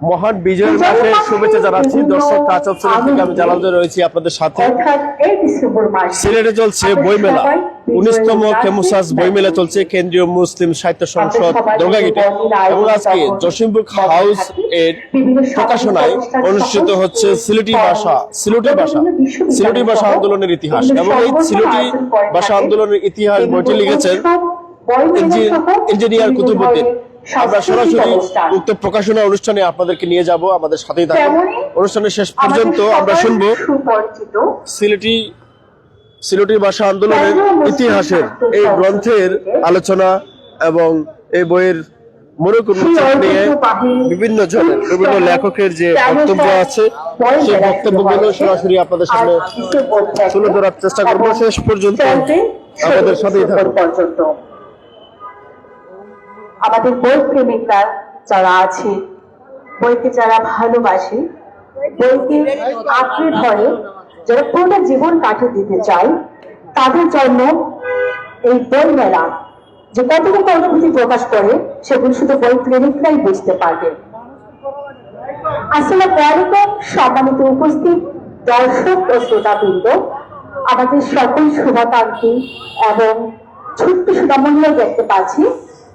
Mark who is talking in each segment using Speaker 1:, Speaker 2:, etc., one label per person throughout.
Speaker 1: মহান বিজয়ের মাসে শুভেচ্ছা জানাচ্ছি দর্শক। কাঁচা সিলেট থেকে আমি জালাল রয়েছি আপনাদের সাথে। সিলেটে চলছে বইমেলা, 19তম কেমুসাস বইমেলা চলছে কেন্দ্রীয় মুসলিম সাহিত্য সংসদ দোগাগিটে, এবং আজকে জসিমপুর হাউস এর প্রকাশনায় অনুষ্ঠিত হচ্ছে সিলেটি ভাষা আন্দোলনের ইতিহাস। এবং এই সিলেটি ভাষা আন্দোলনের ইতিহাস বইটি লিখেছেন ইঞ্জিনিয়ার কুতুবউদ্দিন। আমরা সরাসরি উক্ত প্রকাশনা অনুষ্ঠানে আপনাদেরকে নিয়ে যাব, আমাদের সাথেই থাকুন। অনুষ্ঠানের শেষ পর্যন্ত আমরা শুনবো সিলেটি ভাষা আন্দোলনের ইতিহাসের এই গ্রন্থের আলোচনা এবং এই বইয়ের মোড়ক উন্মোচন নিয়ে বিভিন্ন লেখকের যে বক্তব্য আছে সেই বক্তব্যগুলো সরাসরি আপনাদের সামনে তুলে ধরার চেষ্টা করবো। শেষ পর্যন্ত আমাদের সাথেই থাকুন।
Speaker 2: আমাদের বই প্রেমিকরা যারা আছে, বইকে যারা ভালোবাসে, বইকে আঁকড়ে ধরে, যারা পুরো জীবন কাটিয়ে দিতে চায়, তাদের জন্য এই বই মেলা যে কতটুকু অনুভূতি প্রকাশ করে সেগুলো শুধু বই প্রেমিকরাই বুঝতে পারবে। আসসালামু আলাইকুম সম্মানিত উপস্থিত দর্শক ও শ্রোতাবৃন্দ, আমাদের সকল শুভাকাঙ্ক্ষী এবং ছোট্ট সুনামূল্য দেখতে পাচ্ছি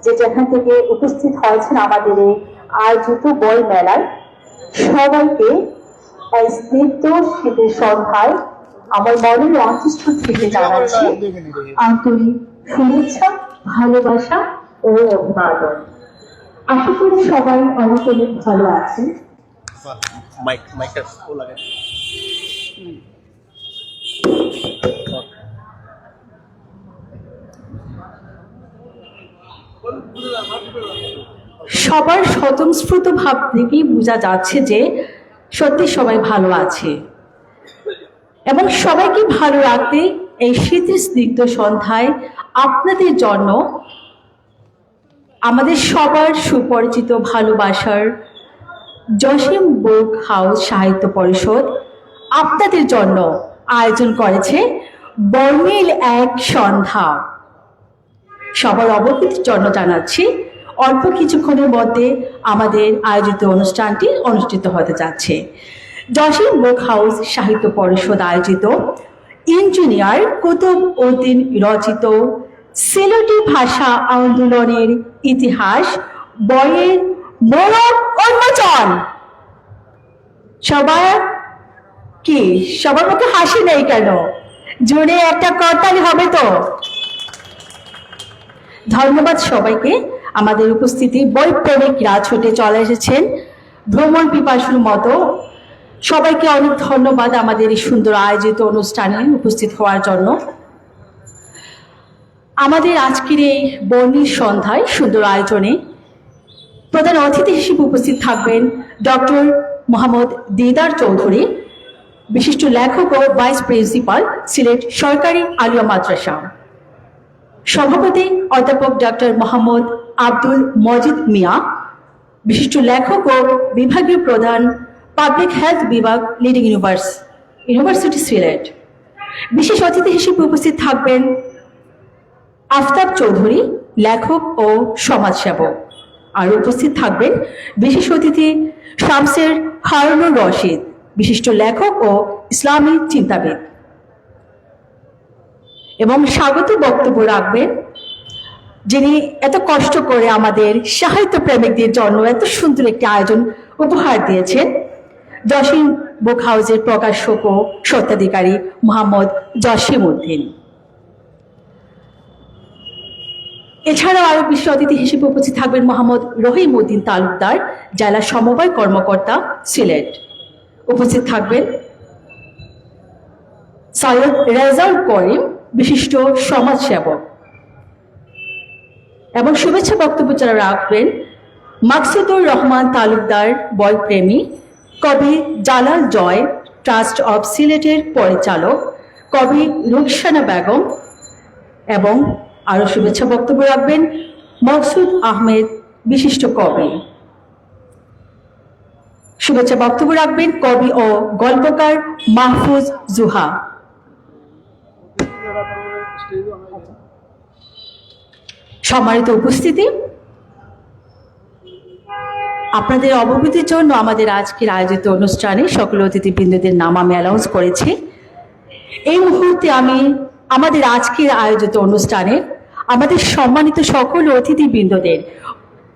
Speaker 2: যে যেখান থেকে উপস্থিত হয়েছেন আমাদের এই আয়োজিত বই মেলায়। সবাইকে এই স্নিগ্ধ শীতের সন্ধ্যায় আমার মনের অন্তঃস্থল থেকে জানাচ্ছি আন্তরিক শুভেচ্ছা, ভালোবাসা ও অভিবাদন। আশা করি সবাই অনেক অনেক ভালো আছেন। সবার স্বতঃস্ফূর্ত ভাব থেকেই বোঝা যাচ্ছে যে সত্যি সবাই ভালো আছে, এবং সবাইকে ভালো রাখতে এই শীতের স্নিগ্ধ সন্ধ্যায় আপনাদের জন্য আমাদের সবার সুপরিচিত ভালোবাসার জসিম বুক হাউস সাহিত্য পরিষদ আপনাদের জন্য আয়োজন করেছে বর্ণিল এক সন্ধ্যা। সবার অবগতির জন্য জানাচ্ছি অল্প কিছুক্ষণের মধ্যে আমাদের আয়োজিত অনুষ্ঠানটি অনুষ্ঠিত হতে যাচ্ছে। জসিম বুক হাউস সাহিত্য পরিষদ আয়োজিত ইঞ্জিনিয়ার কুতুবউদ্দিন রচিত সিলেটি ভাষা আন্দোলনের ইতিহাস বইয়ের মোড়ক উন্মোচন। সবার মুখে হাসি নেই কেন? জোরে একটা করতালি হবে তো? ধন্যবাদ সবাইকে। আমাদের উপস্থিতি বই প্রেমিকরা ছুটে চলে এসেছেন ভ্রমণ পিপাসুর মতো। সবাইকে অনেক ধন্যবাদ আমাদের এই সুন্দর আয়োজিত অনুষ্ঠানে উপস্থিত হওয়ার জন্য। আমাদের আজকের এই বর্ণিল সন্ধ্যায় সুন্দর আয়োজনে প্রধান অতিথি হিসেবে উপস্থিত থাকবেন ডক্টর মোহাম্মদ দিদার চৌধুরী, বিশিষ্ট লেখক ও ভাইস প্রিন্সিপাল, সিলেট সরকারি আলিয়া মাদ্রাসা। সভাপতি অধ্যাপক ডক্টর মোহাম্মদ আব্দুল মজিদ মিয়া, বিশিষ্ট লেখক ও বিভাগীয় প্রধান, পাবলিক হেলথ বিভাগ, লিডিং ইউনিভার্সিটি সিলেট। বিশেষ অতিথি হিসেবে উপস্থিত থাকবেন আফতাব চৌধুরী, লেখক ও সমাজসেবক। আর উপস্থিত থাকবেন বিশেষ অতিথি শামসের হারুনুর রশিদ, বিশিষ্ট লেখক ও ইসলামী চিন্তাবিদ। এবং স্বাগত বক্তব্য রাখবেন যিনি এত কষ্ট করে আমাদের সাহিত্য প্রেমিকদের জন্য এত সুন্দর একটি আয়োজন উপহার দিয়েছেন, জসিম বুক হাউসের প্রকাশক ও স্বত্বাধিকারী মোহাম্মদ জসিম উদ্দিন। এছাড়াও আরো বিশেষ অতিথি হিসেবে উপস্থিত থাকবেন মোহাম্মদ রহিম উদ্দিন তালুকদার, জেলা সমবায় কর্মকর্তা, সিলেট। উপস্থিত থাকবেন সৈয়দ রেজাউল করিম, বিশিষ্ট সমাজসেবক। এবং শুভেচ্ছা বক্তব্য যারা রাখবেন মাকসুদুর রহমান তালুকদার, বইপ্রেমী, কবি জালাল জয় ট্রাস্ট অব সিলেটের পরিচালক, কবি রুকসানা বেগম। এবং আরো শুভেচ্ছা বক্তব্য রাখবেন মকসুদ আহমেদ, বিশিষ্ট কবি। শুভেচ্ছা বক্তব্য রাখবেন কবি ও গল্পকার মাহফুজ জুহা। সম্মানিত উপস্থিতি, আপনাদের অবগতির জন্য আমাদের আজকের আয়োজিত অনুষ্ঠানে সকল অতিথিবৃন্দদের নাম আমি অ্যানাউন্স করেছি। এই মুহূর্তে আমি আমাদের আজকের আয়োজিত অনুষ্ঠানে আমাদের সম্মানিত সকল অতিথিবৃন্দদের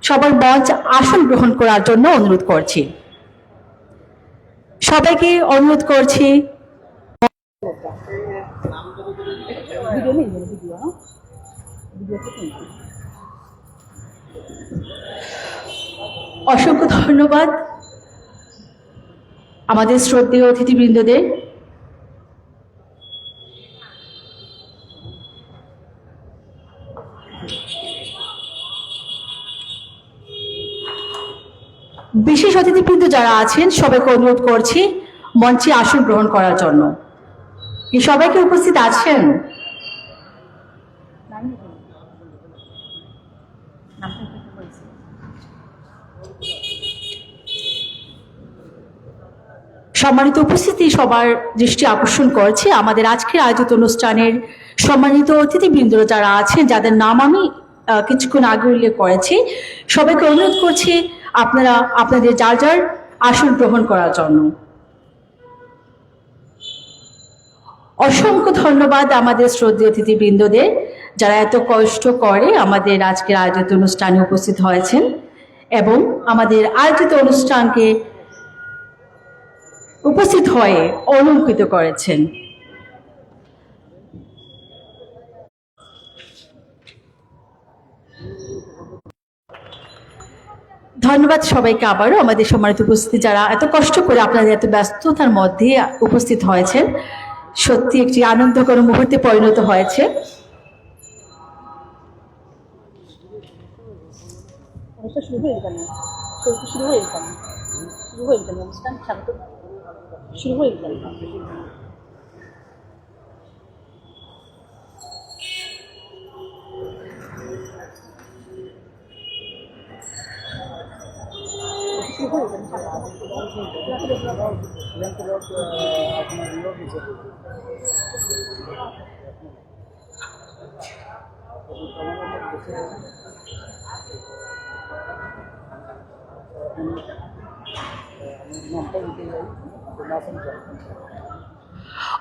Speaker 2: সবার মঞ্চ আসন গ্রহণ করার জন্য অনুরোধ করছি। সবাইকে অনুরোধ করছি অসংখ্য ধন্যবাদ আমাদের শ্রদ্ধেয় অতিথিবৃন্দদের। বিশেষ অতিথিবৃন্দ যারা আছেন সবাইকে অনুরোধ করছি মঞ্চে আসন গ্রহণ করার জন্য। কি সবাইকে উপস্থিত আছেন? সম্মানিত উপস্থিতি সবার দৃষ্টি আকর্ষণ করছে আমাদের আজকের আয়োজিত অনুষ্ঠানের সম্মানিত অতিথিবৃন্দ যারা আছেন, যাদের নাম আমি কিছুক্ষণ আগে উল্লেখ করেছি, সবাইকে অনুরোধ করছি আপনারা আপনাদের যার যার আসন গ্রহণ করার জন্য। অসংখ্য ধন্যবাদ আমাদের শ্রদ্ধেয় অতিথিবৃন্দদের যারা এত কষ্ট করে আমাদের আজকের আয়োজিত অনুষ্ঠানে উপস্থিত হয়েছেন এবং আমাদের আয়োজিত অনুষ্ঠানকে উপস্থিত হয়ে অলঙ্কৃত করেছেন। ধন্যবাদ সবাইকে আবারও আমাদের সম্মানিত উপস্থিতি যারা এত কষ্ট করে আপনাদের এত ব্যস্ততার মধ্যে উপস্থিত হয়েছেন। সত্যি একটি আনন্দকর মুহূর্তে পরিণত হয়েছে।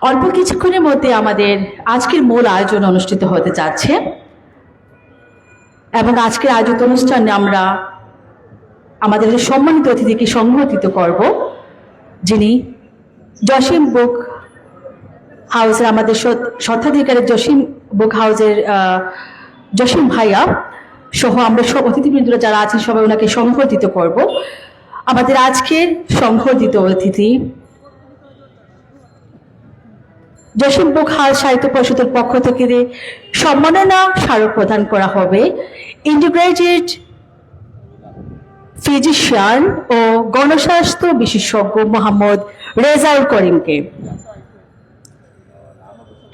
Speaker 2: অল্প কিছুক্ষণের মধ্যে আমাদের আজকের মূল আয়োজন অনুষ্ঠিত হতে যাচ্ছে এবং আজকের আয়োজিত অনুষ্ঠানে আমরা আমাদের সম্মানিত অতিথিকে সংবর্ধিত করব, যিনি জসিম বুক হাউসের আমাদের স্বত্বাধিকারের জসিম বুক হাউসের জসিম ভাইয়া সহ আমরা সব অতিথিবৃন্দরা যারা আছেন সবাই ওনাকে সংবর্ধিত করব। আমাদের আজকের সংবর্ধিত অতিথি জসিম বুক হাউস সাহিত্য পরিষদের পক্ষ থেকে সম্মাননা স্মারক প্রদান করা হবে ইন্টিগ্রেটেড ফিজিশিয়ান ও গণস্বাস্থ্য বিশেষজ্ঞ মোহাম্মদ রেজাউল করিমকে।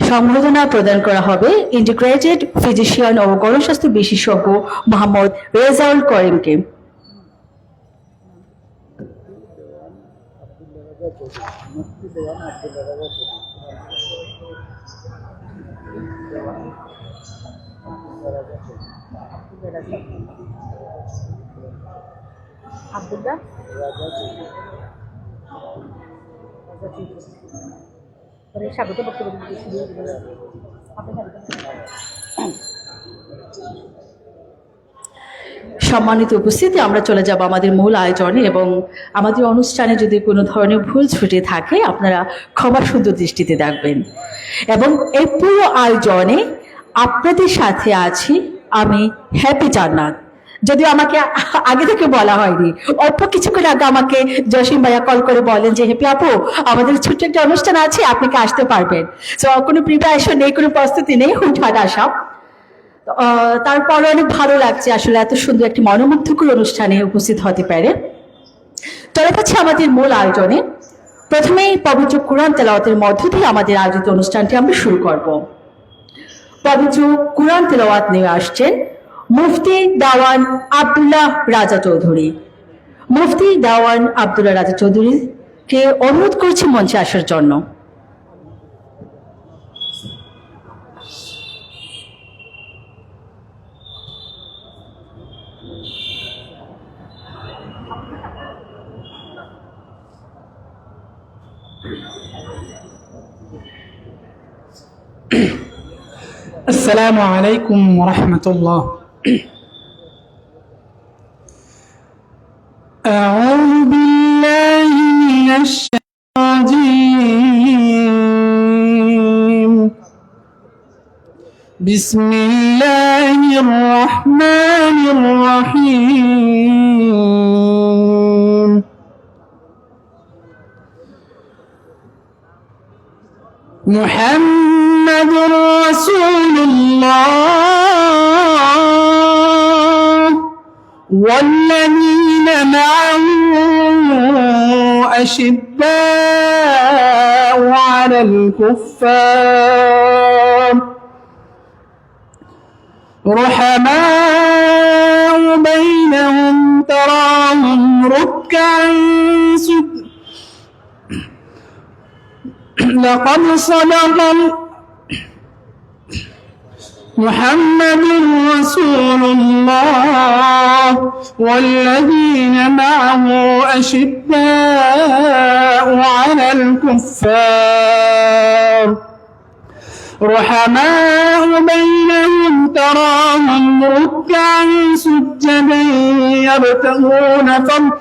Speaker 2: সম্বর্ধনা প্রদান করা হবে ইন্টিগ্রেটেড ফিজিশিয়ান ও গণস্বাস্থ্য বিশেষজ্ঞ মোহাম্মদ রেজাউল করিমকে। আব্দুল্লাহ স্বাগত বক্তব্য সম্মানিত উপস্থিতি, আমরা চলে যাব আমাদের মূল আয়োজনে এবং আমাদের অনুষ্ঠানে যদি কোনো ধরনের ভুল ত্রুটি থাকে আপনারা ক্ষমা সুন্দর দৃষ্টিতে দেখবেন। এবং এই পুরো আয়োজনে আপনাদের সাথে আছি আমি হ্যাপি জান্নাত। যদিও আমাকে আগে থেকে বলা হয়নি, অল্প কিছুক্ষণ আগে আমাকে জসিম ভাইয়া কল করে বলেন যে হ্যাপি আপু আমাদের ছোট্ট একটা অনুষ্ঠান আছে, আপনি কি আসতে পারবেন? সো কোনো প্রিপারেশন নেই, কোনো প্রস্তুতি নেই, হুটহাট আসা। তারপরে অনেক ভালো লাগছে আসলে এত সুন্দর একটি মনোমুগ্ধকর অনুষ্ঠানে উপস্থিত হতে পারে। চলে যাচ্ছে আমাদের মূল আয়োজনে। প্রথমেই পবিত্র কুরআন তেলাওয়াতের মধ্য দিয়ে আমাদের আয়োজিত অনুষ্ঠানটি আমরা শুরু করব। পবিত্র কুরআন তেলাওয়াত নিয়ে আসছেন মুফতি দাওয়ান আব্দুল্লাহ রাজা চৌধুরী। মুফতি দাওয়ান আব্দুল্লাহ রাজা চৌধুরীকে অনুরোধ করছি মঞ্চে আসার জন্য।
Speaker 3: السلام عليكم ورحمة الله. أعوذ بالله من الشيطان الرجيم. بسم الله الرحمن الرحيم. محمد رسول الله والذين معه أشداء على الكفار رحماء بينهم تراهم ركعا سجدا لقد صدق محمد رسول الله والذين معه أشداء على الكفار رحماء بينهم تراهم ركعا سجدا يبتغون فضلا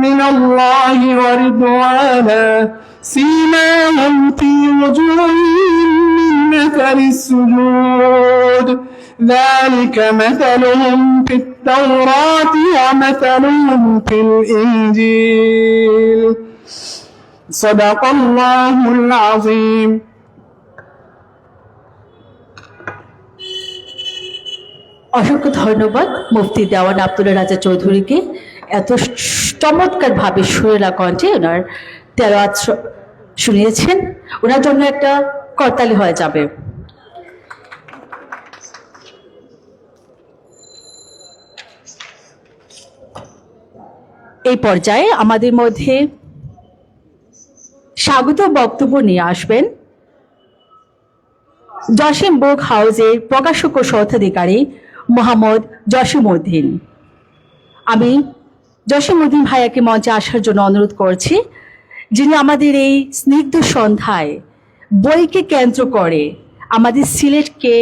Speaker 3: من الله ورضوانا سيماهم في وجوههم من أثر السجود ذلك مثلهم في التوراة ومثلهم في الإنجيل صدق الله العظيم.
Speaker 2: অসংখ্য ধন্যবাদ মুফতি দেওয়ান আব্দুল রাজা চৌধুরীকে এত চমৎকার ভাবে সুরেলা কণ্ঠে ওনার তেলাওয়াত শুনিয়েছেন। ওনার জন্য একটা করতালি হয়ে যাবে। এই পর্যায়ে আমাদের মধ্যে স্বাগত বক্তব্য নিয়ে আসবেন জসিম বুক হাউসের প্রকাশক ও স্বত্বাধিকারী মোহাম্মদ জসিমউদ্দিন। আমি জসিমউদ্দিন ভাইয়াকে মঞ্চে আসার জন্য অনুরোধ করছি, যিনি আমাদের এই স্নিগ্ধ সন্ধ্যায় বইকে কেন্দ্র করে আমাদের সিলেটকে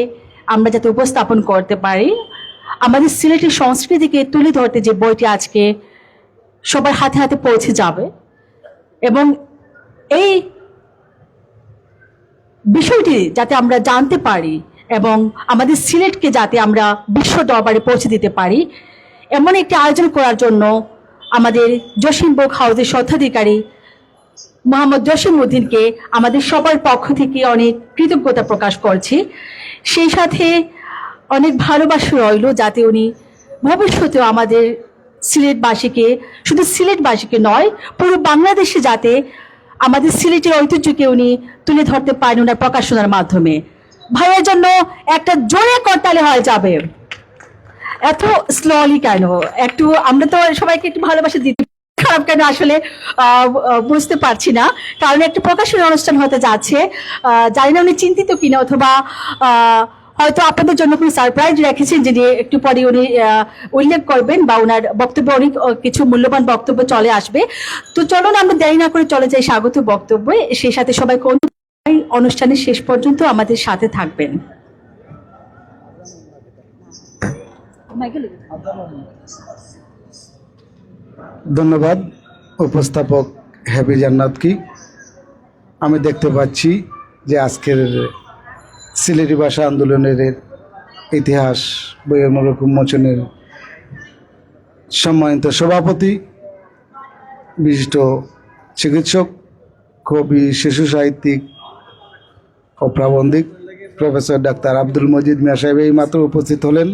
Speaker 2: আমরা যাতে উপস্থাপন করতে পারি, আমাদের সিলেটের সংস্কৃতিকে তুলে ধরতে যে বইটি আজকে সবার হাতে হাতে পৌঁছে যাবে এবং এই বিষয়টি যাতে আমরা জানতে পারি এবং আমাদের সিলেটকে যাতে আমরা বিশ্ব দরবারে পৌঁছে দিতে পারি, এমন একটি আয়োজন করার জন্য আমাদের জসিম বুক হাউসের স্বত্বাধিকারী মোহাম্মদ জসিমউদ্দিনকে আমাদের সবার পক্ষ থেকে অনেক কৃতজ্ঞতা প্রকাশ করছি। সেই সাথে অনেক ভালোবাসা রইল যাতে উনি ভবিষ্যতেও আমাদের সিলেটবাসীকে, শুধু সিলেটবাসীকে নয়, পুরো বাংলাদেশে যাতে আমাদের সিলেটের ঐতিহ্যকে উনি তুলে ধরতে পারেন ওনার প্রকাশনার মাধ্যমে। ভাইয়ের জন্য একটা জোরে করতালি হয়ে যাবে। এত স্লোলি কেন? একটু আমরা তো সবাইকে একটু ভালোবাসা দিতে খারাপ কেন আসলে বুঝতে পারছি না, কারণ একটা প্রকাশনা অনুষ্ঠান হতে যাচ্ছে। জানি না উনি চিন্তিত কিনা, অথবা হয়তো আপনাদের জন্য কোনো সারপ্রাইজ রেখেছেন যিনি একটু পরে উনি উল্লেখ করবেন বা ওনার বক্তব্য অনেক কিছু মূল্যবান বক্তব্য চলে আসবে। তো চলুন আমরা দেরি না করে চলে যাই স্বাগত বক্তব্যে। সেই সাথে সবাই কোন অনুষ্ঠানের শেষ পর্যন্ত আমাদের সাথে থাকবেন।
Speaker 4: ধন্যবাদ উপস্থাপক হ্যাপি জান্নাত কি। আমি দেখতে পাচ্ছি যে আজকের সিলেটি ভাষা আন্দোলনের ইতিহাস বইয়ের মোড়ক উন্মোচনের সম্মানিত সভাপতি, বিশিষ্ট চিকিৎসক, কবি, শিশু সাহিত্যিক ও প্রাবন্ধিক প্রফেসর ডাক্তার আব্দুল মজিদ মিয়া সাহেব এই মাত্র উপস্থিত হলেন।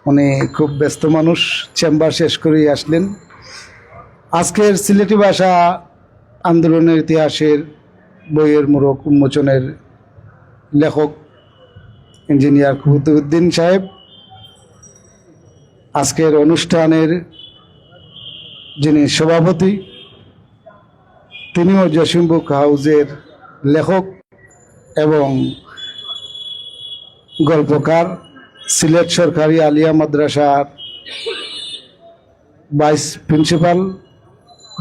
Speaker 4: উনি খুব ব্যস্ত মানুষ, চেম্বার শেষ করেই আসলেন। আজকের সিলেটি ভাষা আন্দোলনের ইতিহাসের বইয়ের মোড়ক উন্মোচনের লেখক ইঞ্জিনিয়ার কুতুবউদ্দিন সাহেব, আজকের অনুষ্ঠানের যিনি সভাপতি তিনিও জসিম বুক হাউসের লেখক এবং গল্পকার, সিলেট সরকারি আলিয়া মাদ্রাসার ভাইস প্রিন্সিপাল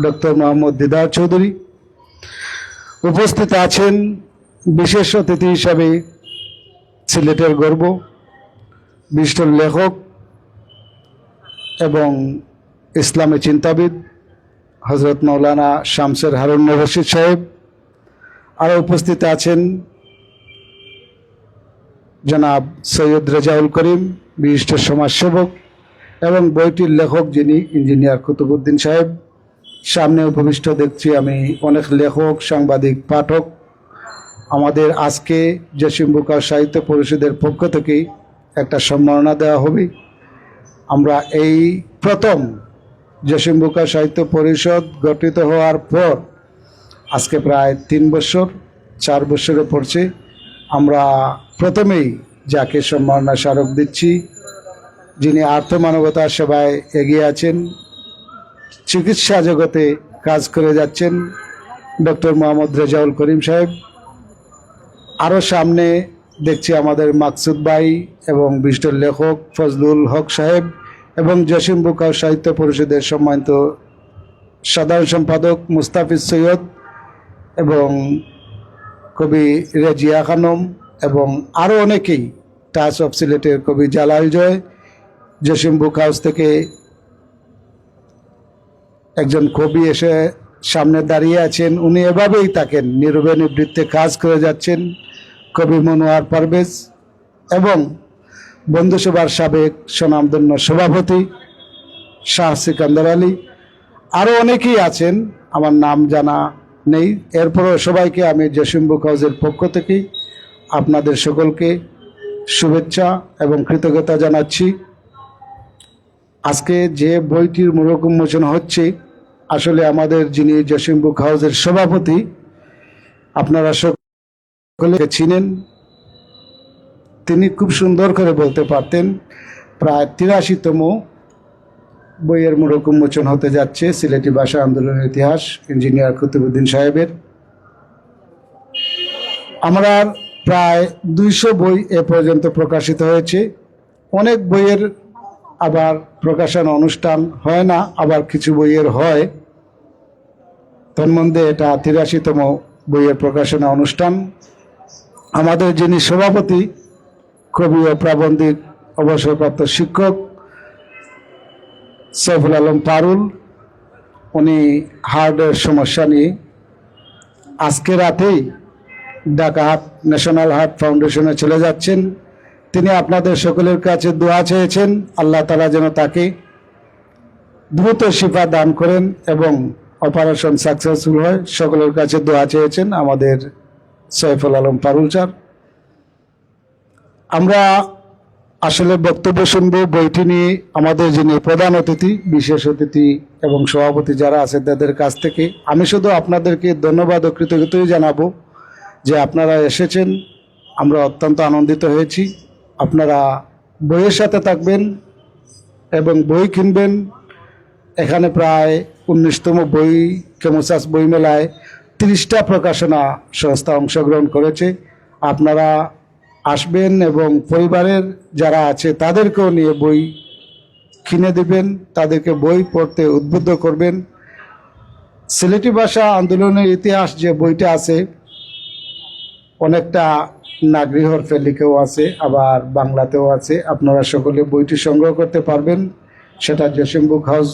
Speaker 4: ডক্টর মোহাম্মদ দিদার চৌধুরী, উপস্থিত আছেন বিশেষ অতিথি হিসাবে সিলেটের গর্ব, বিশিষ্ট লেখক এবং ইসলামী চিন্তাবিদ হজরত মৌলানা শামসের হারুন রশিদ সাহেব। আরও উপস্থিত আছেন জনাব সৈয়দ রেজাউল করিম, বিশিষ্ট সমাজসেবক এবং বইটির লেখক যিনি ইঞ্জিনিয়ার কুতুবুদ্দিন সাহেব। সামনে উপবিষ্ট দেখছি আমি অনেক লেখক, সাংবাদিক, পাঠক। আমাদের আজকে জসিম বুকাও সাহিত্য পরিষদের পক্ষ থেকে একটা সম্মাননা দেওয়া হবে। আমরা এই প্রথম জসিম বুকাও সাহিত্য পরিষদ গঠিত হওয়ার পর আজকে প্রায় 3 বছর 4 বছরে পড়ছে। আমরা প্রথমেই যাকে সম্মাননা স্মারক দিচ্ছি, যিনি আর্থ মানবতার সেবায় এগিয়ে আছেন, চিকিৎসা জগতে কাজ করে যাচ্ছেন, ডক্টর মোহাম্মদ রেজাউল করিম সাহেব। আরও সামনে দেখছি আমাদের মাকসুদ ভাই এবং বিশিষ্ট লেখক ফজলুল হক সাহেব এবং জসিম বুকাও সাহিত্য পরিষদের সম্মানিত সাধারণ সম্পাদক মুস্তাফিজ সৈয়দ এবং কবি রেজিয়া খানম এবং আরও অনেকেই, টাচ অফ সিলেটের কবি জালাল জয়। জসিম বুক হাউস থেকে একজন কবি এসে সামনে দাঁড়িয়ে আছেন, উনি এভাবেই থাকেন, নীরবে নিবৃত্তে কাজ করে যাচ্ছেন, কবি মনোয়ার পারভেজ এবং বন্ধুসভার সাবেক স্বনামধন্য সভাপতি শাহ সিকান্দার আলী। আরও অনেকেই আছেন, আমার নাম জানা নেই। এরপরও সবাইকে আমি জসিম বুক হাউসের পক্ষ থেকে আপনাদের সকলকে শুভেচ্ছা এবং কৃতজ্ঞতা জানাচ্ছি। আজকে যে বইটির মোড়ক উন্মোচন হচ্ছে, আসলে আমাদের যিনি জসিম বুক হাউসের সভাপতি, আপনারা সকলে চিনেন। তিনি খুব সুন্দর করে বলতে পারতেন। প্রায় 83তম বইয়ের মোড়ক উন্মোচন হতে যাচ্ছে সিলেটি ভাষা আন্দোলনের ইতিহাস, ইঞ্জিনিয়ার কুতুবুদ্দিন সাহেবের। আমরা প্রায় 200 বই এ পর্যন্ত প্রকাশিত হয়েছে। অনেক বইয়ের আবার প্রকাশন অনুষ্ঠান হয় না, আবার কিছু বইয়ের হয়। তন্মধ্যে এটা 83তম বইয়ের প্রকাশনা অনুষ্ঠান। আমাদের যিনি সভাপতি, কবি ও প্রাবন্ধিক অবসরপ্রাপ্ত শিক্ষক সৈফুল আলম পারুল, উনি হার্টের সমস্যা নিয়ে আজকে রাতেই ঢাকা ন্যাশনাল হার্ট ফাউন্ডেশনে চলে যাচ্ছেন। তিনি আপনাদের সকলের কাছে দোয়া চেয়েছেন, আল্লাহ তাআলা যেন তাকে দ্রুত শিফা দান করেন এবং অপারেশন সাকসেসফুল হয়। সকলের কাছে দোয়া চেয়েছেন আমাদের সৈফুল আলম পারুল স্যার। আমরা আসলে বক্তব্য শুনবো বইটি নিয়ে আমাদের যিনি প্রধান অতিথি, বিশেষ অতিথি এবং সভাপতি যারা আছে তাদের কাছ থেকে। আমি শুধু আপনাদেরকে ধন্যবাদ ও কৃতজ্ঞতাই জানাবো যে আপনারা এসেছেন। আমরা অত্যন্ত আনন্দিত হয়েছি। আপনারা বইয়ের সাথে থাকবেন এবং বই কিনবেন। এখানে প্রায় 19তম বই কেমোসাস বইমেলায় 30টা প্রকাশনা সংস্থা অংশগ্রহণ করেছে। আপনারা আসবেন এবং পরিবারের যারা আছে তাদেরকেও নিয়ে বই কিনে দিবেন, তাদেরকে বই পড়তে উদ্বুদ্ধ করবেন। সিলেটি ভাষা আন্দোলনের ইতিহাস যে বইটা আছে, অনেকটা নাগরিহর ফেলিকেও আছে, আবার বাংলাতেও আছে। আপনারা সকলে বইটি সংগ্রহ করতে পারবেন। সেটা জসিম বুক হাউস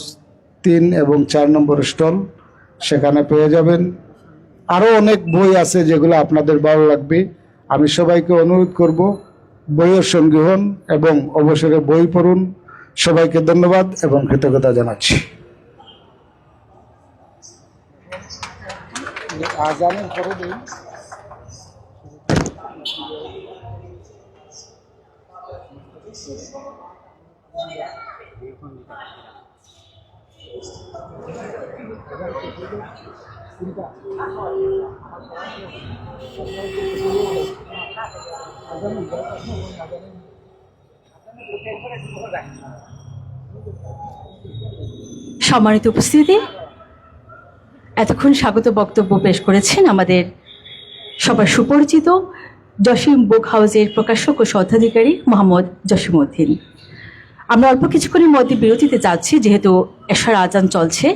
Speaker 4: 3 এবং 4 নম্বর স্টল, সেখানে পেয়ে যাবেন। আরও অনেক বই আছে যেগুলো আপনাদের ভালো লাগবে। আমি সবাইকে অনুরোধ করব বইয়ের সঙ্গী হন এবং অবসরে বই পড়ুন। সবাইকে ধন্যবাদ এবং কৃতজ্ঞতা জানাচ্ছি। আজানের পরে দিন।
Speaker 2: সম্মানিত উপস্থিতি, এতক্ষণ স্বাগত বক্তব্য পেশ করেছেন আমাদের সবার সুপরিচিত জসিম বুক হাউসের প্রকাশক ও স্বত্বাধিকারী মোহাম্মদ জসিমউদ্দিন। আমরা অল্প কিছুক্ষণের মধ্যে বিরতিতে যাচ্ছি, যেহেতু এশার আজান চলছে।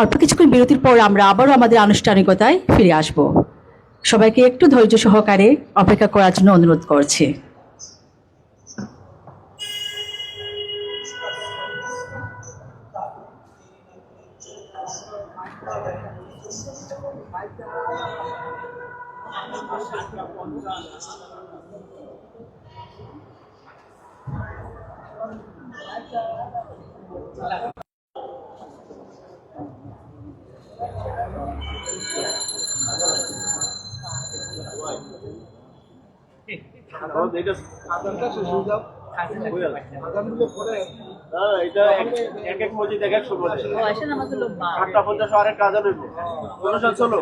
Speaker 2: অল্প কিছুক্ষণ বিরতির পর আমরা আবারও আমাদের আনুষ্ঠানিকতায় ফিরে আসব। সবাইকে একটু ধৈর্য সহকারে অপেক্ষা করার জন্য অনুরোধ করছি।
Speaker 1: এটা এক এক মসজিদ এক এক সময় 8:50 আরেক কাজা লইব অনুষ্ঠান চলো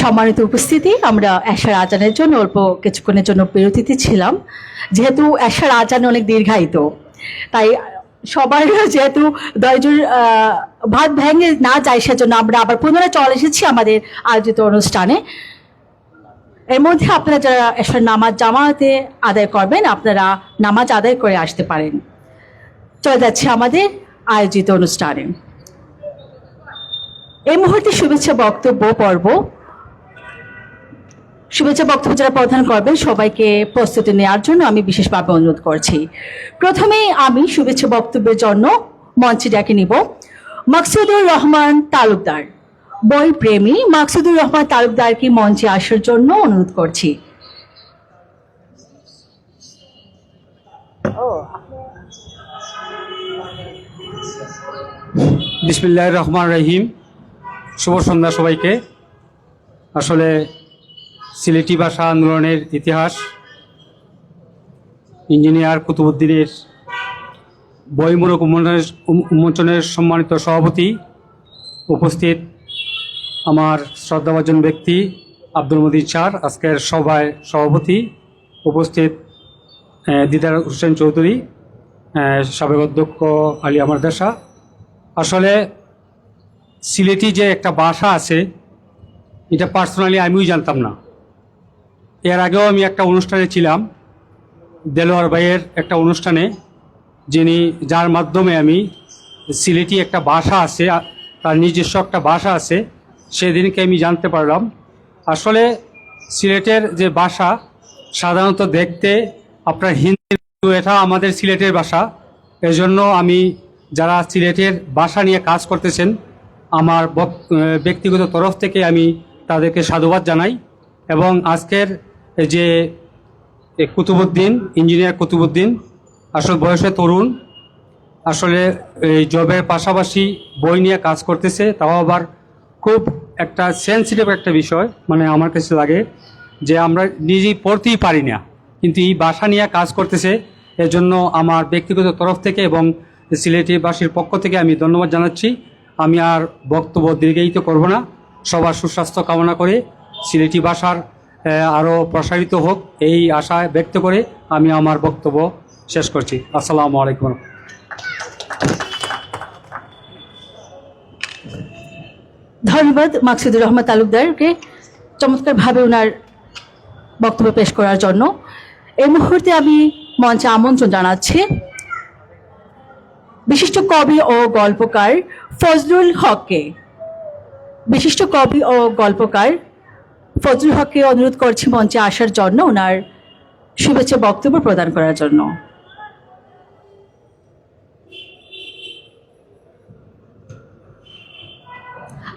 Speaker 2: সম্মানিত উপস্থিতি, আমরা এশার আজানের জন্য অল্প কিছুক্ষণের জন্য বিরতিতে ছিলাম। যেহেতু এশার আজান অনেক দীর্ঘায়িত, তাই সবার যেহেতু দয়জুর ভাত ভেঙে না যায়, সেজন্য আমরা আবার পুনরায় চলে এসেছি আমাদের আয়োজিত অনুষ্ঠানে। এর মধ্যে আপনারা যারা এশার নামাজ জামাতে আদায় করবেন, আপনারা নামাজ আদায় করে আসতে পারেন। চলে যাচ্ছে আমাদের আয়োজিত অনুষ্ঠানে। এই মুহূর্তে শুভেচ্ছা বক্তব্য পর্ব। শুভেচ্ছা বক্তব্য যারা প্রদান করবেন সবাইকে প্রস্তুতি নেওয়ার জন্য আমি বিশেষভাবে অনুরোধ করছি। প্রথমেই আমি শুভেচ্ছা বক্তব্যের জন্য মঞ্চে ডেকে নিব মাকসুদুর রহমান তালুকদার। বই প্রেমী মাকসুদুর রহমান তালুকদারকে মঞ্চে আসার জন্য অনুরোধ করছি।
Speaker 3: বিসমিল্লাহির রহমানির রহিম। শুভ সন্ধ্যা সবাইকে। আসলে সিলেটি ভাষা আন্দোলনের ইতিহাস, ইঞ্জিনিয়ার কুতুবুদ্দিনের বইমূলক উন্মোচনের সম্মানিত সভাপতি, উপস্থিত আমার শ্রদ্ধাভাজন ব্যক্তি আব্দুল মজিদ স্যার, আজকের সভায় সভাপতি, উপস্থিত দিদার হোসেন চৌধুরী, সাবেক অধ্যক্ষ আলী মাদ্রাসা। আসলে সিলেটি যে একটা ভাষা আছে, এটা পার্সোনালি আমিও জানতাম না। এর আগেও আমি একটা অনুষ্ঠানে ছিলাম, দেলোয়ার ভাইয়ের একটা অনুষ্ঠানে, যার মাধ্যমে আমি সিলেটি একটা ভাষা আছে, তার নিজস্ব একটা ভাষা আছে, সেদিনকে আমি জানতে পারলাম। আসলে সিলেটের যে ভাষা সাধারণত দেখতে আপনার হিন্দি, এটা আমাদের সিলেটের ভাষা। এজন্য আমি যারা সিলেটের ভাষা নিয়ে কাজ করতেছেন, আমার ব্যক্তিগত তরফ থেকে আমি তাদেরকে সাধুবাদ জানাই। এবং আজকের যে কুতুবুদ্দিন, ইঞ্জিনিয়ার কুতুবুদ্দিন, আসলে বয়সে তরুণ, আসলে এই জবের পাশাপাশি বই নিয়ে কাজ করতেছে, তাও আবার খুব একটা সেন্সিটিভ একটা বিষয়। মানে আমার কাছে লাগে যে আমরা নিজেই পড়তেই পারি না, কিন্তু এই ভাষা নিয়ে কাজ করতেছে। এজন্য আমার ব্যক্তিগত তরফ থেকে এবং সিলেটিবাসীর পক্ষ থেকে আমি ধন্যবাদ জানাচ্ছি। আমি আর বক্তব্য দীর্ঘায়িত করব না, সবার সুস্বাস্থ্য কামনা করে সিলেটি ভাষার আরও প্রসারিত হোক এই আশা ব্যক্ত করে আমি আমার বক্তব্য শেষ করছি। আসসালামু আলাইকুম।
Speaker 2: ধন্যবাদ মাকসুদুর রহমান তালুকদারকে চমৎকারভাবে ওনার বক্তব্য পেশ করার জন্য। এই মুহূর্তে আমি মঞ্চে আমন্ত্রণ জানাচ্ছি বিশিষ্ট কবি ও গল্পকার ফজলুল হককে। বিশিষ্ট কবি ও গল্পকার ফজলুল হককে অনুরোধ করছি মঞ্চে আসার জন্য, ওনার শুভেচ্ছা বক্তব্য প্রদান করার জন্য।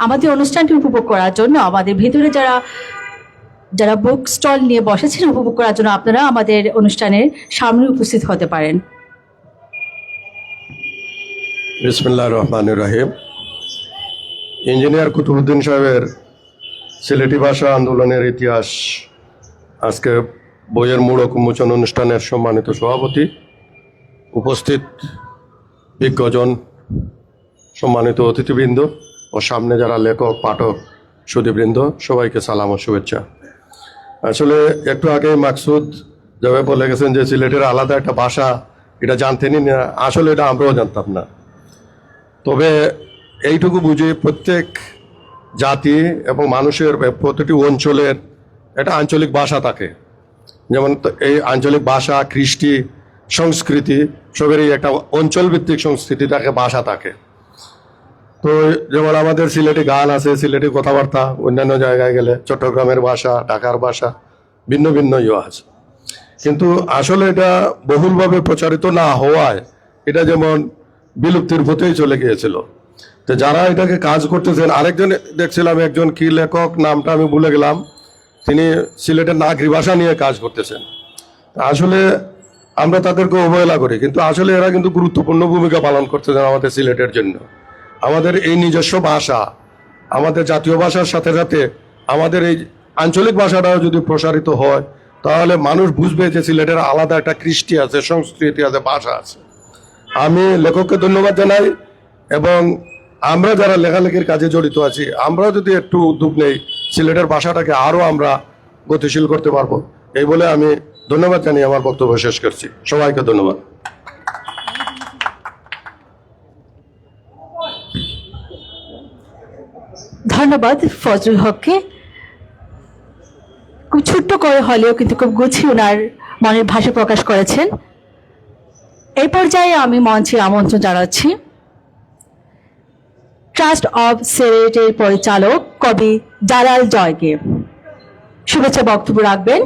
Speaker 2: আমাদের অনুষ্ঠানটি উপভোগ করার জন্য, আমাদের ভিতরে যারা বুক স্টল নিয়ে বসেছেন উপভোগ করার জন্য, আপনারা আমাদের অনুষ্ঠানের সামনে উপস্থিত হতে পারেন।
Speaker 1: বিসমিল্লাহির রহমানির রহিম। ইঞ্জিনিয়ার কুতুবুদ্দিন সাহেবের সিলেটি ভাষা আন্দোলনের ইতিহাস আজকে বইয়ের মূলক উন্মোচন অনুষ্ঠানের সম্মানিত সভাপতি, উপস্থিত বিজ্ঞজন, সম্মানিত অতিথিবৃন্দ ও সামনে যারা লেখক, পাঠক, সুধীবৃন্দ, সবাইকে সালাম ও শুভেচ্ছা। আসলে একটু আগে মাকসুদ যেভাবে বলে গেছেন যে সিলেটের আলাদা একটা ভাষা
Speaker 5: এটা জানতেনই না, আসলে এটা আমরাও জানতাম না। তবে এইটুকু বুঝি প্রত্যেক জাতি এবং মানুষের প্রতিটি অঞ্চলের একটা আঞ্চলিক ভাষা থাকে। যেমন এই আঞ্চলিক ভাষা, কৃষ্টি, সংস্কৃতি সবেরই একটা অঞ্চলভিত্তিক সংস্কৃতি থাকে, ভাষা থাকে। তো যেমন আমাদের সিলেটি গান আছে, সিলেটি কথাবার্তা, অন্যান্য জায়গায় গেলে চট্টগ্রামের ভাষা, ঢাকার ভাষা, ভিন্ন ভিন্ন আছে। কিন্তু আসলে এটা বহুলভাবে প্রচারিত না হওয়ায় এটা যেমন বিলুপ্তির পথেই চলে গিয়েছিল। তো যারা এটাকে কাজ করতেছেন, আরেকজন দেখছিলাম, একজন কি লেখক, নামটা আমি ভুলে গেলাম, তিনি সিলেটের নাগরি ভাষা নিয়ে কাজ করতেছেন। আসলে আমরা তাদেরকে অবহেলা করি, কিন্তু আসলে এরা কিন্তু গুরুত্বপূর্ণ ভূমিকা পালন করতেছেন আমাদের সিলেটের জন্য। আমাদের এই নিজস্ব ভাষা, আমাদের জাতীয় ভাষার সাথে সাথে আমাদের এই আঞ্চলিক ভাষাটাও যদি প্রসারিত হয়, তাহলে মানুষ বুঝবে যে সিলেটের আলাদা একটা কৃষ্টি আছে, সংস্কৃতি আছে, ভাষা আছে। আমি লেখককে ধন্যবাদ জানাই, এবং আমরা যারা লেখালেখির কাজে জড়িত আছি, আমরা যদি একটু উদ্যোগ নেই, সিলেটের ভাষাটাকে আরও আমরা গতিশীল করতে পারবো। এই বলে আমি ধন্যবাদ জানিয়ে আমার বক্তব্য শেষ করছি। সবাইকে ধন্যবাদ।
Speaker 2: ধন্যবাদ ফজলুল হককে। খুব ছোট্ট করে হলেও কিন্তু খুব গুছিয়ে ওনার মনের ভাষা প্রকাশ করেছেন। এই পর্যায়ে আমি মঞ্চে আমন্ত্রণ জানাচ্ছি ট্রাস্ট অব সিলেটের পরিচালক কবি জালাল জয়কে। শুভেচ্ছা বক্তব্য রাখবেন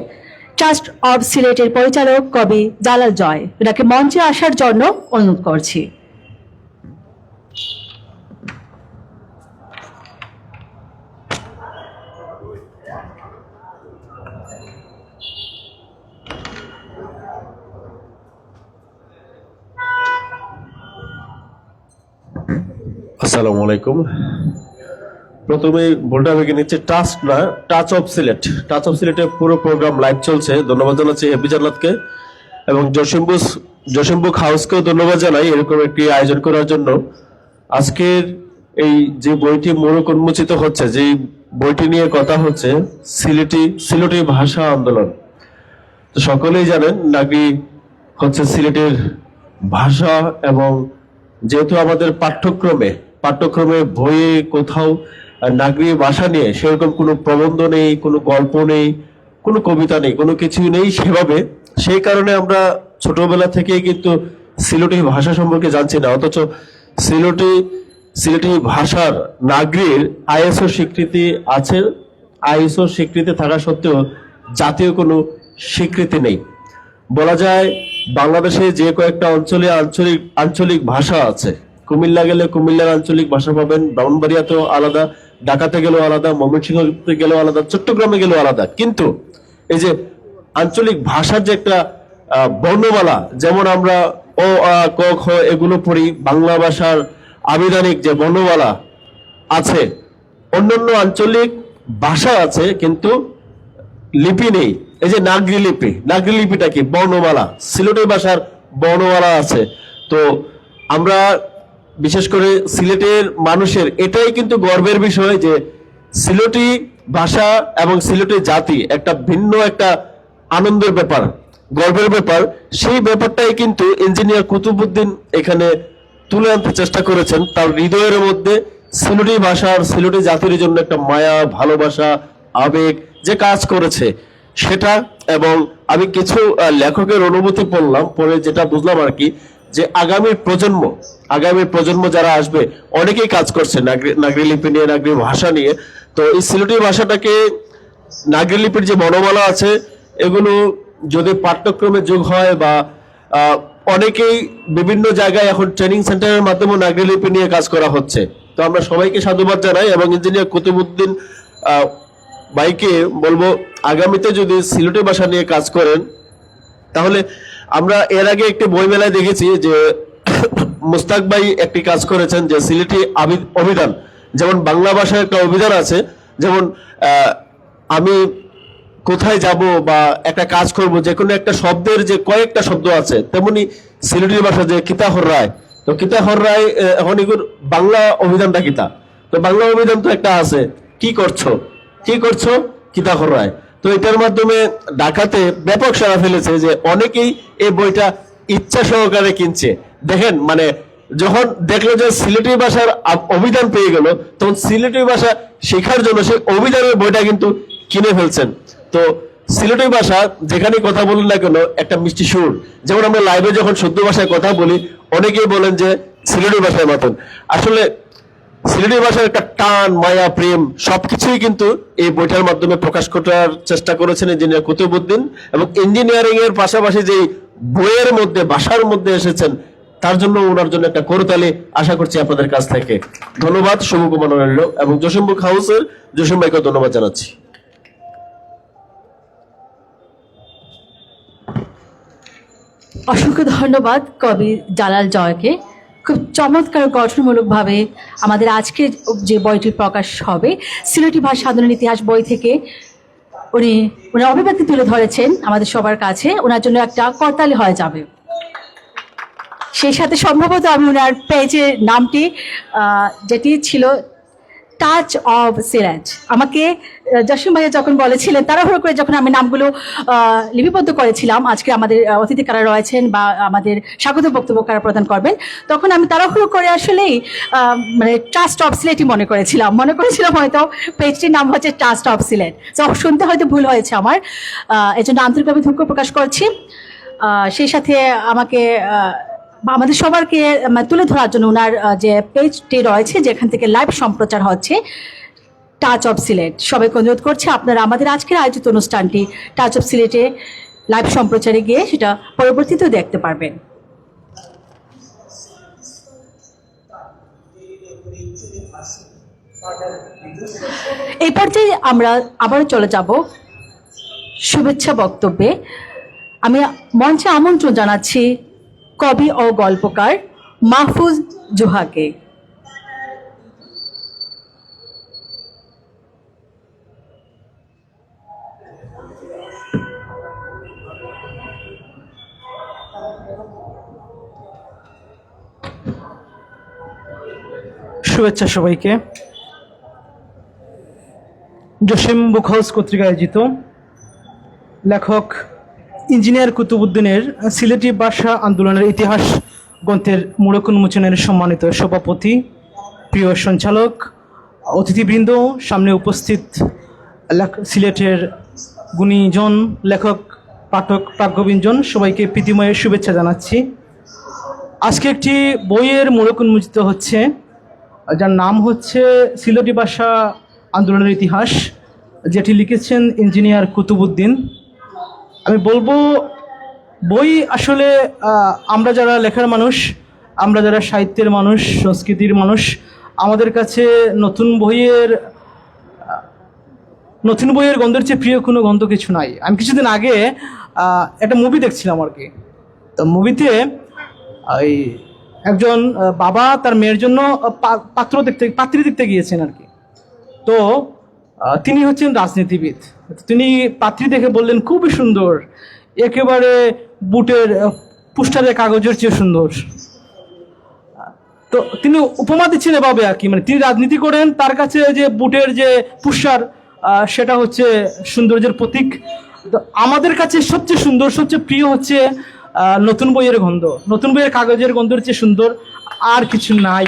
Speaker 2: ট্রাস্ট অব সিলেটের পরিচালক কবি জালাল জয়। এনাকে মঞ্চে আসার জন্য অনুরোধ করছি।
Speaker 1: আসসালামু আলাইকুম। প্রথমে বলটা ভেঙে নিচ্ছে, ট্রাস্ট না, touch of Sylhet. Touch of সিলেটের পুরো প্রোগ্রাম লাইভ চলছে। ধন্যবাদ জানাচ্ছি হেপি জান্নাতকে এবং জসিমবুক হাউসকেও ধন্যবাদ জানাই এরকম একটি আয়োজন করার জন্য। আজকের এই যে বইটি মোড়ক উন্মোচিত হচ্ছে, যে বইটি নিয়ে কথা হচ্ছে, সিলেটি ভাষা আন্দোলন। তো সকলেই জানেন নাগরি হচ্ছে সিলেটের ভাষা, এবং যেহেতু আমাদের পাঠ্যক্রমে বইয়ে কোথাও নাগরি ভাষা নিয়ে সেরকম কোনো প্রবন্ধ নেই, কোনো গল্প নেই, কোনো কবিতা নেই, কোনো কিছুই নেই সেভাবে। সেই কারণে আমরা ছোটবেলা থেকেই কিন্তু সিলেটি ভাষা সম্পর্কে জানছি না, অথচ সিলেটি ভাষার নাগরির আইএসও স্বীকৃতি আছে। আইএসও স্বীকৃতি থাকা সত্ত্বেও জাতীয় কোনো স্বীকৃতি নেই। বলা যায় বাংলাদেশে যে কয়েকটা অঞ্চলে আঞ্চলিক ভাষা আছে, কুমিল্লা গেলে কুমিল্লার আঞ্চলিক ভাষা পাবেন, ব্রাহ্মণবাড়িয়াতেও আলাদা, ঢাকাতে গেলেও আলাদা, ময়মনসিংহতে গেলেও আলাদা, চট্টগ্রামে গেলেও আলাদা। কিন্তু এই যে আঞ্চলিক ভাষার যে একটা বর্ণমালা, যেমন আমরা অ আ ক খ এগুলো পড়ি, বাংলা ভাষার আবিধানিক যে বর্ণমালা আছে, অন্যান্য আঞ্চলিক ভাষা আছে কিন্তু লিপি নেই। এই যে নাগরি লিপিটা কি? বর্ণমালা। সিলেটি ভাষার বর্ণমালা আছে। তো আমরা বিশেষ করে সিলেটের মানুষের এটাই কিন্তু গর্বের বিষয় যে সিলেটি ভাষা এবং সিলেটি জাতি একটা ভিন্ন একটা আনন্দের ব্যাপার, গর্বের ব্যাপার। সেই ব্যাপারটাই কিন্তু ইঞ্জিনিয়ার কুতুবউদ্দিন এখানে তুলে আনতে চেষ্টা করেছেন। তার হৃদয়ের মধ্যে সিলেটি ভাষার, সিলেটি জাতির জন্য একটা মায়া, ভালোবাসা, আবেগ যে কাজ করেছে সেটা। এবং আমি কিছু লেখকের অনুভূতি পড়লাম, পরে যেটা বুঝলাম আর কি, যে আগামী প্রজন্ম যারা আসবে অনেকেই কাজ করছে নাগরি লিপি নিয়ে, নাগরি ভাষা নিয়ে। তো এই সিলেটি ভাষাটাকে, নাগরি লিপির যে বর্ণমালা আছে এগুলো যদি পাঠ্যক্রমে যোগ হয়, বা অনেকেই বিভিন্ন জায়গায় এখন ট্রেনিং সেন্টারের মাধ্যমে নাগরি লিপি নিয়ে কাজ করা হচ্ছে। তো আমরা সবাইকে সাধুবাদ জানাই, এবং ইঞ্জিনিয়ার কুতুবউদ্দিন ভাইকে বলবো আগামীতে যদি সিলেটি ভাষা নিয়ে কাজ করেন, তাহলে আমরা এর আগে একটি বই মেলায় দেখেছি যে মুস্তাক ভাই একটি কাজ করেছেন যে সিলেটি অভিধান, যেমন বাংলা ভাষায় একটা অভিধান আছে, যেমন আমি কোথায় যাব বা একটা কাজ করব, যে কোনো একটা শব্দের যে কয়েকটা শব্দ আছে, তেমনি সিলেটি ভাষা যে কিতাহর রায়, তো কিতাহর রায় এখন এগুলো বাংলা অভিধানটা কিতা, তো বাংলা অভিধান তো একটা আছে, কি করছো কিতাহর রায়। তো এটার মাধ্যমে ঢাকাতে ব্যাপক সাড়া ফেলেছে, যে অনেকেই এই বইটা ইচ্ছা সহকারে কিনছে। দেখেন মানে যখন দেখলো যে সিলেটি ভাষার অভিধান পেয়ে গেল, তখন সিলেটি ভাষা শেখার জন্য সেই অভিধানের বইটা কিন্তু কিনে ফেলছেন। তো সিলেটি ভাষা যেখানে কথা বলুন না কেন একটা মিষ্টি সুর, যেমন আমরা লাইভে যখন শুদ্ধ ভাষায় কথা বলি অনেকেই বলেন যে সিলেটি ভাষায় মতন। আসলে সিলেটি ভাষার একটা টান, মায়া, প্রেম সবকিছুই কিন্তু এই বইটার মাধ্যমে প্রকাশ করার চেষ্টা করেছেন ইঞ্জিনিয়ার কুতুবউদ্দিন। এবং ইঞ্জিনিয়ারিং এর পাশাপাশি যে বইয়ের মধ্যে ভাষার মধ্যে এসেছেন তার জন্য ওনার জন্য একটা করতালি আশা করছি আপনাদের কাছ থেকে। ধন্যবাদ শুভকামনা রইল এবং জসিম বুক হাউসের জসিম ভাইকে ধন্যবাদ জানাচ্ছি।
Speaker 2: অসংখ্য ধন্যবাদ কবি জালাল জয়কে। খুব চমৎকার গঠনমূলকভাবে আমাদের আজকে যে বইটি প্রকাশ হবে সিলেটি ভাষা আন্দোলন ইতিহাস বই থেকে উনি অভিব্যক্তি তুলে ধরেছেন আমাদের সবার কাছে। ওনার জন্য একটা করতালি হয়ে যাবে। সেই সাথে সম্ভবত আমি ওনার পেজের নামটি যেটি ছিল টাচ অফ সিলেট, আমাকে জসিম ভাইয়া যখন বলেছিলেন তাড়াহুড়ো করে যখন আমি নামগুলো লিপিবদ্ধ করেছিলাম আজকে আমাদের অতিথি কারা রয়েছেন বা আমাদের স্বাগত বক্তব্য কারা প্রদান করবেন, তখন আমি তাড়াহুড়ো করে আসলেই মানে ট্রাস্ট অফ সিলেটই মনে করেছিলাম হয়তো পেজটির নাম হচ্ছে ট্রাস্ট অফ সিলেট। তো শুনতে হয়তো ভুল হয়েছে আমার, এই জন্য আন্তরিকভাবে দুঃখ প্রকাশ করছি। সেই সাথে আমাকে আমাদের সবারকে তুলে ধরার জন্য ওনার যে পেজটি রয়েছে যেখান থেকে লাইভ সম্প্রচার হচ্ছে টাচ অফ সিলেট, সবাইকে অনুরোধ করছি আপনারা আমাদের আজকের আয়োজিত অনুষ্ঠানটি টাচ অফ সিলেটে লাইভ সম্প্রচারে গিয়ে সেটা পরবর্তীতেও দেখতে পারবেন। এই পর্যায়ে আমরা আবারও চলে যাব শুভেচ্ছা বক্তব্যে। আমি মঞ্চে আমন্ত্রণ জানাচ্ছি কবি ও গল্পকার মাহফুজ জোহাকে।
Speaker 6: শুভেচ্ছা সবাইকে। জসিম বুক হাউস কর্তৃক আয়োজিত লেখক ইঞ্জিনিয়ার কুতুবউদ্দিনের সিলেটি ভাষা আন্দোলনের ইতিহাস গ্রন্থের মোড়ক উন্মোচনের সম্মানিত সভাপতি, প্রিয় সঞ্চালক, অতিথিবৃন্দ, সামনে উপস্থিত সিলেটের গুণীজন, লেখক, পাঠক, প্রাজ্ঞবিঞ্জন, সবাইকে প্রীতিময় শুভেচ্ছা জানাচ্ছি। আজকে একটি বইয়ের মোড়ক উন্মোচিত হচ্ছে যার নাম হচ্ছে সিলেটি ভাষা আন্দোলনের ইতিহাস, যেটি লিখেছেন ইঞ্জিনিয়ার কুতুবউদ্দিন। আমি বলবো বই আসলে আমরা যারা লেখার মানুষ, আমরা যারা সাহিত্যের মানুষ, সংস্কৃতির মানুষ, আমাদের কাছে নতুন বইয়ের গন্ধের চেয়ে প্রিয় কোনো গন্ধ কিছু নাই। আমি কিছুদিন আগে একটা মুভি দেখছিলাম আর কি। তো মুভিতে এই একজন বাবা তার মেয়ের জন্য পাত্রী দেখতে গিয়েছেন আর কি। তো তিনি হচ্ছেন রাজনীতিবিদ। তিনি পাত্রী দেখে বললেন খুবই সুন্দর, একেবারে বুটের পুস্টারের কাগজের চেয়ে সুন্দর। তো তিনি উপমা দিচ্ছেন এভাবে আর কি, মানে তিনি রাজনীতি করেন, তার কাছে যে বুটের যে পুস্টার সেটা হচ্ছে সৌন্দর্যের প্রতীক। তো আমাদের কাছে সবচেয়ে সুন্দর, সবচেয়ে প্রিয় হচ্ছে নতুন বইয়ের গন্ধ, নতুন বইয়ের কাগজের গন্ধের চেয়ে সুন্দর আর কিছু নাই।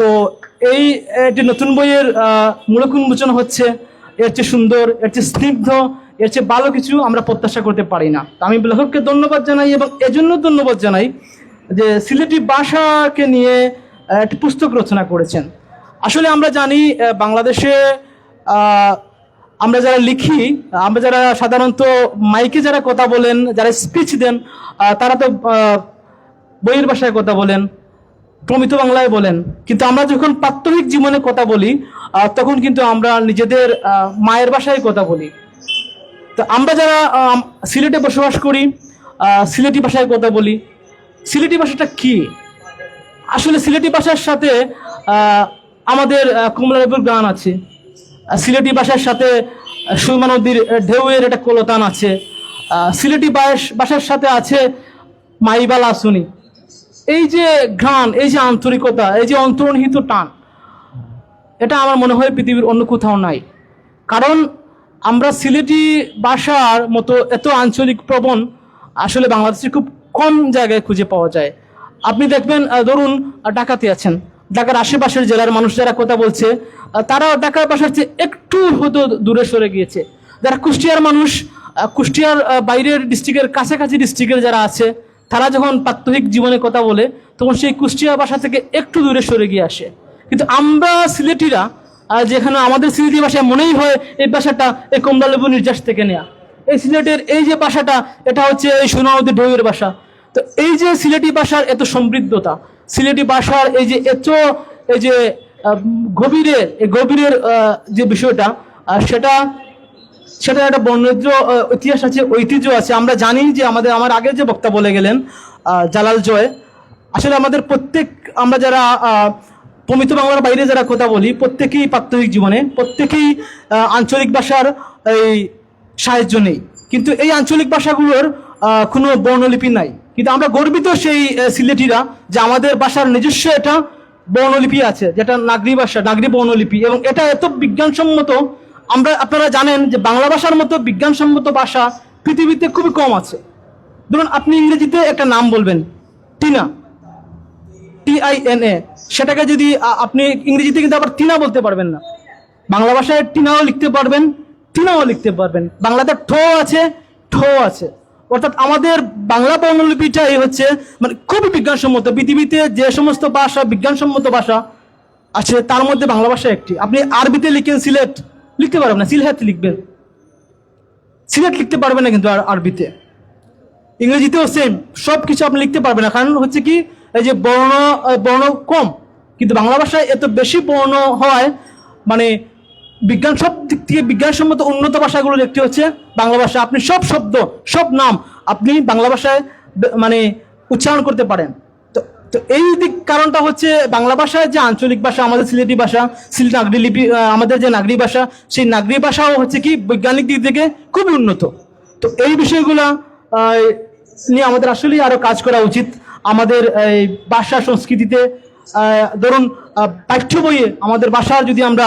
Speaker 6: তো এই যে নতুন বইয়ের মূলক উন্মোচন হচ্ছে, এর চেয়ে সুন্দর, এর চেয়ে স্নিগ্ধ, এর চেয়ে ভালো কিছু আমরা প্রত্যাশা করতে পারি না। তো আমি লেখককে ধন্যবাদ জানাই এবং এজন্য ধন্যবাদ জানাই যে সিলেটি ভাষাকে নিয়ে একটি পুস্তক রচনা করেছেন। আসলে আমরা জানি বাংলাদেশে আমরা যারা লিখি, আমরা যারা সাধারণত মাইকে যারা কথা বলেন, যারা স্পিচ দেন, তারা তো বইয়ের ভাষায় কথা বলেন, প্রমিত বাংলায় বলেন। কিন্তু আমরা যখন প্রাত্যহিক জীবনে কথা বলি তখন কিন্তু আমরা নিজেদের মায়ের ভাষায় কথা বলি। তো আমরা যারা সিলেটে বসবাস করি সিলেটি ভাষায় কথা বলি। সিলেটি ভাষাটা কি? আসলে সিলেটি ভাষার সাথে আমাদের কমলা লেবুর গান আছে, সিলেটি ভাষার সাথে সুরমা নদীর ঢেউয়ের একটা কলতান আছে, সিলেটি ভাষার সাথে আছে মাইবালা শুনি। এই যে ঘ্রাণ, এই যে আন্তরিকতা, এই যে অন্তর্নিহিত টান, এটা আমার মনে হয় পৃথিবীর অন্য কোথাও নাই। কারণ আমরা সিলেটি ভাষার মতো এত আঞ্চলিক প্রবণ আসলে বাংলাদেশে খুব কম জায়গায় খুঁজে পাওয়া যায়। আপনি দেখবেন ধরুন ঢাকাতে আছেন, ঢাকার আশেপাশের জেলার মানুষ যারা কথা বলছে তারা ঢাকার বাসার চেয়ে একটু হয়তো দূরে সরে গিয়েছে। যারা কুষ্টিয়ার মানুষ, কুষ্টিয়ার বাইরের ডিস্ট্রিক্টের কাছাকাছি ডিস্ট্রিক্টের যারা আছে, তারা যখন প্রাত্যহিক জীবনে কথা বলে তখন সেই কুষ্টিয়া ভাষা থেকে একটু দূরে সরে গিয়ে আসে। কিন্তু আমরা সিলেটিরা যেখানে আমাদের সিলেটি ভাষায় মনেই হয় এই ভাষাটা এই কমলালেবু নির্যাস থেকে নেয়া। এই সিলেটের এই যে ভাষাটা, এটা হচ্ছে এই সোনামতি ঢেউয়ের ভাষা। তো এই যে সিলেটি ভাষার এত সমৃদ্ধতা, সিলেটি ভাষার এই যে গভীরের যে বিষয়টা, সেটা একটা বর্ণিত ইতিহাস আছে, ঐতিহ্য আছে। আমরা জানি যে আমার আগে যে বক্তা বলে গেলেন জালাল জয়, আসলে আমাদের আমরা যারা প্রমিত বাংলার বাইরে যারা কথা বলি, প্রত্যেকেই প্রাত্যহিক জীবনে প্রত্যেকেই আঞ্চলিক ভাষার এই সাহায্য নেই, কিন্তু এই আঞ্চলিক ভাষাগুলোর কোনো বর্ণলিপি নাই। কিন্তু আমরা গর্বিত সেই সিলেটিরা যে আমাদের ভাষার নিজস্ব একটা বর্ণলিপি আছে, যেটা নাগরি ভাষা, নাগরি বর্ণলিপি, এবং এটা এত বিজ্ঞানসম্মত। আপনারা জানেন যে বাংলা ভাষার মতো বিজ্ঞানসম্মত ভাষা পৃথিবীতে খুবই কম আছে। ধরুন আপনি ইংরেজিতে একটা নাম বলবেন, টিনা, TINA, সেটাকে যদি আপনি ইংরেজিতে কিন্তু আবার টিনা বলতে পারবেন না। বাংলা ভাষায় টিনাও লিখতে পারবেন, টিনাও লিখতে পারবেন। বাংলাতে ঠ আছে। অর্থাৎ আমাদের বাংলা বর্ণলিপিটাই হচ্ছে মানে খুবই বিজ্ঞানসম্মত। পৃথিবীতে যে সমস্ত ভাষা বিজ্ঞানসম্মত ভাষা আছে তার মধ্যে বাংলা ভাষা একটি। আপনি আরবিতে লিখেন সিলেট, লিখতে পারবেন না, সিলহাত লিখবেন, সিলেট লিখতে পারবেন না। কিন্তু আরবিতে, ইংরেজিতেও সেম, সব কিছু আপনি লিখতে পারবেন না। কারণ হচ্ছে কি, এই যে বর্ণ কম। কিন্তু বাংলা ভাষায় এত বেশি বর্ণ হওয়ায় মানে সব দিক থেকে বিজ্ঞানসম্মত উন্নত ভাষাগুলোর একটি হচ্ছে বাংলা ভাষা। আপনি সব শব্দ, সব নাম আপনি বাংলা ভাষায় মানে উচ্চারণ করতে পারেন। তো এই কারণটা হচ্ছে বাংলা ভাষায় যে আঞ্চলিক ভাষা, আমাদের সিলেটি ভাষা, সিলেট নাগরি লিপি, আমাদের যে নাগরি ভাষা, সেই নাগরি ভাষাও হচ্ছে কি বৈজ্ঞানিক দিক থেকে খুবই উন্নত। তো এই বিষয়গুলা নিয়ে আমাদের আসলেই আরো কাজ করা উচিত। আমাদের এই ভাষা সংস্কৃতিতে ধরুন পাঠ্য বইয়ে আমাদের ভাষার যদি আমরা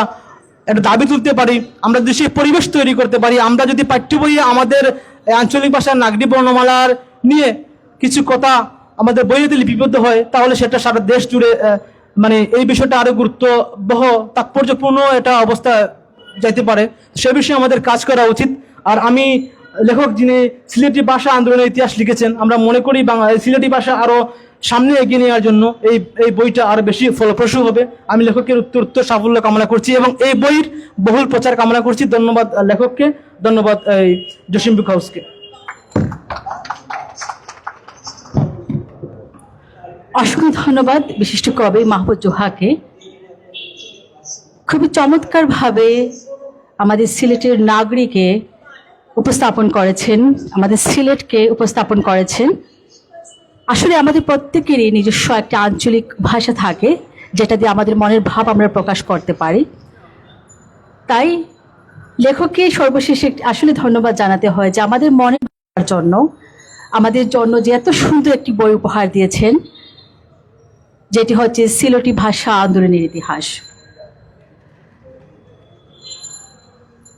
Speaker 6: একটা দাবি তুলতে পারি, আমরা যদি সেই পরিবেশ তৈরি করতে পারি, আমরা যদি পাঠ্য বইয়ে আমাদের আঞ্চলিক ভাষার নাগরিক বর্ণমালার নিয়ে কিছু কথা আমাদের বইয়েতে লিপিবদ্ধ হয়, তাহলে সেটা সারা দেশ জুড়ে মানে এই বিষয়টা আরো গুরুত্ববহ তাৎপর্যপূর্ণ এটা অবস্থা যাইতে পারে। সে বিষয়ে আমাদের কাজ করা উচিত। আর আমি লেখক যিনি সিলেটি ভাষা আন্দোলনের ইতিহাস লিখেছেন, আমরা মনে করি সিলেটি ভাষা আরো সামনে এগিয়ে নেওয়ার জন্য এই বইটা আরো বেশি ফলপ্রসূ হবে। আমি লেখকের উত্তর সাফল্য কামনা করছি এবং এই বইয়ের বহুল প্রচার কামনা করছি। ধন্যবাদ লেখককে, ধন্যবাদ জসিম বুক হাউসকে।
Speaker 2: অসংখ্য ধন্যবাদ বিশিষ্ট কবি মাহবুব জোহাকে। খুবই চমৎকারভাবে আমাদের সিলেটের নাগরিকে উপস্থাপন করেছেন, আমাদের সিলেটকে উপস্থাপন করেছেন। আসলে আমাদের প্রত্যেকেরই নিজস্ব একটা আঞ্চলিক ভাষা থাকে, যেটা দিয়ে আমাদের মনের ভাব আমরা প্রকাশ করতে পারি। তাই লেখককে সর্বশেষে আসলে ধন্যবাদ জানাতে হয় যে আমাদের মনের ভাবার জন্য, আমাদের জন্য যে এত সুন্দর একটি বই উপহার দিয়েছেন, যেটি হচ্ছে সিলেটি ভাষা আন্দোলনের ইতিহাস।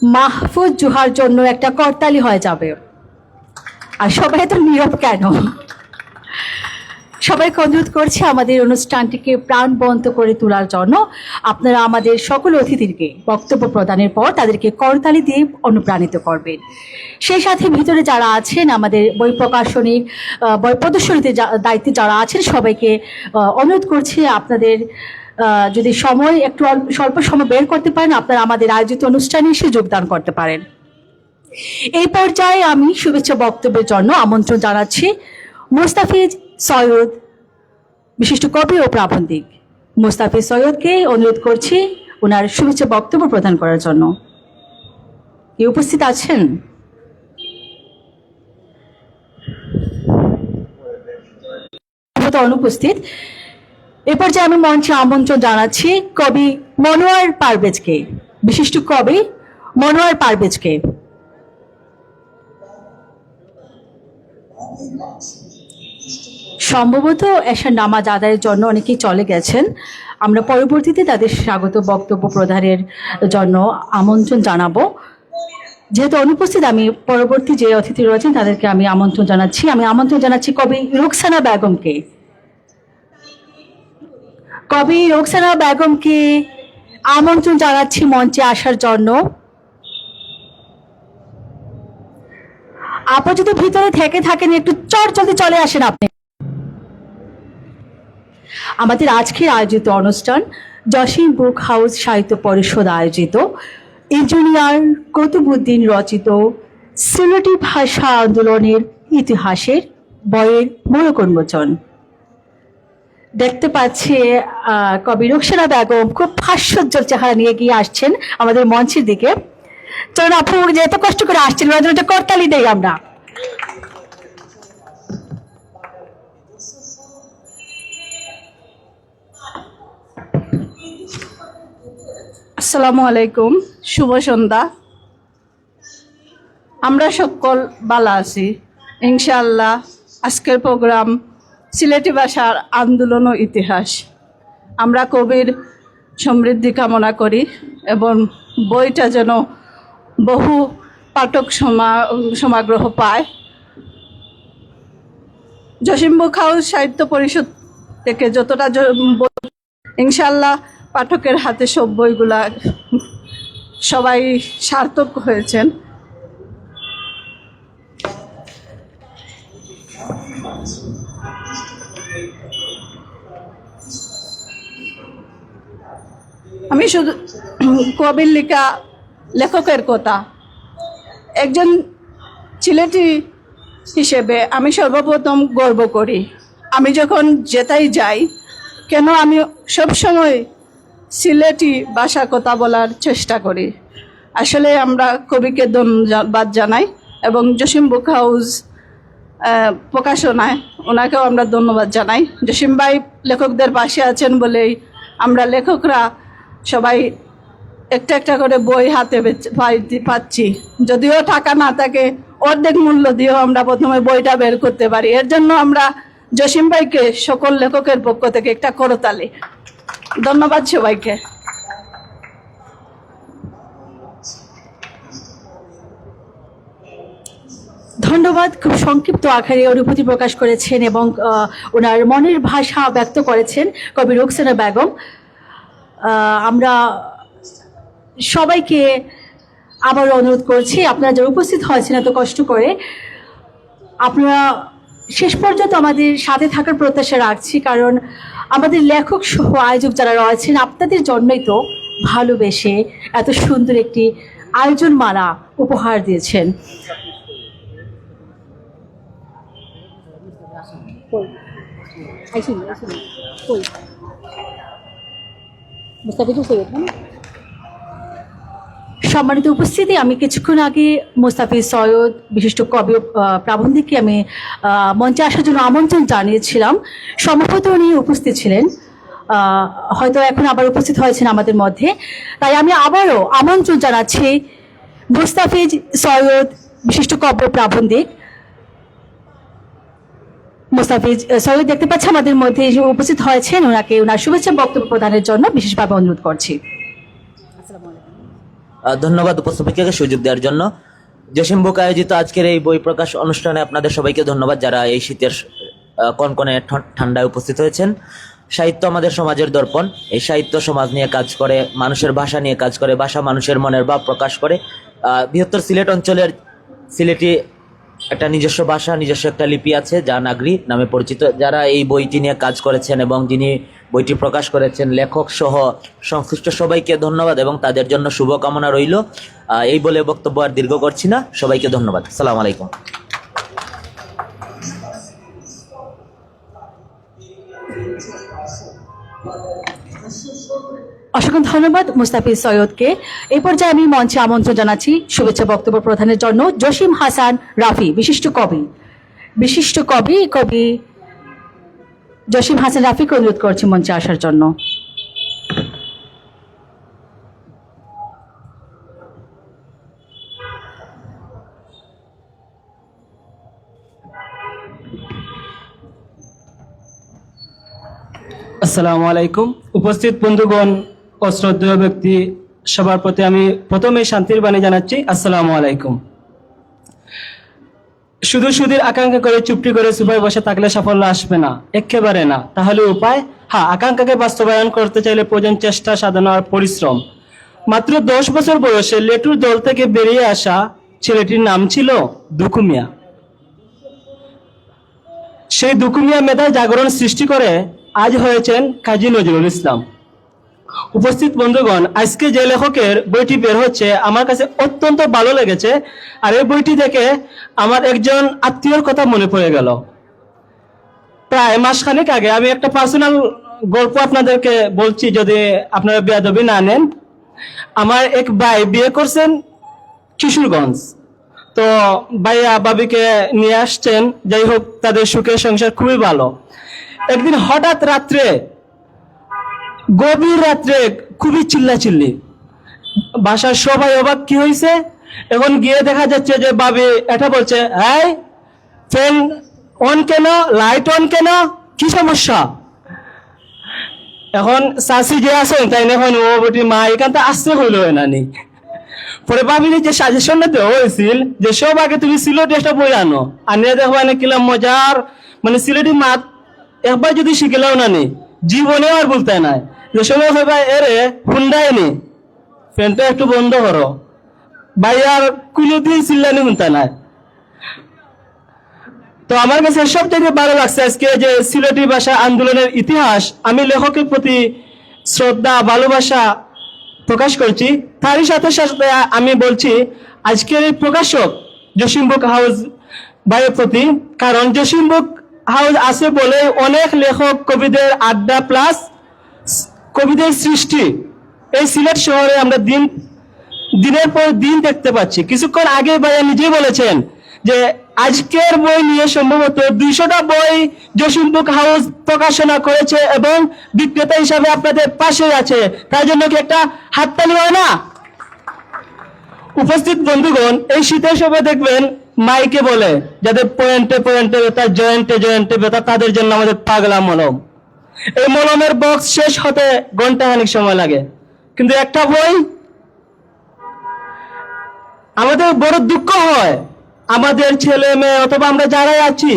Speaker 2: মাহফুজ জোহার জন্য একটা করতালি হয়ে যাবে। আর সবাই তো নীরব কেন? সবাইকে অনুরোধ করছি আমাদের অনুষ্ঠানটিকে প্রাণবন্ত করে তোলার জন্য। আপনারা আমাদের সকল অতিথিকে বক্তব্য প্রদানের পর তাদেরকে করতালি দিয়ে অনুপ্রাণিত করবেন। সেই সাথে ভিতরে যারা আছেন, আমাদের বই প্রকাশনীর বই প্রদর্শনীতে দায়িত্বে যারা আছেন, সবাইকে অনুরোধ করছি আপনাদের যদি সময় একটু স্বল্প সময় বের করতে পারেন, আপনারা আমাদের আয়োজিত অনুষ্ঠানে এসে যোগদান করতে পারেন। এই পর্যায়ে আমি শুভেচ্ছা বক্তব্যের জন্য আমন্ত্রণ জানাচ্ছি মুস্তাফিজ সৈয়দ, বিশিষ্ট কবি ও প্রাবন্ধিক মুস্তাফিজ সৈয়দকে অনুরোধ করছি ওনার শুভেচ্ছা বক্তব্য প্রদান করার জন্য। কি উপস্থিত আছেন? অনুপস্থিত। এ পর্যায়ে আমি মঞ্চে আমন্ত্রণ জানাচ্ছি কবি মনোয়ার পারভেজকে, বিশিষ্ট কবি মনোয়ার পারভেজকে। সম্ভবত এশার নামাজ আদায়ের জন্য অনেকেই চলে গেছেন। আমরা পরবর্তীতে তাদের স্বাগত বক্তব্য প্রদানের জন্য আমন্ত্রণ জানাবো। যেহেতু অনুপস্থিত, আমি পরবর্তী যে অতিথি রয়েছেন তাদেরকে আমি আমন্ত্রণ জানাচ্ছি। আমি আমন্ত্রণ জানাচ্ছি কবি রোকসানা বেগমকে। কবি রোকসানা বেগমকে আমন্ত্রণ জানাচ্ছি মঞ্চে আসার জন্য। আপনি যদি ভিতরে থেকে থাকেন একটু জলদি চলে আসেন আপনি। আমাদের আজকের আয়োজিত অনুষ্ঠান জসিম বুক হাউস সাহিত্য পরিষদ আয়োজিত ইঞ্জিনিয়ার কুতুবউদ্দিন রচিত সিলেটি ভাষা আন্দোলনের ইতিহাসের বইয়ের মোড়ক উন্মোচন। দেখতে পাচ্ছি কবি রোকসানা বেগম খুব হাস্যোজ্জ্বল চেহারা নিয়ে গিয়ে আসছেন আমাদের মঞ্চের দিকে। চলুন আপনি যে এত কষ্ট করে আসছেন ওনার জন্য একটা করতালি দেই আমরা।
Speaker 7: আসসালামু আলাইকুম, শুভ সন্ধ্যা। আমরা সকল ভালো আছি ইনশাআল্লাহ। আজকের প্রোগ্রাম সিলেটি ভাষার আন্দোলন ও ইতিহাস। আমরা কবির সমৃদ্ধি কামনা করি এবং বইটা যেন বহু পাঠক সমাগ্রহ পায়। জসিম বুক হাউস সাহিত্য পরিষদ থেকে যতটা ইনশাআল্লাহ পাঠকের হাতে সব বইগুলা সবাই সার্থক হয়েছেন। আমি শুধু কবির লেখা লেখকের কথা, একজন সিলেটি হিসেবে আমি সর্বপ্রথম গর্ব করি। আমি যখন যেটাই যাই কেন আমি সবসময় সিলেটি ভাষা কথা বলার চেষ্টা করি। আসলে আমরা কবিকে ধন্যবাদ জানাই এবং জসিম বুক হাউস প্রকাশনায় ওনাকেও আমরা ধন্যবাদ জানাই। জসিম ভাই লেখকদের পাশে আছেন বলেই আমরা লেখকরা সবাই একটা একটা করে বই হাতে পাচ্ছি। যদিও টাকা না থাকে অর্ধেক মূল্য দিয়েও আমরা প্রথমে বইটা বের করতে পারি। এর জন্য আমরা জসিম ভাইকে সকল লেখকের পক্ষ থেকে একটা করতালি। ধন্যবাদ সবাইকে।
Speaker 2: ধন্যবাদ। খুব সংক্ষিপ্ত আকারে অনুভূতি প্রকাশ করেছেন এবং ওনার মনের ভাষা ব্যক্ত করেছেন কবি রোকসানা বেগম। আমরা সবাইকে আবার অনুরোধ করছি, আপনারা যারা উপস্থিত হয়েছেন এত কষ্ট করে, আপনারা শেষ পর্যন্ত আমাদের সাথে থাকার প্রত্যাশা রাখছি। কারণ আমাদের লেখক সহ আয়োজক যারা রয়েছেন আপনাদের জন্যই তো ভালোবেসে এত সুন্দর একটি আয়োজন মালা উপহার দিয়েছেন। সম্মানিত উপস্থিতি, আমি কিছুক্ষণ আগে মোস্তাফিজ সৈয়দ বিশিষ্ট কবি প্রাবন্ধিককে আমি মঞ্চে আসার জন্য আমন্ত্রণ জানিয়েছিলাম। সম্ভবত উনি উপস্থিত ছিলেন, হয়তো এখন আবার উপস্থিত হয়েছেন আমাদের মধ্যে। তাই আমি আবারও আমন্ত্রণ জানাচ্ছি মোস্তাফিজ সৈয়দ বিশিষ্ট কবি প্রাবন্ধিক। মোস্তাফিজ সৈয়দ দেখতে পাচ্ছি আমাদের মধ্যে উপস্থিত হয়েছেন, ওনাকে ওনার শুভেচ্ছা বক্তব্য প্রদানের জন্য বিশেষভাবে অনুরোধ করছি।
Speaker 8: ধন্যবাদ উপস্থাপিকাকে সুযোগ দেওয়ার জন্য। জসিম বুক আয়োজিত আজকের এই বই প্রকাশ অনুষ্ঠানে আপনাদের সবাইকে ধন্যবাদ, যারা এই শীতের কনকনে ঠান্ডায় উপস্থিত হয়েছেন। সাহিত্য আমাদের সমাজের দর্পণ। এই সাহিত্য সমাজ নিয়ে কাজ করে, মানুষের ভাষা নিয়ে কাজ করে, ভাষা মানুষের মনের ভাব প্রকাশ করে। বৃহত্তর সিলেট অঞ্চলের সিলেটি একটা নিজস্ব ভাষা, নিজস্ব একটা লিপি আছে যা নাগরি নামে পরিচিত। যারা এই বইটি নিয়ে কাজ করেছেন এবং যিনি বইটি প্রকাশ করেছেন, লেখক সহ সংশ্লিষ্ট সবাইকে ধন্যবাদ এবং তাদের জন্য শুভকামনা রইল। এই বলে বক্তব্য আর দীর্ঘ করছি না, সবাইকে ধন্যবাদ। আসসালামু আলাইকুম।
Speaker 2: অসংখ্য ধন্যবাদ মুস্তাফিজ সৈয়দকে। এই পর্যায়ে আমি মঞ্চে আমন্ত্রণ জানাচ্ছি শুভেচ্ছা বক্তব্য প্রদানের জন্য জসিম হাসান রাফি, বিশিষ্ট কবি জসিম হাসান রাফিকে অনুরোধ করছি মঞ্চে আসার জন্য।
Speaker 6: আসসালামু আলাইকুম। উপস্থিত বন্ধুগণ ও শ্রদ্ধেয় ব্যক্তি, সবার প্রতি আমি প্রথমে শান্তির বাণী জানাচ্ছি, আসসালামু আলাইকুম। শুধু সুধীর আকাঙ্ক্ষা করে চুপটি করে সুপায় বসে থাকলে সাফল্য আসবে না, একেবারে না। তাহলে উপায়? হ্যাঁ, আকাঙ্ক্ষাকে বাস্তবায়ন করতে চাইলে প্রয়োজন চেষ্টা, সাধনা আর পরিশ্রম। মাত্র 10 বছর বয়সে লেটুর দল থেকে বেরিয়ে আসা ছেলেটির নাম ছিল দুকু মিয়া। সেই দুকু মিয়া মেধায় জাগরণ সৃষ্টি করে আজ হয়েছেন কাজী নজরুল ইসলাম। উপস্থিত বন্ধুগণ, আজকে যে লেখকের বইটি বের হচ্ছে আমার কাছে অত্যন্ত ভালো লেগেছে। আর এই বইটি দেখে আমার একজন আত্মীয়র কথা মনে পড়ে গেল। প্রায় মাসখানেক আগে আমি একটা পার্সোনাল গল্প আপনাদেরকে বলছি, যদি আপনারা বেয়াদবি না নেন। আমার এক ভাই বিয়ে করছেন কিশোরগঞ্জ। তো ভাইয়া ভাবিকে নিয়ে আসছেন, যাই হোক তাদের সুখের সংসার খুবই ভালো। একদিন হঠাৎ রাত্রে, গভীর রাত্রে খুবই চিল্লাচিল্লি, বাসার সবাই অবাক, কি হয়েছে? এখন গিয়ে দেখা যাচ্ছে যে ভাবি এটা বলছে, এই ফ্যান অন কেন, লাইট অন কেন, কি সমস্যা? এখন শাশি যে আছেন তাই এখন ও বটি মা এখানটা আসতে হইল নানি। পরে ভাবিনি যে সাজেশনটা দেওয়া হয়েছিল যে সব আগে তুমি সিলেটি একটা বই আনো, আনিয়ে দেখো এনে কিলাম মজার, মানে সিলেটি মাত একবার যদি শিখিলাও নানি জীবনে আর বলতে নাই। যে সময় ভাই এরে হুন্ডায়নি ফ্যানটা একটু বন্ধ করো, ভাই আর কুলো দিয়ে চিল্লানি শুনতে নাই। তো আমার কাছে সব থেকে ভালো লাগছে আজকে যে সিলেটি ভাষা আন্দোলনের ইতিহাস, আমি লেখকের প্রতি শ্রদ্ধা ভালোবাসা প্রকাশ করছি। তারই সাথে সাথে আমি বলছি আজকের এই প্রকাশক জসিম বুক হাউস ভাইয়ের প্রতি, কারণ জসিম বুক হাউস আছে বলে অনেক লেখক কবিদের আড্ডা প্লাস কবিদের সৃষ্টি এই সিলেট শহরে আমরা দিনের পর দিন দেখতে পাচ্ছি। কিছুক্ষণ আগে ভাইয়া নিজেই বলেছেন যে আজকের বই নিয়ে সম্ভবত 200টা বই জসিম বুক হাউস প্রকাশনা করেছে এবং বিক্রেতা হিসাবে আপনাদের পাশে আছে। তাই জন্য কি একটা হাততালি হয় না? উপস্থিত বন্ধুগণ, এই শীতের সময় দেখবেন মাইকে বলে যাদের পয়েন্টে পয়েন্টে ব্যথা, জয়েন্টে জয়েন্টে ব্যথা, তাদের জন্য আমাদের পাগলা মলম। এই মলমের বক্স শেষ হতে ঘন্টাখানিক সময় লাগে, কিন্তু একটা বই। আমাদের বড় দুঃখ হয়, আমাদের ছেলে মেয়ে অথবা আমরা যারাই আছি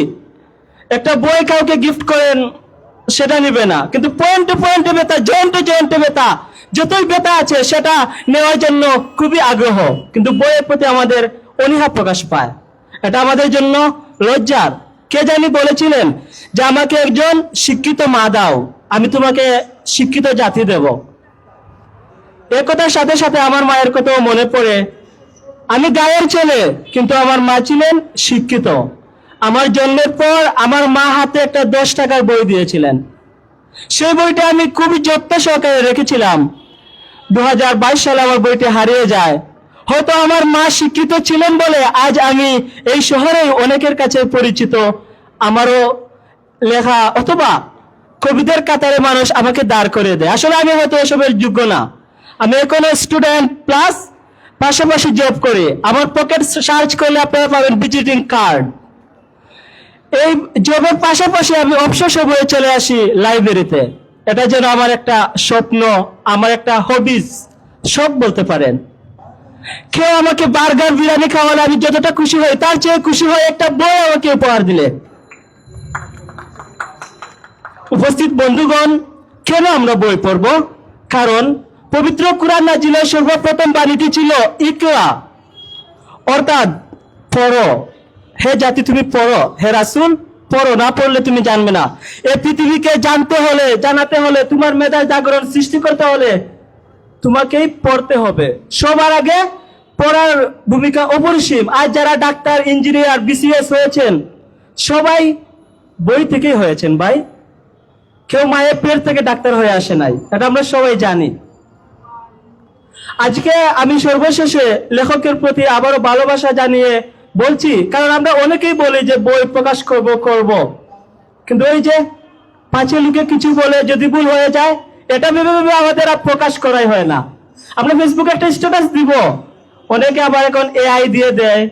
Speaker 6: একটা বই কাউকে গিফট করেন সেটা নিবে না, কিন্তু পয়েন্টে পয়েন্টে ব্যথা, জয়েন্টে জয়েন্টে ব্যথা, যতই ব্যথা আছে সেটা নেওয়ার জন্য খুবই আগ্রহ, কিন্তু বইয়ের প্রতি আমাদের অনীহা প্রকাশ পায়। এটা আমাদের জন্য লজ্জার। কে জানি বলেছিলেন যে আমাকে একজন শিক্ষিত মা দাও, আমি তোমাকে শিক্ষিত জাতি দেব। এ কথার সাথে সাথে আমার মায়ের কথাও মনে পড়ে। আমি গায়ের ছেলে, কিন্তু আমার মা ছিলেন শিক্ষিত। আমার জন্মের পর আমার মা হাতে একটা 10 টাকার বই দিয়েছিলেন। সেই বইটা আমি খুবই যত্ন সহকারে রেখেছিলাম। 2022 সালে আমার বইটি হারিয়ে যায়। হয়তো আমার মা শিক্ষিত ছিলেন বলে আজ আমি এই শহরে অনেকের কাছে পরিচিত। আমারও লেখা অথবা কবিদের কাতারে মানুষ আমাকে দাঁড় করে দেয়। আসলে আমি হয়তো এসবের যোগ্য না। আমি এখনো স্টুডেন্ট প্লাস পাশাপাশি জব করি। আমার পকেট সার্চ করলে আপনারা পাবেন ভিজিটিং কার্ড। এই জবের পাশাপাশি আমি অবসর সময়ে চলে আসি লাইব্রেরিতে। এটা যেন আমার একটা স্বপ্ন, আমার একটা হবিজ, শখ বলতে পারেন। কেউ আমাকে বার্গার বিরিয়ানি খাওয়ালে আমি যতটা খুশি হই, তার চেয়ে খুশি হয়ে একটা বই আমাকে উপহার দিলে। উপস্থিত বন্ধুগণ, কেন আমরা বই পড়ব? কারণ পবিত্র কুরআন নাজিলের সর্বপ্রথম বাণীটি ছিল ইকরা, অর্থাৎ পড়ো। হে জাতি তুমি পড়ো, হে রাসূল পড়ো, না পড়লে তুমি জানবে না। এই পৃথিবীকে জানতে হলে, জানাতে হলে, তোমার মেধায় জাগরণ সৃষ্টি করতে হলে তোমাকেই পড়তে হবে। সবার আগে পড়ার ভূমিকা অপরিসীম। আজ যারা ডাক্তার, ইঞ্জিনিয়ার, বিসিএস হয়েছেন সবাই বই থেকেই হয়েছেন ভাই। কেউ মায়ের পেট থেকে ডাক্তার হয়ে আসে নাই, এটা আমরা সবাই জানি। আজকে আমি সর্বশেষে লেখকের প্রতি আবারও ভালোবাসা জানিয়ে বলছি, কারণ আমরা অনেকেই বলি যে বই প্রকাশ করব, কিন্তু ওই যে পাঁচে লোকে কিছু বলে যদি ভুল হয়ে যায়, এটা ভেবে ভেবে আমাদের আর প্রকাশ করাই হয় না। আমরা ফেসবুকে একটা স্ট্যাটাস দিব, অনেকে আবার এখন এআই দিয়ে দেয়,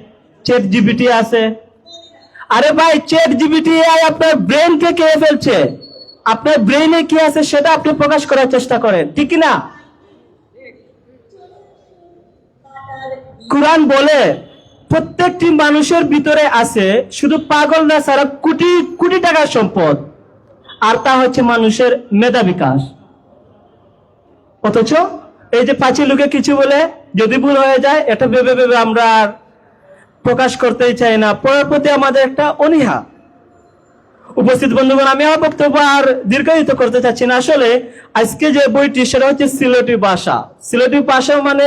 Speaker 6: চ্যাট জিপিটি আছে। আরে ভাই, চ্যাট জিপিটি এআই আপনার ব্রেনকে খেয়ে ফেলছে। আপনার ব্রেইনে কি আছে সেটা আপনি প্রকাশ করার চেষ্টা করেন, ঠিক না? কোরআন বলে প্রত্যেকটি মানুষের ভিতরে আছে শুধু পাগল না সারা কোটি কোটি টাকার সম্পদ, আর তা হচ্ছে মানুষের মেধা বিকাশ। অথচ এই যে পাঁচি লোকে কিছু বলে যদি ভুল হয়ে যায় এটা ভেবে ভেবে আমরা আর প্রকাশ করতেই চাই না, পড়ার প্রতি আমাদের একটা অনীহা। উপস্থিত বন্ধুগণ, আমি আমার বক্তব্য আর দীর্ঘায়িত করতে চাচ্ছি না। আসলে আজকে যে বইটি সেটা হচ্ছে সিলেটি ভাষা। সিলেটি ভাষা মানে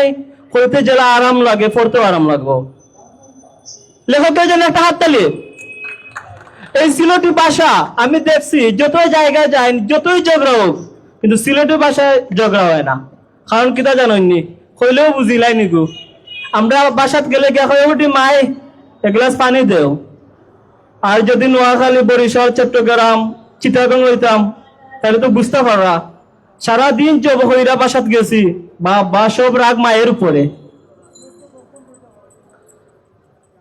Speaker 6: পড়তে জেলা আরাম লাগে, পড়তেও আরাম লাগবো। লেখকের জন্য একটা হাততালি। এই সিলেটি ভাষা আমি দেখছি যতই জায়গায় যাই, যতই ঝগড়া হোক, কিন্তু সিলেটি ভাষায় ঝগড়া হয় না। কারণ কিতা জানেননি, হইলেও বুঝিলাই নিগু। আমরা বাসাত গেলে গিয়ে হয়ে উঠি মাই এক গ্লাস পানি দেও, আর যদি নোয়াখালী, বরিশাল, চট্টগ্রাম, চিটাগং হইতাম তাহলে তো বুঝতে পারা সারাদিন জব হইরা বাসাত গেছি, বা সব রাগ মায়ের উপরে।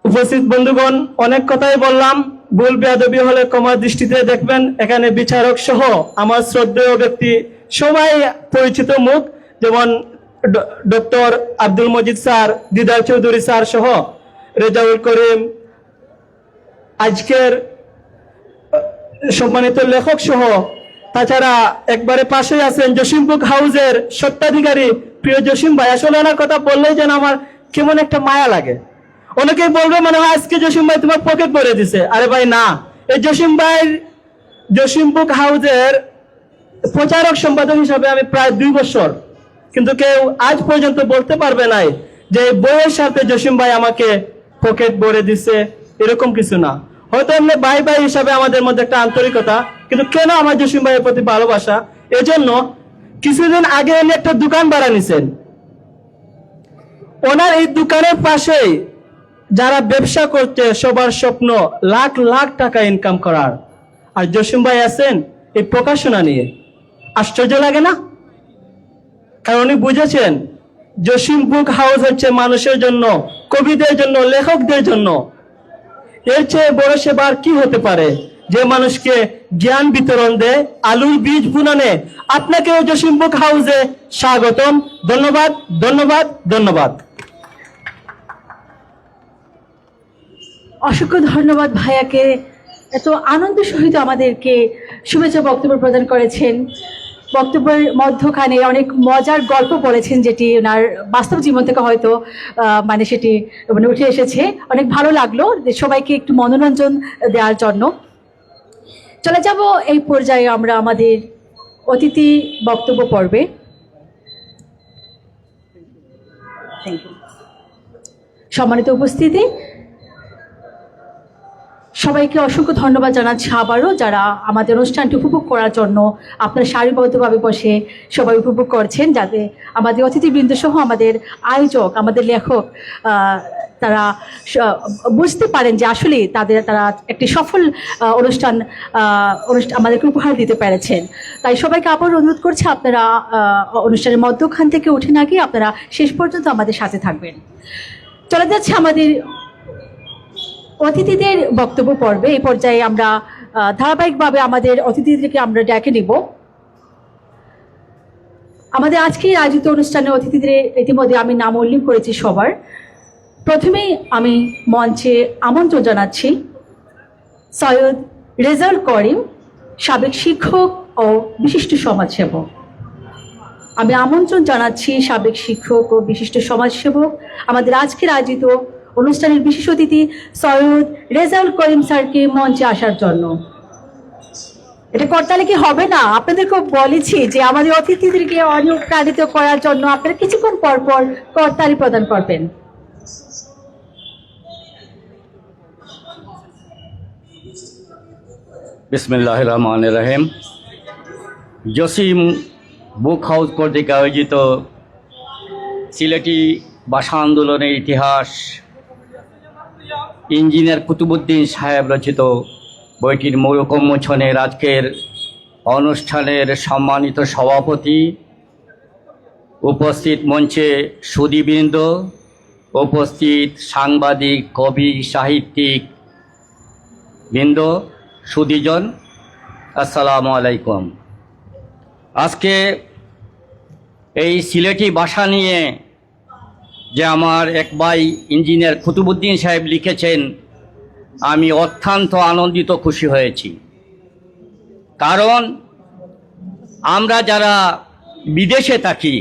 Speaker 6: উপস্থিত বন্ধুগণ, অনেক কথাই বললাম, ভুল বেয়াদবি হলে ক্ষমা দৃষ্টিতে দেখবেন। এখানে বিচারক সহ আমার শ্রদ্ধেয় ব্যক্তি সবাই পরিচিত মুখ, যেমন ডক্টর আব্দুল মজিদ স্যার, দিদার চৌধুরী স্যার সহ রেজাউল করিম, আজকের সম্মানিত লেখক সহ, তাছাড়া একবারে পাশে আছেন জসিম বুক হাউসের স্বত্বাধিকারী প্রিয় জসিম ভাই। আসলে ওনার কথা বললেই যেন আমার কেমন একটা মায়া লাগে। অনেকেই বলবে মনে হয় আজকে জসিম ভাই তোমার পকেট ভরে দিছে। আরে ভাই না, এই জসিম ভাইয়ের জসিম বুক হাউসের প্রচারক সম্পাদক হিসাবে আমি প্রায় 2 বছর, কিন্তু কেউ আজ পর্যন্ত বলতে পারবে নাই যে বইয়ের সাথে জসিম ভাই আমাকে পকেট ভরে দিছে, এরকম কিছু না। হয়তো এমনি ভাই ভাই হিসাবে আমাদের মধ্যে একটা আন্তরিকতা, কিন্তু কেন আমার জসিম ভাইয়ের প্রতি ভালোবাসা, এজন্য কিছুদিন আগে এনে একটা দোকান ভাড়া নিছেন। ওনার এই দোকানের পাশেই যারা ব্যবসা করছে সবার স্বপ্ন লাখ লাখ টাকা ইনকাম করার, আর জসিম ভাই আছেন এই প্রকাশনা নিয়ে। আশ্চর্য লাগে না? কারণ উনি বুঝেছেন জসিম বুক হাউস হচ্ছে মানুষের জন্য, কবিদের জন্য, লেখকদের জন্য। এর চেয়ে বড় সেবার কি হতে পারে, যে মানুষকে জ্ঞান বিতরণ দেয়, আলুর বীজ বুননে। আপনাকেও জসিম বুক হাউসে স্বাগতম। ধন্যবাদ, ধন্যবাদ, ধন্যবাদ।
Speaker 2: অসংখ্য ধন্যবাদ ভাইয়াকে, এত আনন্দ সহিত আমাদেরকে শুভেচ্ছা বক্তব্য প্রদান করেছেন। বক্তব্যের মধ্যখানে অনেক মজার গল্প বলেছেন, যেটি ওনার বাস্তব জীবন থেকে হয়তো মানে সেটি মানে উঠে এসেছে। অনেক ভালো লাগলো সবাইকে একটু মনোরঞ্জন দেওয়ার জন্য। চলে যাব এই পর্যায়ে আমরা আমাদের অতিথি বক্তব্য পর্বে। সম্মানিত উপস্থিতি, সবাইকে অসংখ্য ধন্যবাদ জানাচ্ছি আবারও, যারা আমাদের অনুষ্ঠানটি উপভোগ করার জন্য আপনারা সারিবদ্ধভাবে বসে সবাই উপভোগ করছেন, যাতে আমাদের অতিথিবৃন্দ সহ আমাদের আয়োজক, আমাদের লেখক তারা বুঝতে পারেন যে আসলে তারা একটি সফল অনুষ্ঠান আমাদেরকে উপহার দিতে পেরেছেন। তাই সবাইকে আবার অনুরোধ করছি, আপনারা অনুষ্ঠানের মধ্যখান থেকে উঠে না গিয়ে আপনারা শেষ পর্যন্ত আমাদের সাথে থাকবেন। চলে যাচ্ছে আমাদের অতিথিদের বক্তব্য পর্বে। এই পর্যায়ে আমরা ধারাবাহিকভাবে আমাদের অতিথিদেরকে আমরা ডেকে নিব। আমাদের আজকে আয়োজিত অনুষ্ঠানে অতিথিদের ইতিমধ্যে আমি নাম উল্লেখ করেছি সবার। প্রথমেই আমি মঞ্চে আমন্ত্রণ জানাচ্ছি সৈয়দ রেজাউল করিম, সাবেক শিক্ষক ও বিশিষ্ট সমাজসেবক। আমি আমন্ত্রণ জানাচ্ছি সাবেক শিক্ষক ও বিশিষ্ট সমাজসেবক, আমাদের আজকের আয়োজিত অনুষ্ঠানের বিশেষ অতিথি সৈয়দ রেজাউল করিম স্যারকে মঞ্চে আসার জন্য। এটা করতালে কি হবে না? আপনাদেরকে বলেছি যে আমাদের অতিথিদেরকে অনুপ্রাণিত করার জন্য আপনারা কিছুক্ষণ পর পর করতালি প্রদান করবেন।
Speaker 9: বিসমিল্লাহির রহমানির রহিম। জসিম বুক হাউস কর্তৃক আয়োজিত সিলেটি ভাষা আন্দোলনের ইতিহাস ইঞ্জিনিয়ার কুতুবুদ্দিন সাহেব রচিত বইটির মূলক উন্মোচনের আজকের অনুষ্ঠানের সম্মানিত সভাপতি, উপস্থিত মঞ্চে সুধীবৃন্দ, উপস্থিত সাংবাদিক, কবি, সাহিত্যিক বৃন্দ, সুধীজন, আসসালামু আলাইকুম। আজকে এই সিলেটি ভাষা নিয়ে যে আমার এক ভাই ইঞ্জিনিয়ার কুতুবুদ্দিন সাহেব লিখেছেন, আমি অত্যন্ত আনন্দিত খুশি হয়েছি। কারণ আমরা যারা বিদেশে থাকি,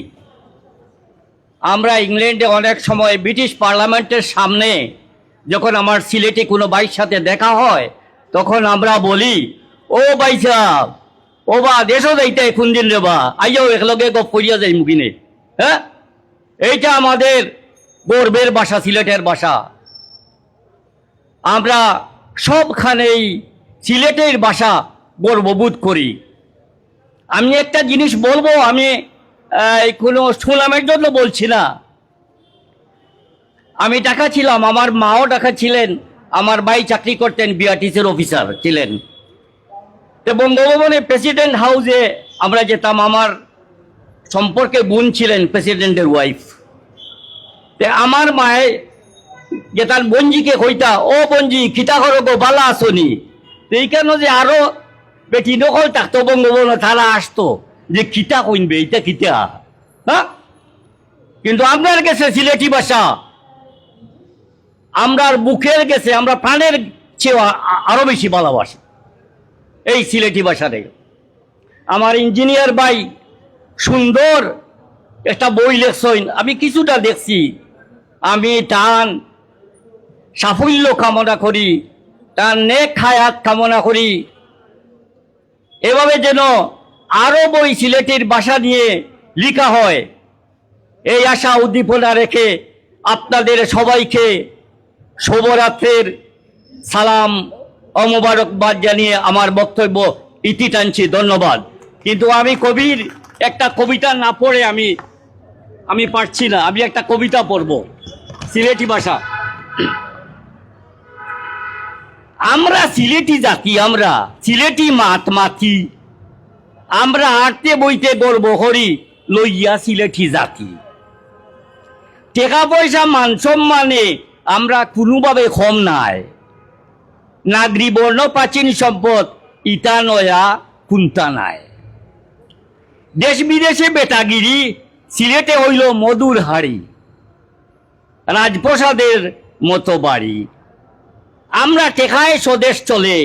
Speaker 9: আমরা ইংল্যান্ডে অনেক সময় ব্রিটিশ পার্লামেন্টের সামনে যখন আমার সিলেটে কোনো ভাইয়ের সাথে দেখা হয়, তখন আমরা বলি, ও ভাই সাহেব, ও বা দেশও যাইতে কোন দিন রে বা, আইয়াও একলগে গপ করিয়া যাই মুখিনে। হ্যাঁ, এইটা আমাদের গর্বের ভাষা, সিলেটের ভাষা। আমরা সবখানেই সিলেটের ভাষা গর্ববোধ করি। আমি একটা জিনিস বলবো, আমি কোনো সুনামের জন্য বলছি না। আমি ঢাকা ছিলাম, আমার মাও ঢাকা ছিলেন, আমার ভাই চাকরি করতেন, বিআরটিসির অফিসার ছিলেন। তো বঙ্গভবনে প্রেসিডেন্ট হাউসে আমরা যেতাম, আমার সম্পর্কে বোন ছিলেন প্রেসিডেন্টের ওয়াইফ। তে আমার মায়ে যেতার বঞ্জিকে কইতা, ও বঞ্জি খিতা করো গো, বালা আসনি। তো এইখানে যে আরো বেটি নকল থাকতো বঙ্গভবনে, তারা আসতো যে খিতা কইনবে, এইটা খিতা। হ্যাঁ, কিন্তু আপনার কাছে সিলেটি ভাষা আমরার বুকের গেছে, আমরা প্রাণের চেয়ে আরো বেশি ভালোবাসি এই সিলেটি ভাষারে। আমার ইঞ্জিনিয়ার ভাই সুন্দর একটা বই লেখছেন, আমি কিছুটা দেখছি। আমি টান সাফল্য কামনা করি, তার নেক হায়াত কামনা করি। এভাবে যেন আরো বই সিলেটের ভাষা নিয়ে লেখা হয়, এই আশা উদ্দীপনা রেখে আপনাদের সবাইকে শুভরাত্রির সালাম ও মোবারকবাদ জানিয়ে আমার বক্তব্য ইতি টানছি। ধন্যবাদ। কিন্তু আমি কবির একটা কবিতা না পড়ে আমি পারছি না। আমি একটা কবিতা পড়ব সিলেটি ভাষা। আমরা সিলেটি জাতি, আমরা সিলেটি মাতমাতি, আমরা আরতে বইতে গর্ব করি লইয়া সিলেটি জাতি। টাকা পয়সা মান সম্মানে আমরা কোনোভাবে কম নাই। নাগরিক বর্ণ প্রাচীন সম্পদ ইটা নয়া কুন্তা নাই। দেশ বিদেশে বেটাগিরি, সিলেটে হইল মধুর হাড়ি, রাজপ্রসাদের মতো বাড়ি। আমরা টেকায় স্বদেশ চলে,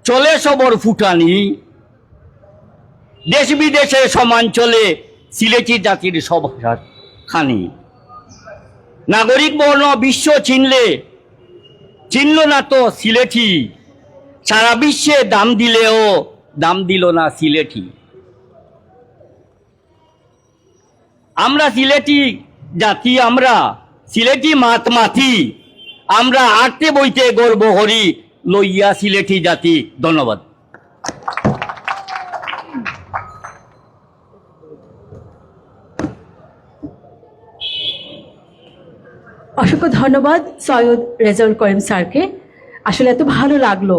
Speaker 9: চলে সবর ফুটানি, দেশ বিদেশে সমান চলে সিলেটি জাতির সব খানি। নাগরিক বর্ণ বিশ্ব চিনলে, চিনল না তো সিলেটি, সারা বিশ্বে দাম দিলেও দাম দিল না সিলেটি। আমরা সিলেটি জাতি, আমরা সিলেটি মাতমাতি, আমরা আরতে বইতে গর্ব করি লইয়া সিলেটি জাতি। ধন্যবাদ।
Speaker 2: অসংখ্য ধন্যবাদ সৈয়দ রেজাউল করিম স্যারকে। আসলে এত ভালো লাগলো,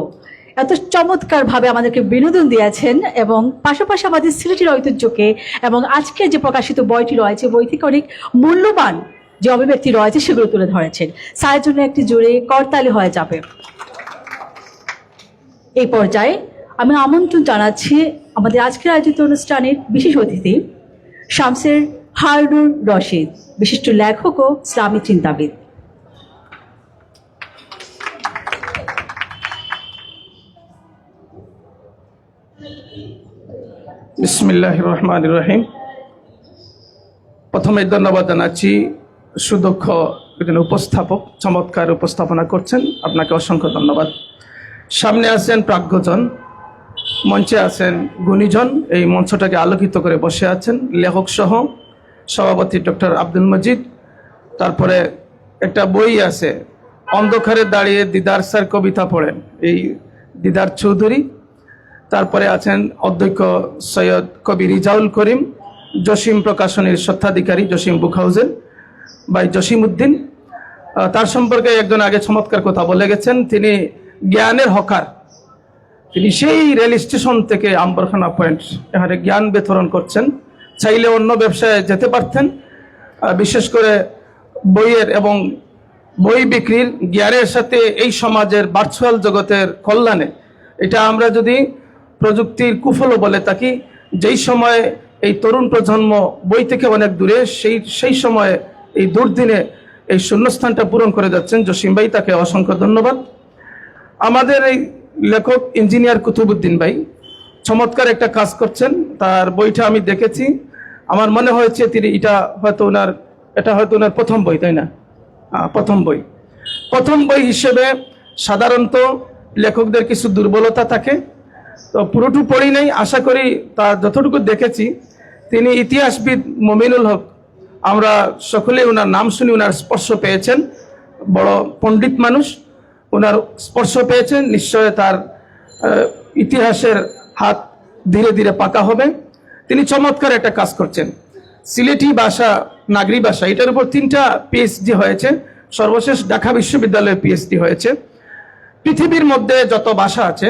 Speaker 2: এত চমৎকারভাবে আমাদেরকে বিনোদন দিয়েছেন এবং পাশাপাশি আমাদের সিলেটের ঐতিহ্যকে এবং আজকে যে প্রকাশিত বইটি রয়েছে, বই থেকে অনেক মূল্যবান যে অভিব্যক্তি রয়েছে সেগুলো তুলে ধরেছেন। স্যারের জন্য একটি জোরে করতালি হয়ে যাবে। এই পর্যায়ে আমি আমন্ত্রণ জানাচ্ছি আমাদের আজকের আয়োজিত অনুষ্ঠানের বিশেষ অতিথি শামসের হারুনুর রশিদ, বিশিষ্ট লেখক ও ইসলামী চিন্তাবিদ।
Speaker 6: বিসমিল্লাহির রহমানির রহিম। প্রথমে ধন্যবাদ জানাচ্ছি সুদক্ষ একজন উপস্থাপক, চমৎকার উপস্থাপনা করছেন, আপনাকে অসংখ্য ধন্যবাদ। সামনে আছেন প্রাজ্ঞজন, মঞ্চে আছেন গুণীজন, এই মঞ্চটাকে আলোকিত করে বসে আছেন লেখক সহ সভাপতি ডক্টর আব্দুল মজিদ। তারপরে একটা বই আছে, অন্ধকারে দাঁড়িয়ে দিদার স্যার কবিতা পড়েন, এই দিদার চৌধুরী। তারপরে আছেন অধ্যক্ষ সৈয়দ কবি রিজাউল করিম, জসিম প্রকাশনীর স্বত্বাধিকারী, জসিম বুক হাউসের ভাই জসিম উদ্দিন। তার সম্পর্কে একজন আগে চমৎকার কথা বলে গেছেন, তিনি জ্ঞানের হকার। তিনি সেই রেল স্টেশন থেকে আম্বরখানা পয়েন্ট এখানে জ্ঞান বিতরণ করছেন। চাইলে অন্য ব্যবসায় যেতে পারতেন, বিশেষ করে বইয়ের এবং বই বিক্রির জ্ঞানের সাথে এই সমাজের ভার্চুয়াল জগতের কল্যাণে, এটা আমরা যদি প্রযুক্তির কুফলও বলে থাকি, যেই সময়ে এই তরুণ প্রজন্ম বই থেকে অনেক দূরে, সেই সময়ে এই দুর্দিনে এই শূন্যস্থানটা পূরণ করে যাচ্ছেন জসিম ভাই, তাকে অসংখ্য ধন্যবাদ। আমাদের এই লেখক ইঞ্জিনিয়ার কুতুবুদ্দিন ভাই চমৎকার একটা কাজ করছেন। তার বইটা আমি দেখেছি, আমার মনে হয়েছে এটা হয়তো ওনার প্রথম বই, তাই না? প্রথম বই হিসেবে সাধারণত লেখকদের কিছু দুর্বলতা থাকে, তো পুরোটুকু পড়ি নাই। আশা করি তার যতটুকু দেখেছি, তিনি ইতিহাসবিদ মমিনুল হক, আমরা সকলে ওনার নাম শুনি, ওনার স্পর্শ পেয়েছেন। বড় পণ্ডিত মানুষ, ওনার স্পর্শ পেয়েছেন। নিশ্চয় তার ইতিহাসের হাত ধীরে ধীরে পাকা হবে। তিনি চমৎকার একটা কাজ করছেন। সিলেটি ভাষা, নাগরি ভাষা, এটার উপর 3টা পিএইচডি হয়েছে। সর্বশেষ ঢাকা বিশ্ববিদ্যালয়ে পিএইচডি হয়েছে। পৃথিবীর মধ্যে যত ভাষা আছে,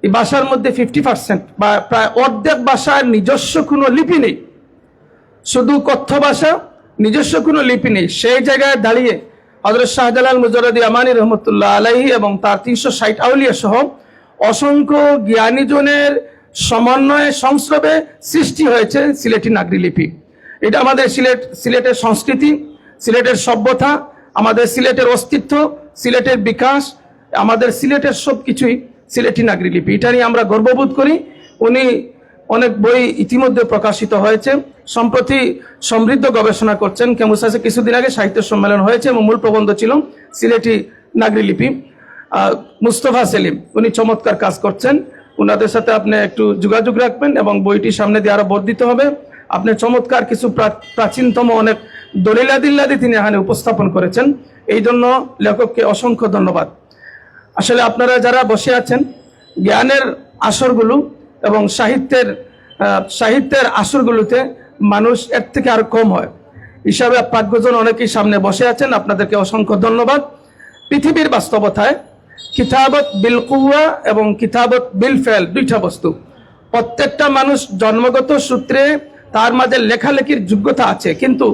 Speaker 6: এই ভাষার মধ্যে 50% বা প্রায় অর্ধেক ভাষার নিজস্ব কোনো লিপি নেই। শুধু কথ্য ভাষা, নিজস্ব কোনো লিপি নেই। সেই জায়গায় দাঁড়িয়ে হযরত শাহজালাল মুজাররদি আমানী রহমতুল্লাহ আলাইহি এবং তার 360 আউলিয়া সহ অসংখ্য জ্ঞানীজনের সমন্বয়ে সংস্রবে সৃষ্টি হয়েছে সিলেটি নাগরি লিপি। এটা আমাদের সিলেটের সংস্কৃতি, সিলেটের সভ্যতা, আমাদের সিলেটের অস্তিত্ব, সিলেটের বিকাশ, আমাদের সিলেটের সবকিছুই সিলেটি নাগরি লিপি। এটা নিয়ে আমরা গর্ববোধ করি। উনি অনেক বই ইতিমধ্যে প্রকাশিত হয়েছে। সম্প্রতি সমৃদ্ধ গবেষণা করছেন। কেমুসাসে কিছুদিন আগে সাহিত্য সম্মেলন হয়েছে এবং মূল প্রবন্ধ ছিল সিলেটি নাগরি লিপি। মুস্তফা সেলিম, উনি চমৎকার কাজ করছেন। ওনাদের সাথে আপনি একটু যোগাযোগ রাখবেন এবং বইটি সামনে দিয়ে আরো বর্ধিত হবে। আপনি চমৎকার কিছু প্রাচীনতম অনেক দলিলাদিল্লাদি তিনি এখানে উপস্থাপন করেছেন। এই জন্য লেখককে অসংখ্য ধন্যবাদ। আসলে আপনারা যারা বসে আছেন, জ্ঞানের আসরগুলো এবং সাহিত্যের আসরগুলোতে মানুষ এর থেকে আর কম হয় হিসাবে প্রাজ্ঞজন অনেকেই সামনে বসে আছেন। আপনাদেরকে অসংখ্য ধন্যবাদ। পৃথিবীর বাস্তবতায় কিতাবত বিল কুওয়া এবং কিতাবত বিল ফেল, 2টা বস্তু। প্রত্যেকটা মানুষ জন্মগত সূত্রে তার মাঝে লেখালেখির যোগ্যতা আছে, কিন্তু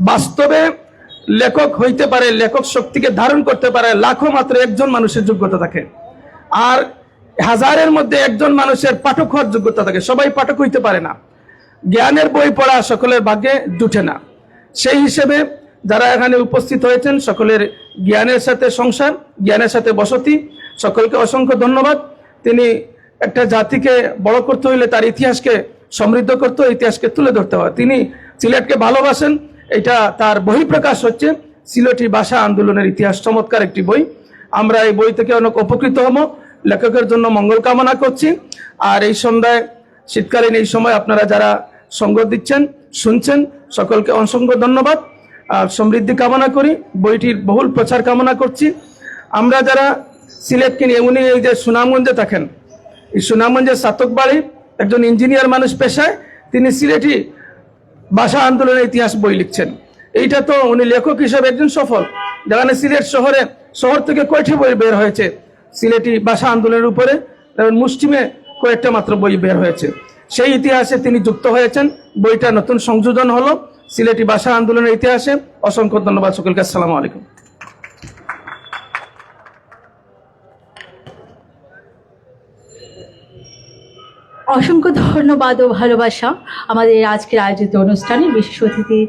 Speaker 6: বাস্তবে লেখক হইতে পারে, লেখক শক্তিকে ধারণ করতে পারে লাখো মাত্র একজন মানুষের যোগ্যতা থাকে। আর হাজারের মধ্যে একজন মানুষের পাঠক হওয়ার যোগ্যতা থাকে। সবাই পাঠক হইতে পারে না। জ্ঞানের বই পড়া সকলের ভাগ্যে জুটে না। সেই হিসেবে যারা এখানে উপস্থিত হয়েছেন, সকলের জ্ঞানের সাথে সংসার, জ্ঞানের সাথে বসতি, সকলকে অসংখ্য ধন্যবাদ। তিনি একটা জাতিকে বড় করতে হইলে তার ইতিহাসকে সমৃদ্ধ করতে হয়, ইতিহাসকে তুলে ধরতে হয়। তিনি সিলেটকে ভালোবাসেন, এটা তার বহিঃপ্রকাশ হচ্ছে সিলেটি ভাষা আন্দোলনের ইতিহাস। চমৎকার একটি বই। আমরা এই বই থেকে অনেক উপকৃত হব। লেখকের জন্য মঙ্গল কামনা করছি। আর এই সন্ধ্যায়, শীতকালীন এই সময় আপনারা যারা সঙ্গ দিচ্ছেন, শুনছেন, সকলকে অসংখ্য ধন্যবাদ। সমৃদ্ধি কামনা করি, বইটির বহুল প্রচার কামনা করছি। আমরা যারা সিলেটকে নিয়ে, উনি এই যে সুনামগঞ্জে থাকেন, এই সুনামগঞ্জের সাতকবাড়ি, একজন ইঞ্জিনিয়ার মানুষ পেশায়, তিনি সিলেটি ভাষা আন্দোলনের ইতিহাস বই লিখছেন। এইটা তো উনি লেখক হিসেবে একজন সফল। যেখানে সিলেট শহর থেকে কয়টি বই বের হয়েছে সিলেটি ভাষা আন্দোলনের উপরে, মুষ্টিমে কয়েকটা মাত্র বই বের হয়েছে। সেই ইতিহাসে তিনি যুক্ত হয়েছেন। বইটা নতুন সংযোজন হলো সিলেটি ভাষা আন্দোলনের ইতিহাসে। অসংখ্য ধন্যবাদ সকলকে। আসসালামু আলাইকুম।
Speaker 2: অসংখ্য ধন্যবাদ ও ভালোবাসা। আমাদের আজকের আয়োজিত অনুষ্ঠানে বিশেষ অতিথি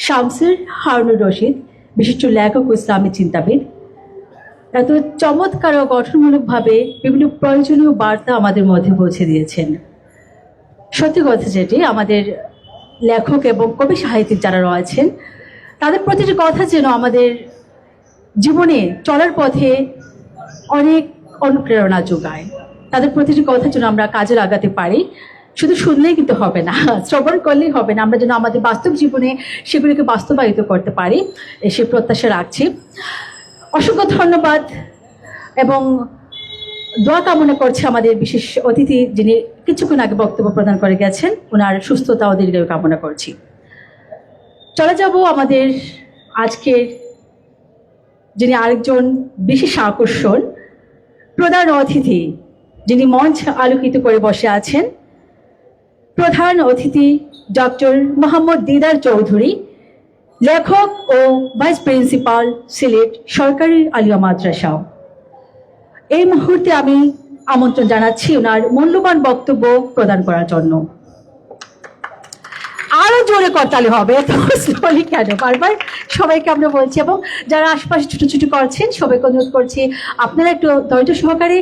Speaker 2: শামসুর হারুনুর রশিদ, বিশিষ্ট লেখক ও ইসলামী চিন্তাবিদ, এত চমৎকার ও গঠনমূলকভাবে বিভিন্ন প্রয়োজনীয় বার্তা আমাদের মধ্যে পৌঁছে দিয়েছেন। সত্যি কথা যেটি, আমাদের লেখক এবং কবি সাহিত্যিক যারা রয়েছেন, তাদের প্রতিটি কথা যেন আমাদের জীবনে চলার পথে অনেক অনুপ্রেরণা যোগায়। তাদের প্রতিটি কথা যেন আমরা কাজে লাগাতে পারি। শুধু শুনলেই কিন্তু হবে না, শ্রবণ করলেই হবে না, আমরা যেন আমাদের বাস্তব জীবনে সেগুলিকে বাস্তবায়িত করতে পারি, সে প্রত্যাশা রাখছি। অসংখ্য ধন্যবাদ এবং দোয়া কামনা করছে আমাদের বিশেষ অতিথি যিনি কিছুক্ষণ আগে বক্তব্য প্রদান করে গেছেন, ওনার সুস্থতা ও দীর্ঘায়ু কামনা করছি। চলে যাব আমাদের আজকের যিনি আরেকজন বিশেষ আকর্ষণ, প্রধান অতিথি যিনি মঞ্চ আলোকিত করে বসে আছেন, প্রধান অতিথি ডক্টর মোহাম্মদ দিদার চৌধুরী, লেখক ও ভাইস প্রিন্সিপাল, সিলেট সরকারি আলিয়া মাদ্রাসা। এই মুহূর্তে আমি আমন্ত্রণ জানাচ্ছি ওনার মূল্যবান বক্তব্য প্রদান করার জন্য। আরো আরো জোরে করতালি হবে, এত স্লোলি কেন? বারবার সবাইকে আমরা বলছি, এবং যারা আশপাশে ছোট ছোট করছেন সবাইকে অনুরোধ করছি আপনারা একটু ধৈর্য সহকারে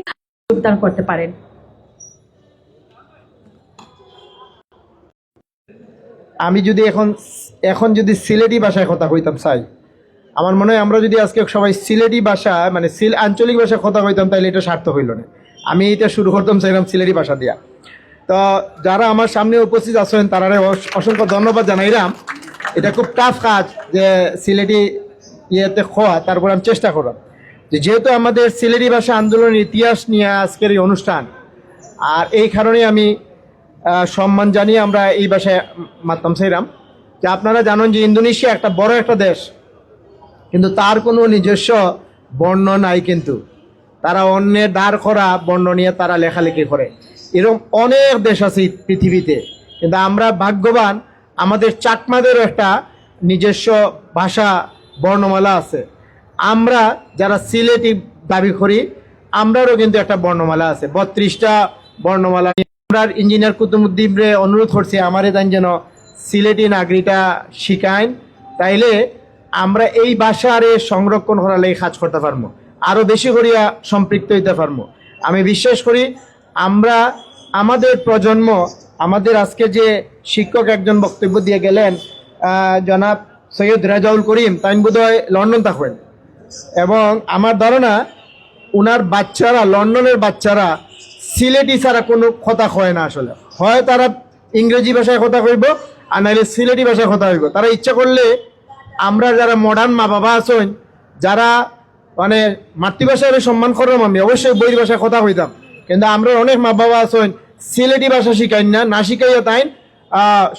Speaker 2: যোগদান করতে পারেন।
Speaker 10: আমি যদি এখন যদি সিলেটি ভাষায় কথা কইতাম চাই, আমার মনে হয় আমরা যদি আজকে সবাই সিলেটি ভাষা মানে আঞ্চলিক ভাষায় কথা কইতাম তাহলে এটা সার্থক হইল না। আমি এটা শুরু করতাম চাইলাম সিলেটি ভাষা দিয়া। তো যারা আমার সামনে উপস্থিত আছেন তারারে অসংখ্য ধন্যবাদ জানাইলাম। এটা খুব টাফ কাজ যে সিলেটি ইয়েতে খোয়া, তারপর আমি চেষ্টা করলাম যে যেহেতু আমাদের সিলেটি ভাষা আন্দোলনের ইতিহাস নিয়ে আজকের এই অনুষ্ঠান, আর এই কারণে আমি সম্মান জানিয়ে আমরা এই ভাষায় মারতাম চাইলাম যে আপনারা জানেন যে ইন্দোনেশিয়া একটা বড় একটা দেশ, কিন্তু তার কোনো নিজস্ব বর্ণ নাই, কিন্তু তারা অন্যের দাঁড় করা বর্ণ নিয়ে তারা লেখালেখি করে। এরকম অনেক দেশ আছে পৃথিবীতে, কিন্তু আমরা ভাগ্যবান, আমাদের চাকমাদেরও একটা নিজস্ব ভাষা বর্ণমালা আছে। আমরা যারা সিলেটি দাবি করি আমরারও কিন্তু একটা বর্ণমালা আছে, 32টা বর্ণমালা। আমরা ইঞ্জিনিয়ার কুতুবুদ্দিনরে অনুরোধ করছি আমারে তাই যেন সিলেটি নাগরিকটা শিখাইন, তাইলে আমরা এই ভাষারে সংরক্ষণ করার লাগে কাজ করতে পারবো, আরও বেশি করিয়া সম্পৃক্ত হইতে পারবো। আমি বিশ্বাস করি আমরা আমাদের প্রজন্ম, আমাদের আজকে যে শিক্ষক একজন বক্তব্য দিয়ে গেলেন জনাব সৈয়দ রেজাউল করিম, তাই বোধহয় লন্ডন থাকেন, এবং আমার ধারণা উনার বাচ্চারা, লন্ডনের বাচ্চারা সিলেটি ছাড়া কোনো কথা কয় না। আসলে হয় তারা ইংরেজি ভাষায় কথা কইব, আর নাহলে সিলেটি ভাষায় কথা কইব। তারা ইচ্ছা করলে আমরা যারা মডার্ন মা বাবা আছেন, যারা মানে মাতৃভাষায় সম্মান করলাম, আমি অবশ্যই বইয়ের ভাষায় কথা কইতাম, কিন্তু আমরা অনেক মা বাবা আছেন সিলেটি ভাষা শিখাই না শিখাইয়া তাই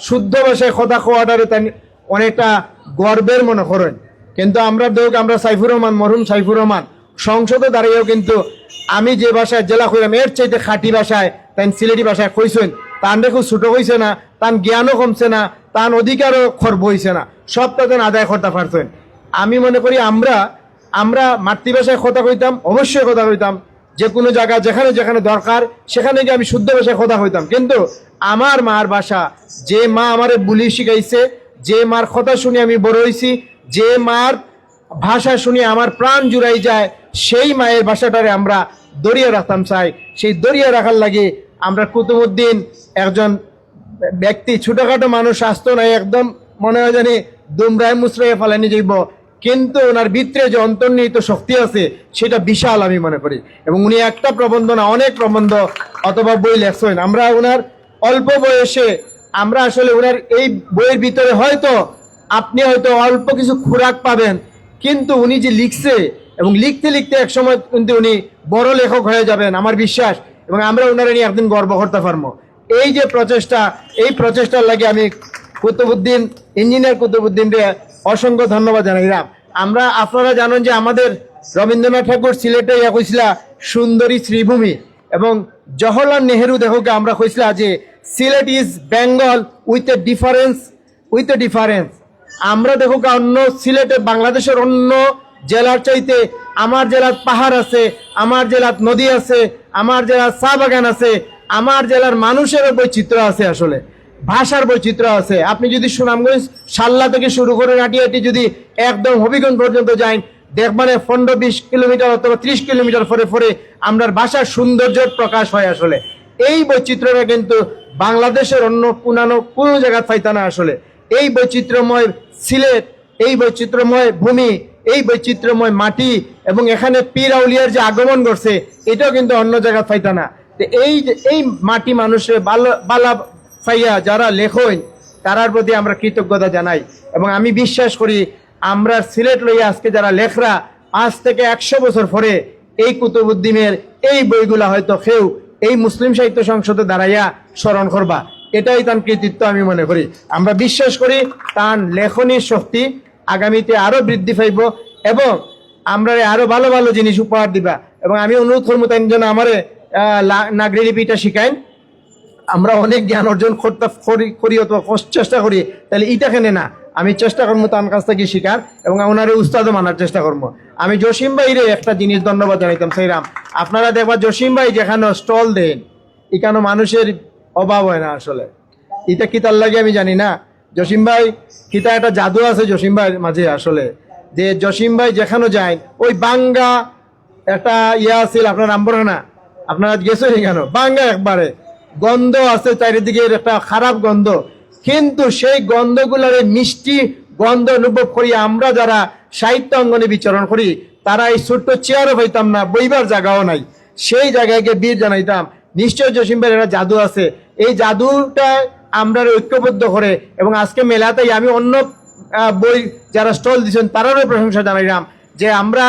Speaker 10: শুদ্ধ ভাষায় কথা কোয়াটারে তাই অনেকটা গর্বের মনে করেন। কিন্তু আমরা আমরা সাইফুর রহমান, মরহুম সাইফুর রহমান সংসদে দাঁড়িয়েও কিন্তু আমি যে ভাষায় জেলা কইলাম এর চাইতে খাঁটি ভাষায় তাই সিলেটি ভাষায় কইছেন, তান দেখো ছোটো হয়েছে না, তান জ্ঞানও কমছে না, তান অধিকারও খর্ব হয়েছে না, সবটা তেন আদায় করতে পারছেন। আমি মনে করি আমরা মাতৃভাষায় কথা কইতাম, অবশ্যই কথা কইতাম, যে কোনো জায়গা যেখানে যেখানে দরকার সেখানে গিয়ে আমি শুদ্ধ ভাষায় কথা কইতাম। কিন্তু আমার মার ভাষা, যে মা আমারে বুলি শিখাইছে, যে মার কথা শুনে আমি বড় হয়েছি, যে মার ভাষা শুনে আমার প্রাণ জুড়াই যায়, সেই মায়ের ভাষাটারে আমরা দরিয়া রাখতাম চাই। সেই দরিয়া রাখার লাগে আমরা কুতুবুদ্দিন একজন ব্যক্তি, ছোটখাটো মানুষ আসতো না, একদম মনে হয় জানি দুমরায় মুসরাইয়ে ফালানি যাইব, কিন্তু ওনার ভিতরে যে অন্তর্নিহিত শক্তি আছে সেটা বিশাল আমি মনে করি। এবং উনি একটা প্রবন্ধ না, অনেক প্রবন্ধ অথবা বই লেখছেন। আমরা ওনার অল্প বয়সে আমরা আসলে ওনার এই বইয়ের ভিতরে আপনি হয়তো অল্প কিছু খোরাক পাবেন, কিন্তু উনি যে লিখছে এবং লিখতে লিখতে এক সময় কিন্তু উনি বড় লেখক হয়ে যাবেন আমার বিশ্বাস, এবং আমরা ওনারা নিয়ে একদিন গর্ব করতে পারবো। এই যে প্রচেষ্টা, এই প্রচেষ্টার লাগে আমি কুতুবুদ্দিন, ইঞ্জিনিয়ার কুতুবুদ্দিনকে অসংখ্য ধন্যবাদ জানাইলাম। আপনারা জানেন যে আমাদের রবীন্দ্রনাথ ঠাকুর সিলেটে কইসলা সুন্দরী শ্রীভূমি, এবং জওহরলাল নেহেরু দেখোকে আমরা কইসলা যে Sylhet is Bengal with a difference. আমরা দেখো অন্য সিলেটে বাংলাদেশের অন্য জেলার চাইতে আমার জেলার পাহাড় আছে, আমার জেলার নদী আছে, আমার জেলার চা বাগান আছে, আমার জেলার মানুষেরও বৈচিত্র্য আছে, আসলে ভাষার বৈচিত্র্য আছে। আপনি যদি সুনামগঞ্জ সাল্লা থেকে শুরু করে হাঁটি যদি একদম হবিগঞ্জ পর্যন্ত যান, দেখবেন 15-20 কিলোমিটার অথবা 30 কিলোমিটার পরে আমরা ভাষার সৌন্দর্যের প্রকাশ হয়। আসলে এই বৈচিত্র্যটা কিন্তু বাংলাদেশের অন্য কোনো জায়গায় পাইতা না। আসলে এই বৈচিত্র্যময় সিলেট, এই বৈচিত্র্যময় ভূমি, এই বৈচিত্র্যময় মাটি, এবং এখানে পীর আউলিয়ার যে আগমন করছে এটাও কিন্তু অন্য জায়গায় পাইতা না। এই মাটি মানুষের বালা পাইয়া যারা লেখেন তারার প্রতি আমরা কৃতজ্ঞতা জানাই। এবং আমি বিশ্বাস করি আমরা সিলেট লইয়া আজকে যারা লেখরা 5 থেকে 100 বছর পরে এই কুতুবুদ্দিনের এই বইগুলা হয়তো কেউ এই মুসলিম সাহিত্য সংসদে দাঁড়াইয়া স্মরণ করবা, এটাই তার কৃতিত্ব আমি মনে করি। আমরা বিশ্বাস করি তার লেখনীর শক্তি আগামীতে আরো বৃদ্ধি পাইব, এবং আমরা আরো ভালো ভালো জিনিস উপহার দিবা। এবং আমি অনুরোধ করবো তাই জন্য আমার নাগরি লিপিটা শিখাইন। আমরা অনেক জ্ঞান অর্জন করি অথবা চেষ্টা করি, তাহলে এটা কেন না আমি চেষ্টা করবো তার কাছ থেকে শিখার, এবং ওনারে উস্তাদও মানার চেষ্টা করবো। আমি জসিম ভাইরে একটা জিনিস ধন্যবাদ জানাইতাম সেইরাম, আপনারা দেখবা জসিম ভাই যেখানে স্টল দেন এখানে মানুষের অভাব হয় না। আসলে এটা কি তার লাগে আমি জানি না, জসিম ভাই কিতা একটা জাদু আছে জসিম ভাইয়ের মাঝে আসলে, যে জসিম ভাই যেখানে যায় ওই বাঙ্গা একটা ইয়া আছিল আপনার আম্বরখানা, আপনারা গেছেন কেন বাঙ্গা একবারে গন্ধ আছে চারিদিকে একটা খারাপ গন্ধ, কিন্তু সেই গন্ধগুলার মিষ্টি গন্ধ অনুভব করি আমরা যারা সাহিত্য অঙ্গনে বিচরণ করি, তারা এই ছোট্ট চেয়ারও পাইতাম না, বইবার জায়গাও নাই, সেই জায়গায় গিয়ে বীর জানাইতাম। নিশ্চয় জসিম ভাইয়ের একটা জাদু আছে, এই জাদুটা আমরা ঐক্যবদ্ধ করে, এবং আজকে মেলাতেই আমি অন্য বই যারা স্টল দিচ্ছেন তারারও প্রশংসা জানাইলাম যে আমরা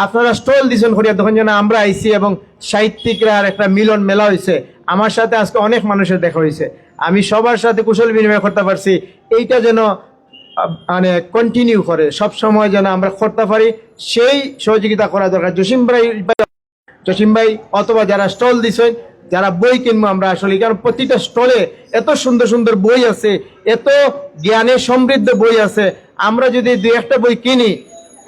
Speaker 10: আপনারা স্টল দিচ্ছেন করিয়া তখন যেন আমরা আইসি এবং সাহিত্যিকরা একটা মিলন মেলা হয়েছে। আমার সাথে আজকে অনেক মানুষের দেখা হয়েছে, আমি সবার সাথে কুশল বিনিময় করতে পারছি, এইটা যেন মানে কন্টিনিউ করে সব সময় যেন আমরা করতে পারি, সেই সহযোগিতা করা দরকার। জসিম ভাই অথবা যারা স্টল দিচ্ছেন, যারা বই কিনবো আমরা আসলে, কারণ প্রতিটা স্টলে এত সুন্দর সুন্দর বই আছে, এত জ্ঞানে সমৃদ্ধ বই আছে, আমরা যদি দুই একটা বই কিনি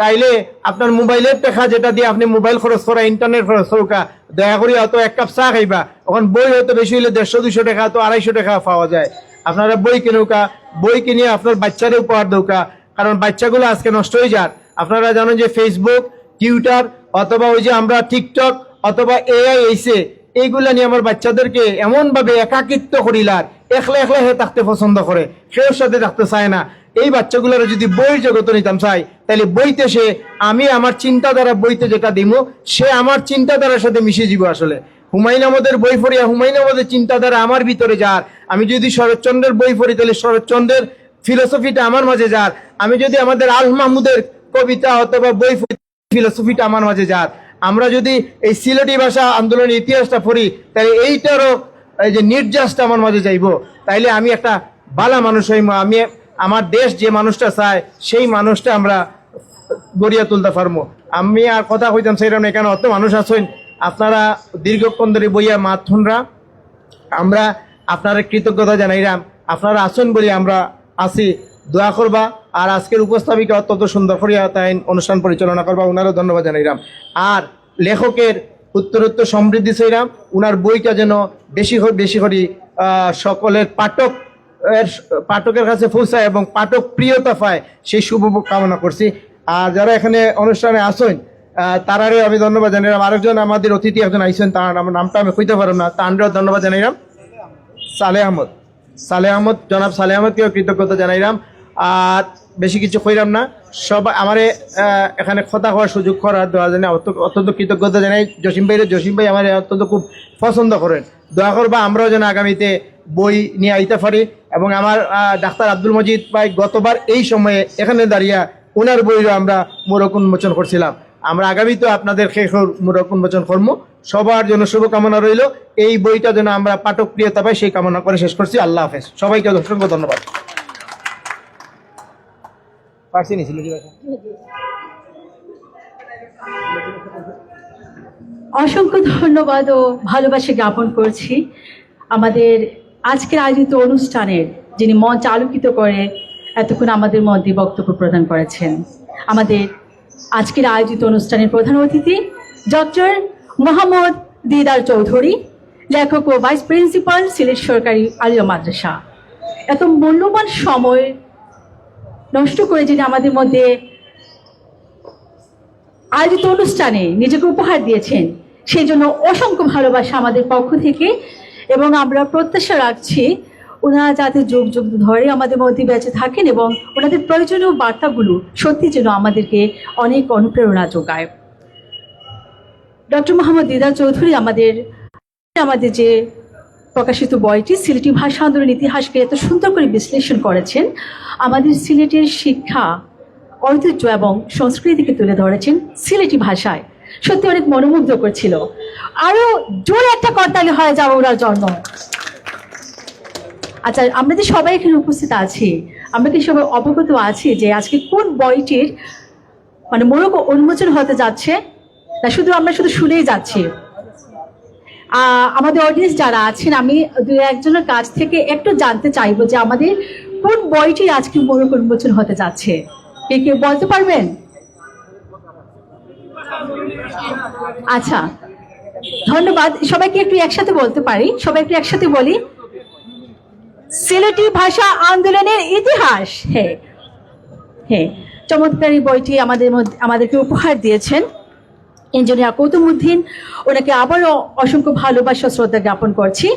Speaker 10: তাইলে আপনার মোবাইলের টাকা যেটা দিয়ে আপনি মোবাইল খরচ করা, ইন্টারনেট খরচ করা, দয়া করি অত এক কাপ চা খাইবা, এখন বই হয়তো বেশি হলে 150-200 টাকা তো 250 টাকা পাওয়া যায়। আপনারা বই কিনুকা, বই কিনে আপনার বাচ্চারে উপহার দৌকা, কারণ বাচ্চাগুলো আজকে নষ্ট হয়ে যায়। আপনারা জানেন যে ফেসবুক, টুইটার অথবা ওই যে আমরা টিকটক অথবা এআই এসে এইগুলা নিয়ে আমার বাচ্চাদেরকে এমন ভাবে একাকিত্ব করিলার, একলা একলা হে থাকতে পছন্দ করে, কেউ সাথে থাকতে চায় না। এই বাচ্চাগুলোর যদি বইয়ের জগৎ নিতাম চাই, তাহলে বইতে সে আমি আমার চিন্তাধারা বইতে যেটা দিব, সে আমার চিন্তাধারার সাথে মিশে যাব। আসলে হুমায়ুন আহমেদের বই পড়িয়া হুমায়ুন আহমেদের চিন্তাধারা আমার ভিতরে যার, আমি যদি শরৎচন্দ্রের বই পড়ি তাহলে শরৎচন্দ্রের ফিলোসফিটা আমার মাঝে যার, আমি যদি আমাদের আল মাহমুদের কবিতা অথবা বই পড়ি ফিলোসফিটা আমার মাঝে যার, আমরা যদি এই সিলেটি ভাষা আন্দোলনের ইতিহাসটা পড়ি তাহলে এইটারও এই যে নির্যাসটা আমার মাঝে যাইব, তাইলে আমি একটা ভালো মানুষ হইব, আমি আমার দেশ যে মানুষটা চায় সেই মানুষটা আমরা গড়িয়া তুলতে পারবো। আমি আর কথা কইতাম সেইরকম এখানে অত মানুষ আছেন, আপনারা দীর্ঘক্ষণ ধরে বইয়া মাথুনরা, আমরা আপনারা কৃতজ্ঞতা জানাইলাম, আপনারা আছেন বলে আমরা আছি, দোয়া করবা। আর আজকের উপস্থাপিকা অত্যন্ত সুন্দর করিয়া তাই অনুষ্ঠান পরিচালনা করবা, ওনারও ধন্যবাদ জানাইলাম। আর লেখকের উত্তরোত্তর সমৃদ্ধি চাইলাম, উনার বইটা যেন বেশি বেশি করে সকলের পাঠকের কাছে পৌঁছায় এবং পাঠক প্রিয়তা পায়, সেই শুভ কামনা করছি। আর যারা এখানে অনুষ্ঠানে আসেন তারারে আমি ধন্যবাদ জানাইলাম। আরেকজন আমাদের অতিথি একজন আইসেন, তার নামটা আমি কইতে পারলাম না, তারও ধন্যবাদ জানাইলাম। সালেহ আহমদ জনাব সালেহ আহমদকেও কৃতজ্ঞতা জানাইলাম। আর বেশি কিছু কইলাম না, সবাই আমারে এখানে কথা হওয়ার সুযোগ করার দেওয়া জানে অত্যন্ত কৃতজ্ঞতা জানাই। জসিম ভাই আমার অত্যন্ত খুব পছন্দ করেন, দোয়া করবা আমরাও যেন আগামীতে বই নিয়ে আইতে পারি। এবং আমার ডাক্তার আব্দুল মজিদ ভাই গতবার এই সময়ে এখানে দাঁড়িয়ে ওনার বইও আমরা মোড়ক উন্মোচন করছিলাম, আমরা আগামীতে আপনাদের মোড়ক উন্মোচন করব। সবার জন্য শুভকামনা রইল, এই বইটা যেন আমরা পাঠক প্রিয়তা পাই সেই কামনা করে শেষ করছি। আল্লাহ হাফেজ, সবাইকে অসংখ্য ধন্যবাদ।
Speaker 2: অসংখ্য ধন্যবাদ ও ভালোবাসা জ্ঞাপন করছি আমাদের আজকের আয়োজিত অনুষ্ঠানের যিনি মঞ্চ আলোকিত করে এতক্ষণ আমাদের মধ্যে বক্তব্য প্রদান করেছেন, আমাদের আজকের আয়োজিত অনুষ্ঠানের প্রধান অতিথি ডক্টর মোহাম্মদ দিদার চৌধুরী, লেখক ও ভাইস প্রিন্সিপাল, সিলেট সরকারি আলিয়া মাদ্রাসা। এত মূল্যবান সময় নষ্ট করে যিনি আমাদের মধ্যে আয়োজিত অনুষ্ঠানে নিজেকে উপহার দিয়েছেন, সেই জন্য অসংখ্য ভালোবাসা আমাদের পক্ষ থেকে। এবং আমরা প্রত্যাশা রাখছি ওনারা যাতে যুগ যুগ ধরে আমাদের মধ্যে বেঁচে থাকেন এবং ওনাদের প্রয়োজনীয় বার্তাগুলো সত্যি যেন আমাদেরকে অনেক অনুপ্রেরণা যোগায়। ডক্টর মোহাম্মদ দিদার চৌধুরী আমাদের যে প্রকাশিত বইটি সিলেটি ভাষা আন্দোলন ইতিহাসকে এত সুন্দর করে বিশ্লেষণ করেছেন, আমাদের সিলেটের শিক্ষা, ঐতিহ্য এবং সংস্কৃতিকে তুলে ধরেছেন সিলেটি ভাষায়, সত্যি অনেক মনোমুগ্ধ করছিল। আরো জোরে একটা করতালি হয়ে যাবে ওনার জন্য। আচ্ছা, আমরা যে সবাই এখানে উপস্থিত আছি, আমরা কি সবাই অবগত আছি যে আজকে কোন বইটির মানে মোড়ক উন্মোচন হতে যাচ্ছে, না আমরা শুধু শুনেই যাচ্ছি? আমাদের অডিয়েন্স যারা আছেন, আমি দু একজনের কাছ থেকে একটু জানতে চাইবো যে আমাদের কোন বইটি আজকে মোড়ক উন্মোচন হতে যাচ্ছে, কেউ বলতে পারবেন? আচ্ছা, ধন্যবাদ। সবাইকে একটু একসাথে বলতে পারি, সবাই একটু একসাথে বলি। সিলেটি ভাষা আন্দোলনের ইতিহাস। হ্যাঁ হ্যাঁ, চমৎকার এই বইটি আমাদেরকে উপহার দিয়েছেন ইঞ্জিনিয়ার কুতুবউদ্দিন। ওনাকে আবারও অসংখ্য ভালোবাসা শ্রদ্ধা জ্ঞাপন করছি।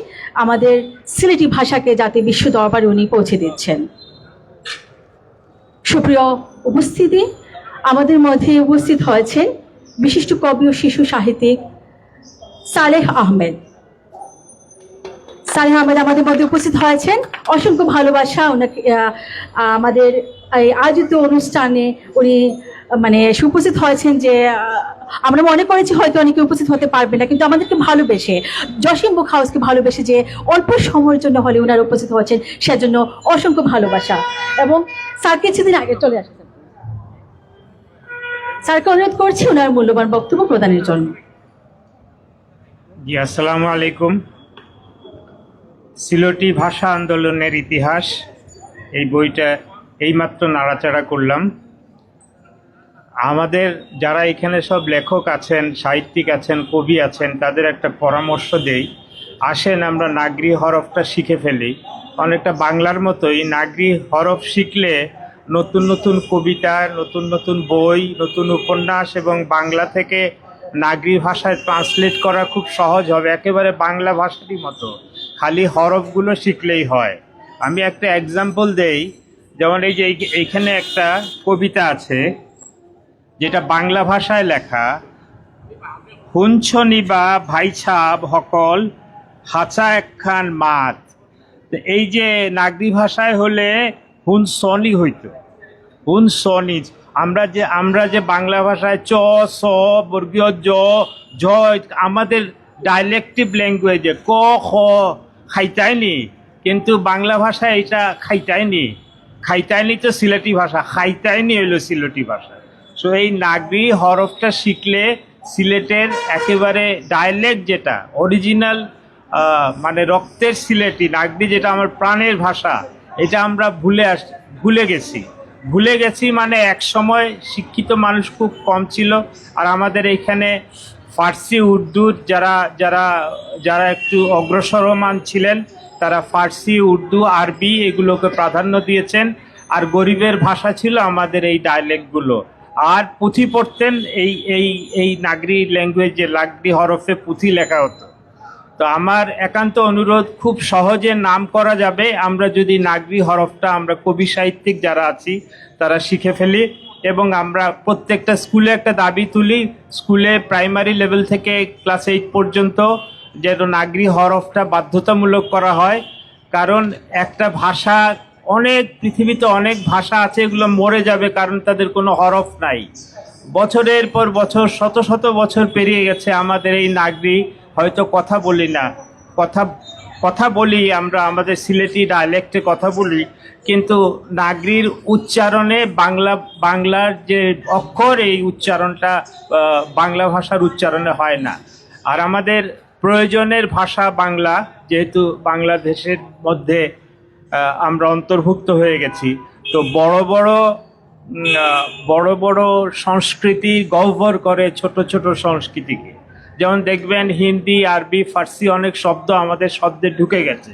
Speaker 2: আমাদের সিলেটি ভাষাকে যাতে বিশ্ব দরবারে উনি পৌঁছে দিচ্ছেন। সুপ্রিয় উপস্থিতি, আমাদের মধ্যে উপস্থিত হয়েছেন বিশিষ্ট কবি ও শিশু সাহিত্যিক সালেহ আহমেদ। সালেহ আহমেদ আমাদের মধ্যে উপস্থিত হয়েছেন। অসংখ্য ভালোবাসা ওনাকে। আমাদের এই আয়োজিত অনুষ্ঠানে উনি মানে উপস্থিত হয়েছেন যে আমরা মনে করেছি হয়তো অনেকে উপস্থিত হতে পারবে না, কিন্তু আমাদেরকে ভালোবেসে, জসিম বুক হাউসকে ভালোবেসে যে অল্প সময়ের জন্য হলে ওনারা উপস্থিত হয়েছেন, সেজন্য অসংখ্য ভালোবাসা। এবং স্যারকে কিছুদিন আগে চলে আসছেন, স্যারকে অনুরোধ করছি ওনার মূল্যবান বক্তব্য প্রদানের জন্য।
Speaker 11: জি, আসসালামু আলাইকুম। সিলেটি ভাষা আন্দোলনের ইতিহাস, এই বইটা এইমাত্র নাড়াচাড়া করলাম। আমাদের যারা এখানে সব লেখক আছেন, সাহিত্যিক আছেন, কবি আছেন, তাদের একটা পরামর্শ দেই। আসেন আমরা নাগরি হরফটা শিখে ফেলি। অনেকটা বাংলার মতোই নাগরি হরফ শিখলে নতুন নতুন কবিতা, নতুন নতুন বই, নতুন উপন্যাস এবং বাংলা থেকে নাগরি ভাষায় ট্রান্সলেট করা খুব সহজ হবে, একেবারে বাংলা ভাষারই মতো। খালি হরফগুলো শিখলেই হয়। আমি একটা এক্সাম্পল দেই। যেমন এই যে এইখানে একটা কবিতা আছে যেটা বাংলা ভাষায় লেখা। হুঞ্ছনি বা ভাইছাব হকল হাঁচা একখান মাত। এই যে নাগরি ভাষায় হলে হুনসনি হইতো, হুনসনি। আমরা যে বাংলা ভাষায় চ, স, বর্গীয় জ, ঝ, আমাদের ডাইলেকটিভ ল্যাঙ্গুয়েজে ক, খ খাইতাইনি, কিন্তু বাংলা ভাষায় এটা খাইতাইনি। খাইতাইনি তো সিলেটি ভাষা, খাইতাইনি হইল সিলেটি ভাষা। সো এই নাগরি হরফটা শিখলে সিলেটের একেবারে ডায়ালেক্ট, যেটা অরিজিনাল মানে রক্তের সিলেটি নাগরি, যেটা আমার প্রাণের ভাষা, এটা আমরা ভুলে গেছি। মানে এক সময় শিক্ষিত মানুষ খুব কম ছিল। আর আমাদের এইখানে ফার্সি, উর্দুর যারা একটু অগ্রসরমান ছিলেন, তারা ফার্সি, উর্দু, আরবি এগুলোকে প্রাধান্য দিয়েছেন। আর গরিবের ভাষা ছিল আমাদের এই ডায়ালেক্টগুলো। আর পুঁথি পড়তেন এই নাগরি ল্যাঙ্গুয়েজে, নাগরি হরফে পুঁথি লেখা হতো। তো আমার একান্ত অনুরোধ, খুব সহজে নাম করা যাবে আমরা যদি নাগরি হরফটা আমরা কবি সাহিত্যিক যারা আছি তারা শিখে ফেলি। এবং আমরা প্রত্যেকটা স্কুলে একটা দাবি তুলি, স্কুলে প্রাইমারি লেভেল থেকে ক্লাস 8 পর্যন্ত যেন নাগরি হরফটা বাধ্যতামূলক করা হয়। কারণ একটা ভাষা, পৃথিবীতে অনেক ভাষা আছে, এগুলো মরে যাবে কারণ তাদের কোনো হরফ নাই। বছরের পর বছর, শত শত বছর পেরিয়ে গেছে, আমাদের এই নাগরি হয়তো কথা বলি না, কথা বলি আমরা আমাদের সিলেটি ডায়ালেক্টে কথা বলি, কিন্তু নাগরির উচ্চারণে বাংলার যে অক্ষর, এই উচ্চারণটা বাংলা ভাষার উচ্চারণে হয় না। আর আমাদের প্রয়োজনের ভাষা বাংলা, যেহেতু বাংলাদেশের মধ্যে আমরা অন্তর্ভুক্ত হয়ে গেছি, তো বড় বড় সংস্কৃতি গহ্বর করে ছোট ছোট সংস্কৃতিকে। যেমন দেখবেন হিন্দি, আরবি, ফার্সি অনেক শব্দ আমাদের শব্দে ঢুকে গেছে।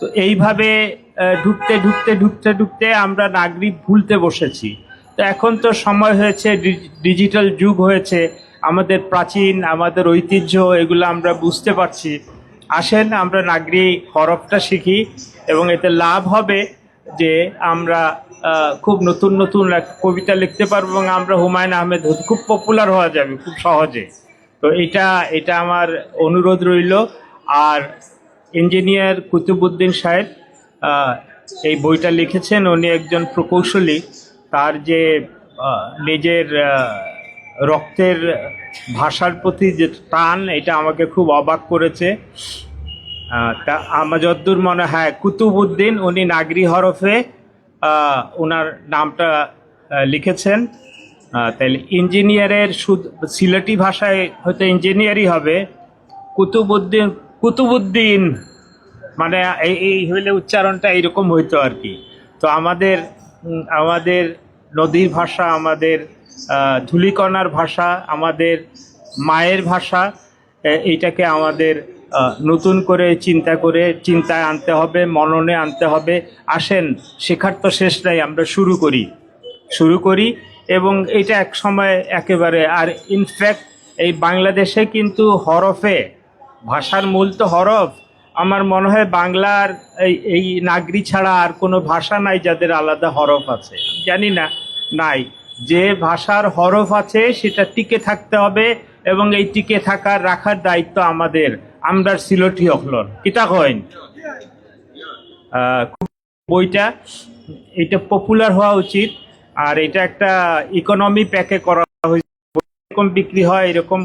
Speaker 11: তো এইভাবে ঢুকতে আমরা নাগরিক ভুলতে বসেছি। তো এখন তো সময় হয়েছে, ডিজিটাল যুগ হয়েছে, আমাদের প্রাচীন, আমাদের ঐতিহ্য এগুলো আমরা বুঝতে পারছি। আসেন আমরা নাগরি হরফটা শিখি, এবং এতে লাভ হবে যে আমরা খুব নতুন নতুন কবিতা লিখতে পারবো, এবং আমরা হুমায়ুন আহমেদ খুব পপুলার হওয়া যাবে খুব সহজে। তো এটা আমার অনুরোধ রইল। আর ইঞ্জিনিয়ার কুতুবউদ্দিন সাহেব এই বইটা লিখেছেন, উনি একজন প্রকৌশলী। তার যে নিজের রক্তের ভাষার প্রতি যে টান, এটা আমাকে খুব অবাক করেছে। তা আমার যদ্দূর মনে হয় কুতুবউদ্দিন, উনি নাগরি হরফে ওনার নামটা লিখেছেন। তাহলে ইঞ্জিনিয়ারের সিলেটি ভাষায় হয়তো ইঞ্জিনিয়ারই হবে। কুতুবউদ্দিন মানে এই হইলে উচ্চারণটা এইরকম হইতো আর কি। তো আমাদের নদীর ভাষা, আমাদের ধূলিকণার ভাষা, আমাদের মায়ের ভাষা, এইটাকে আমাদের নতুন করে চিন্তায় আনতে হবে, মননে আনতে হবে। আসেন, শেখার তো শেষ নাই, আমরা শুরু করি এবং এটা এক সময় একেবারে। আর ইনফ্যাক্ট এই বাংলাদেশে কিন্তু হরফে, ভাষার মূল তো হরফ। আমার মনে হয় বাংলার এই নাগরি ছাড়া আর কোনো ভাষা নাই যাদের আলাদা হরফ আছে, জানি না, নাই। যে ভাষার হরফ আছে সেটা টিকে থাকতে হবে এবং এই টিকে রাখার দায়িত্ব আমাদের। আমরা সিলটি হলন কিতা কইন বইটা, এটা পপুলার হওয়া উচিত। আর এটা একটা ইকোনমি প্যাকে করা হয়েছে, এরকম বিক্রি হয়, এরকম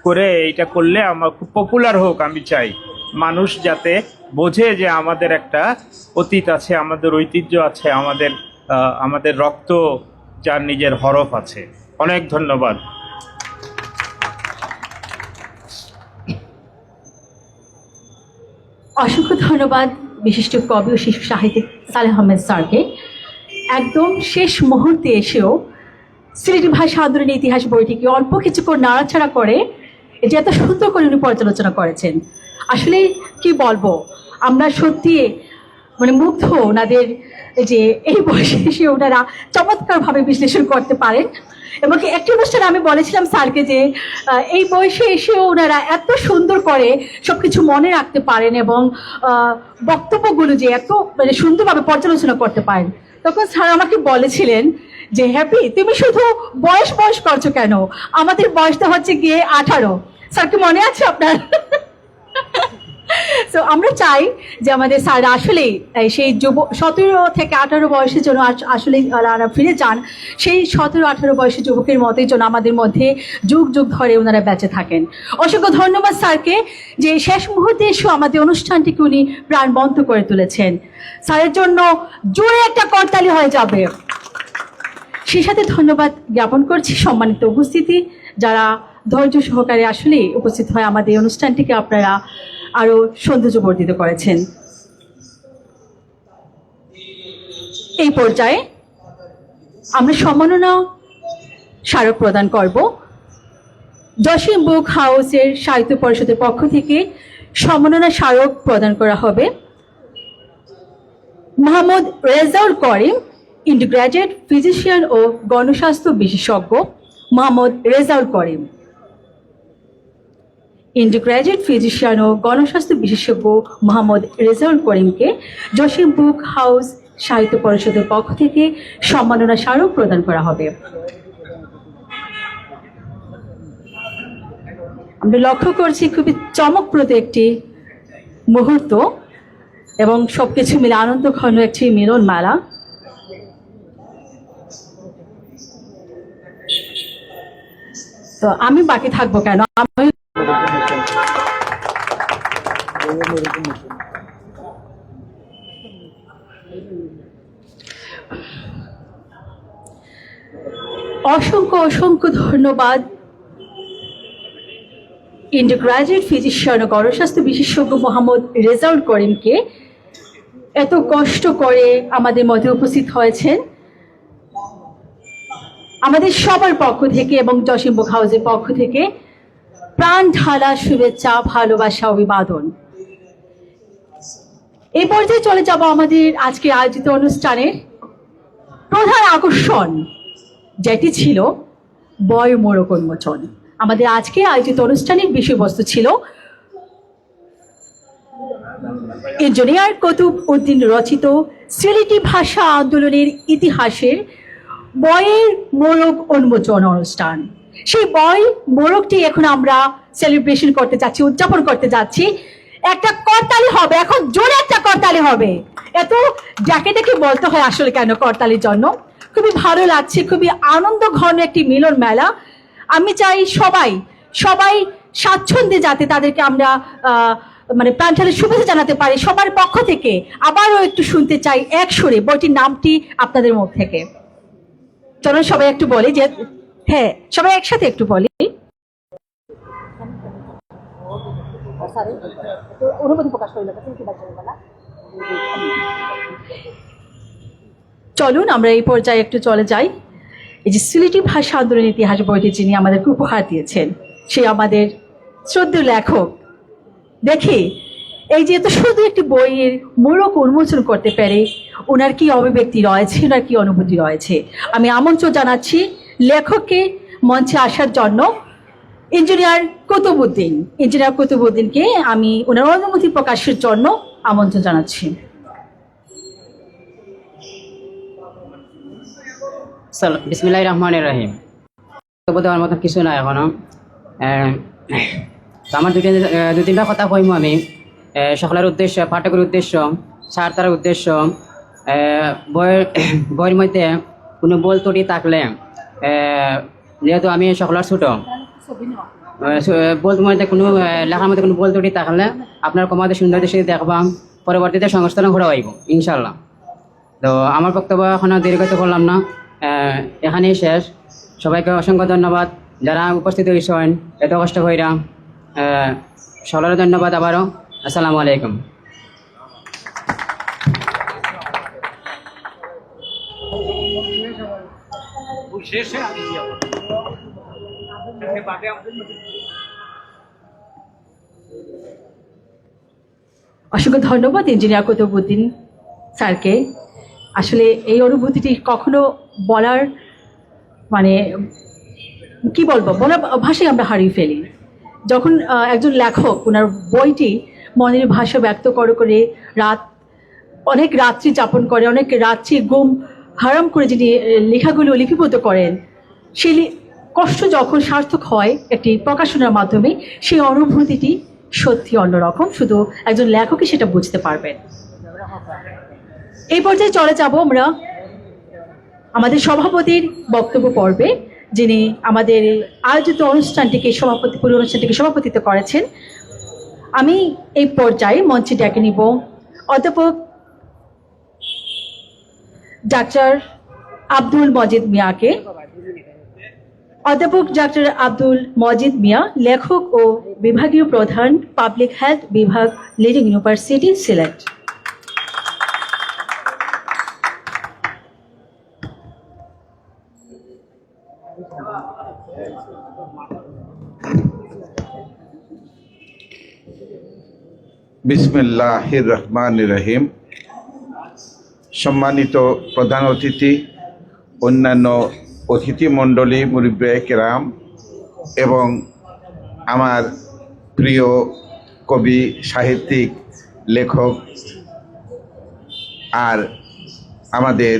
Speaker 11: করে এটা করলে আমার খুব পপুলার হোক। আমি চাই মানুষ যাতে বোঝে যে আমাদের একটা অতীত আছে, আমাদের ঐতিহ্য আছে, আমাদের রক্ত যার নিজের হরফ আছে। অনেক ধন্যবাদ।
Speaker 2: অসংখ্য ধন্যবাদ বিশিষ্ট কবি ও শিশু সাহিত্যিক সালেহ আহমেদ স্যারকে। একদম শেষ মুহূর্তে এসেও সিলেটি ভাষা আন্দোলনের ইতিহাস বইটিকে অল্প কিছুক্ষণ নাড়াচাড়া করে এটি এত সুন্দর করে উনি পর্যালোচনা করেছেন। আসলে কি বলবো, আমরা সত্যি মানে মুগ্ধ ওনাদের যে এই বয়সে এসে ওনারা চমৎকারভাবে বিশ্লেষণ করতে পারেন। এবং একটি অনুষ্ঠানে আমি বলেছিলাম স্যারকে যে এই বয়সে এসেও ওনারা এত সুন্দর করে সবকিছু মনে রাখতে পারেন এবং বক্তব্যগুলো যে এত মানে সুন্দরভাবে পর্যালোচনা করতে পারেন। তখন স্যার আমাকে বলেছিলেন যে হ্যাপি, তুমি শুধু বয়স করছো কেন, আমাদের বয়সটা হচ্ছে গিয়ে 18। স্যার কি মনে আছে আপনার? তো আমরা চাই যে আমাদের স্যার আসলে সেই 17 থেকে 18 বয়সের জন্য আসলে ফিরে যান, সেই 17-18 বয়সের যুবকের মতোই যেন আমাদের মধ্যে যুগ ধরে ওনারা বেঁচে থাকেন। অসংখ্য ধন্যবাদ স্যারকে যে শেষ মুহূর্তে এসেও আমাদের অনুষ্ঠানটিকে উনি প্রাণবন্ত করে তুলেছেন। স্যারের জন্য জোরে একটা করতালি হয়ে যাবে। সেই সাথে ধন্যবাদ জ্ঞাপন করছি সম্মানিত উপস্থিতি, যারা ধৈর্য সহকারে আসলে উপস্থিত হয় আমাদের অনুষ্ঠানটিকে আপনারা আরো সৌন্দর্যবর্ধিত করেছেন। এই পর্যায়ে আমরা সম্মাননা স্মারক প্রদান করব। জসিম বুক হাউসের সাহিত্য পরিষদের পক্ষ থেকে সম্মাননা স্মারক প্রদান করা হবে মোহাম্মদ রেজাউল করিম, ইন্টারগ্রেজেট ফিজিশিয়ান ও গণস্বাস্থ্য বিশেষজ্ঞ। মোহাম্মদ রেজাউল করিম, ইন্টারগ্রেজেট ফিজিশিয়ান ও গণস্বাস্থ্য বিশেষজ্ঞ মোহাম্মদ রেজাউল করিমকে জসিম বুক হাউস সাহিত্য পরিষদের পক্ষ থেকে সম্মাননা স্মারক প্রদান করা হবে। আমরা লক্ষ্য করছি খুবই চমকপ্রদ একটি মুহূর্ত এবং সবকিছু মিলে আনন্দ ঘন একটি মিলন মেলা। তো আমি বাকি থাকবো কেন, আমি অসংখ্য ধন্যবাদ ইন্টারগ্রেজেট ফিজিশিয়ান ও গণস্বাস্থ্য বিশেষজ্ঞ মোহাম্মদ রেজাউল করিমকে এত কষ্ট করে আমাদের মধ্যে উপস্থিত হয়েছেন। আমাদের সবার পক্ষ থেকে এবং জসিম বুক হাউসের পক্ষ থেকে প্রাণ ঢালা শুভেচ্ছা, ভালোবাসা, অভিবাদন। এই পর্যায়ে চলে যাব আমাদের আজকে আয়োজিত অনুষ্ঠানের প্রধান আকর্ষণ, যেটি ছিল বই মোড়ক উন্মোচন। আমাদের আজকে আয়োজিত অনুষ্ঠানের বিষয়বস্তু ছিল ইঞ্জিনিয়ার কুতুব উদ্দিন রচিত সিলেটি ভাষা আন্দোলনের ইতিহাসের বইয়ের মোড়ক উন্মোচন অনুষ্ঠান। সেই বই মোড়কটি এখন আমরা সেলিব্রেশন করতে যাচ্ছি, উদযাপন করতে যাচ্ছি। একটা করতালি হবে, এখন জোরে একটা করতালি হবে। এত যাকে দেখে বলতে হয় আসলে কেন করতালির জন্য। খুবই ভালো লাগছে, খুবই আনন্দ ঘন একটি মিলন মেলা। আমি চাই সবাই স্বাচ্ছন্দ্যে যাতে তাদেরকে আমরা মানে প্রাণ ঢালা শুভেচ্ছা জানাতে পারি সবার পক্ষ থেকে। আবারও একটু শুনতে চাই এক সুরে বইটির নামটি আপনাদের মুখ থেকে। চলুন সবাই একটু বলি, যে হ্যাঁ সবাই একসাথে একটু বলি। চলুন আমরা এই পর্যায়ে একটু চলে যাই। এই যে সিলেটি ভাষা আন্দোলনের ইতিহাস বইটি যিনি আমাদেরকে উপহার দিয়েছেন, সে আমাদের শ্রদ্ধেয় লেখক দেখে এই যে এত শুধু একটি বইয়ের মোড়ক উন্মোচন করতে পেরে ওনার কি অভিব্যক্তি রয়েছে, ওনার কি অনুভূতি রয়েছে। আমি আমন্ত্রণ জানাচ্ছি লেখককে মঞ্চে আসার জন্য। ইঞ্জিনিয়ার কুতুবউদ্দিনকে আমি ওনার অনুভূতি প্রকাশের জন্য আমন্ত্রণ জানাচ্ছি।
Speaker 12: বিসমিল্লাহির রহমানির রহিম। বক্তব্য দেওয়ার মতো কিছু নাই এখনো। তো আমার দু তিনটা কথা কইম আমি সকলের উদ্দেশ্য, পাঠকের উদ্দেশ্য, ছাত্রের উদ্দেশ্য। বইয়ের মধ্যে কোনো বল ত্রুটি থাকলে, যেহেতু আমি সকলের ছোট, বলতে মধ্যে কোনো লেখার মধ্যে কোনো বল ত্রুটি থাকলে আপনার কমাতে সুন্দর দেশে দেখবাম, পরবর্তীতে সংস্থান করা হইব ইনশাল্লাহ। তো আমার বক্তব্য এখন দীর্ঘত করলাম না, এখানেই শেষ। সবাইকে অসংখ্য ধন্যবাদ যারা উপস্থিত হয়েছেন এত কষ্ট কইরা। সকলের ধন্যবাদ আবারও। আসসালামু আলাইকুম।
Speaker 2: অসংখ্য ধন্যবাদ ইঞ্জিনিয়ার কুতুবউদ্দিন স্যারকে। আসলে এই অনুভূতিটি কখনো বলার মানে কি বলবো, বলার ভাষায় আমরা হারিয়ে ফেলি। যখন একজন লেখক ওনার বইটি মনের ভাষা ব্যক্ত করে অনেক রাত্রি যাপন করে, অনেক রাত্রি ঘুম হারাম করে যিনি লেখাগুলো লিপিবদ্ধ করেন, সেই কষ্ট যখন সার্থক হয় একটি প্রকাশনার মাধ্যমে, সেই অনুভূতিটি সত্যি অন্যরকম। শুধু একজন লেখকই সেটা বুঝতে পারবেন। এই পর্যায়ে চলে যাব আমরা আমাদের সভাপতির বক্তব্য পর্বে, যিনি আমাদের আয়োজিত পুরো অনুষ্ঠানটিকে সভাপতিত্ব করেছেন। আমি এই পর্যায়ে মঞ্চে ডেকে নিব অধ্যাপক ডাক্তার আব্দুল মজিদ মিয়াকে। অধ্যাপক ডাক্তার আব্দুল মজিদ মিয়া, লেখক ও বিভাগীয় প্রধান, পাবলিক হেলথ বিভাগ, লিডিং ইউনিভার্সিটি, সিলেট।
Speaker 13: বিসমিল্লাহির রহমানির রহিম। সম্মানিত প্রধান অতিথি, অন্যান্য অতিথি মণ্ডলী, মুরব্বিয়ে কেরাম এবং আমার প্রিয় কবি, সাহিত্যিক, লেখক আর আমাদের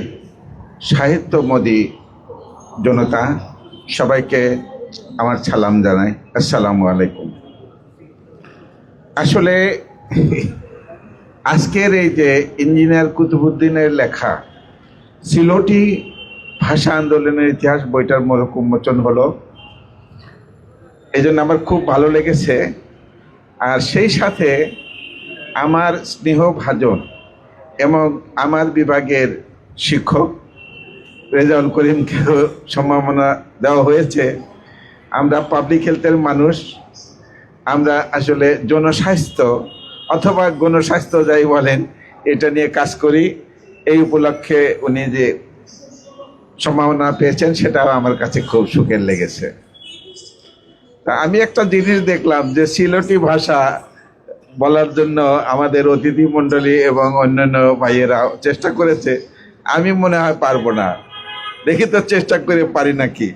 Speaker 13: সাহিত্যমদী জনতা, সবাইকে আমার সালাম জানাই। আসসালামু আলাইকুম। আসলে আজকের এই যে ইঞ্জিনিয়ার কুতুবউদ্দিনের লেখা সিলোটি ভাষা আন্দোলনের ইতিহাস বইটার মোড়ক উন্মোচন হলো, এই জন্য আমার খুব ভালো লেগেছে। আর সেই সাথে আমার স্নেহভাজন এবং আমার বিভাগের শিক্ষক রেজাউল করিমকেও সম্মাননা দেওয়া হয়েছে। আমরা পাবলিক হেলথের মানুষ, আমরা আসলে জনস্বাস্থ্য অথবা গণস্বাস্থ্য যাই বলেন, এটা নিয়ে কাজ করি। এই উপলক্ষে উনি যে সম্মাননা পেয়েছেন সেটাও আমার কাছে খুব সুখের লেগেছে। তা আমি একটা জিনিস দেখলাম যে সিলেটি ভাষা বলার জন্য আমাদের অতিথি মণ্ডলী এবং অন্যান্য ভাইয়েরা চেষ্টা করেছে। আমি মনে হয় পারবো না, দেখি তো চেষ্টা করে পারি নাকি।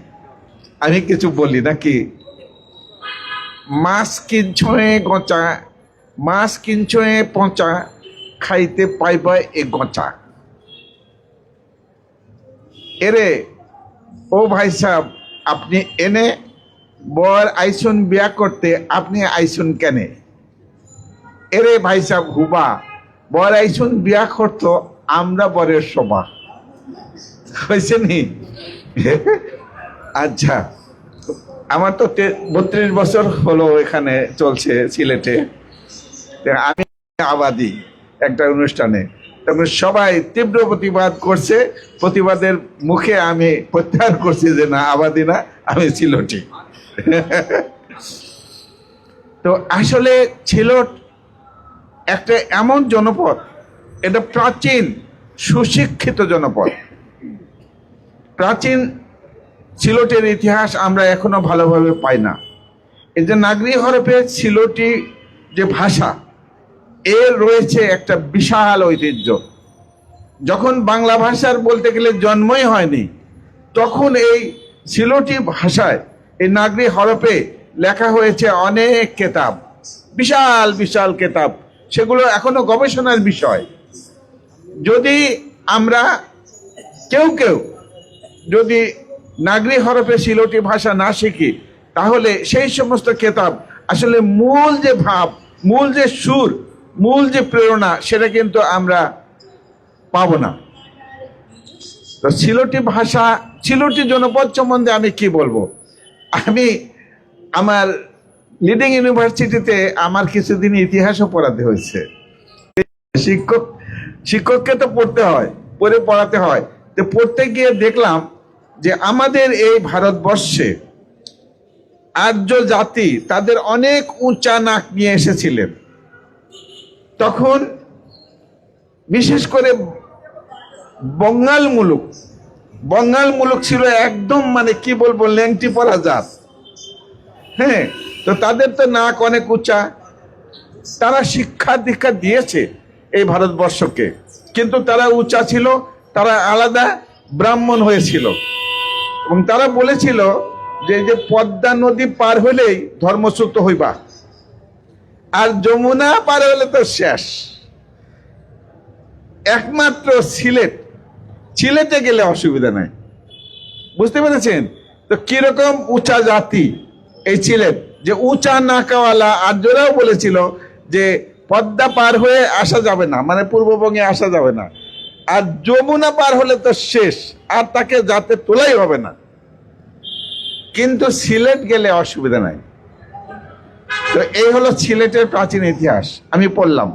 Speaker 13: আমি কিছু বলি নাকি। মাছ কিনছয়ে গঁচা, মাছ কিনছয়ে পচা, খাইতে পাইবা এ গঁচা। এরে ও ভাই সাহেব, আপনি এনে বর আইসুন বিয়া করতে, আপনি আইসুন কেনে? এরে ভাই সাহেব হুবা, বর আইসুন বিয়া করতো, আমরা বরের শোভা। হয়েছে নি? আচ্ছা, আমার তো 32 বছর হলো এখানে চলছে সিলেটে। আমি আবাদি একটা অনুষ্ঠানে, তখন সবাই তীব্র প্রতিবাদ করছে। প্রতিবাদের মুখে আমি প্রত্যাহার করছি যে না, আবাদি না, আমি সিলেটি। তো আসলে সিলেট একটা এমন জনপদ, এটা প্রাচীন সুশিক্ষিত জনপদ। প্রাচীন সিলেটের ইতিহাস আমরা এখনো ভালোভাবে পাই না। এই যে নাগরি হরফে সিলেটি যে ভাষা, এর রয়েছে একটা বিশাল ঐতিহ্য। যখন বাংলা ভাষার বলতে গেলে জন্মই হয়নি, তখন এই সিলোটি ভাষায় এই নাগরি হরফে লেখা হয়েছে অনেক কেতাব, বিশাল বিশাল কেতাব, সেগুলো এখনো গবেষণার বিষয়। যদি আমরা কেউ যদি নাগরি হরফে সিলোটি ভাষা না শিখি, তাহলে সেই সমস্ত কেতাব আসলে মূল যে ভাব, মূল যে সুর, মূল যে প্রেরণা, সেটা কিন্তু আমরা পাবো না। তো সিলোটি ভাষা, সিলোটি জনপদ সম্বন্ধে আমি কি বলবো? আমি আমার লিডিং ইউনিভার্সিটিতে আমার কিছুদিন ইতিহাসও পড়াতে হয়েছে। শিক্ষককে তো পড়তে হয়, পড়াতে হয়। তো পড়তে গিয়ে দেখলাম যে আমাদের এই ভারতবর্ষে আর্য জাতি তাদের অনেক উঁচা নাক নিয়ে এসেছিলেন। তখন বিশেষ করে বঙ্গাল মুলুক ছিল একদম, মানে কি বলবো, ল্যাংটি পরা জাত। হ্যাঁ, তো তাদের তো নাক অনেক উঁচা। তারা শিক্ষা দীক্ষা দিয়েছে এই ভারতবর্ষকে, কিন্তু তারা উঁচা ছিল, তারা আলাদা ব্রাহ্মণ হয়েছিল। এবং তারা বলেছিল যে পদ্মা নদী পার হলেই ধর্মচ্যুত হইবা, আর যমুনা পার হলে তো শেষ। একমাত্র সিলেটে গেলে অসুবিধা নাই। বুঝতে পেরেছেন তো কিরকম উঁচা জাতি এই সিলেট, যে উঁচা নাকাওয়ালা আর্যরাও বলেছিল যে পদ্মা পার হয়ে আসা যাবে না, মানে পূর্ববঙ্গে আসা যাবে না, আর যমুনা পার হলে তো শেষ, আর তাকে যাতে তোলাই হবে না। কিন্তু সিলেট গেলে অসুবিধা নাই। তো এই হলো সিলেটের প্রাচীন ইতিহাস, আমি পড়লাম।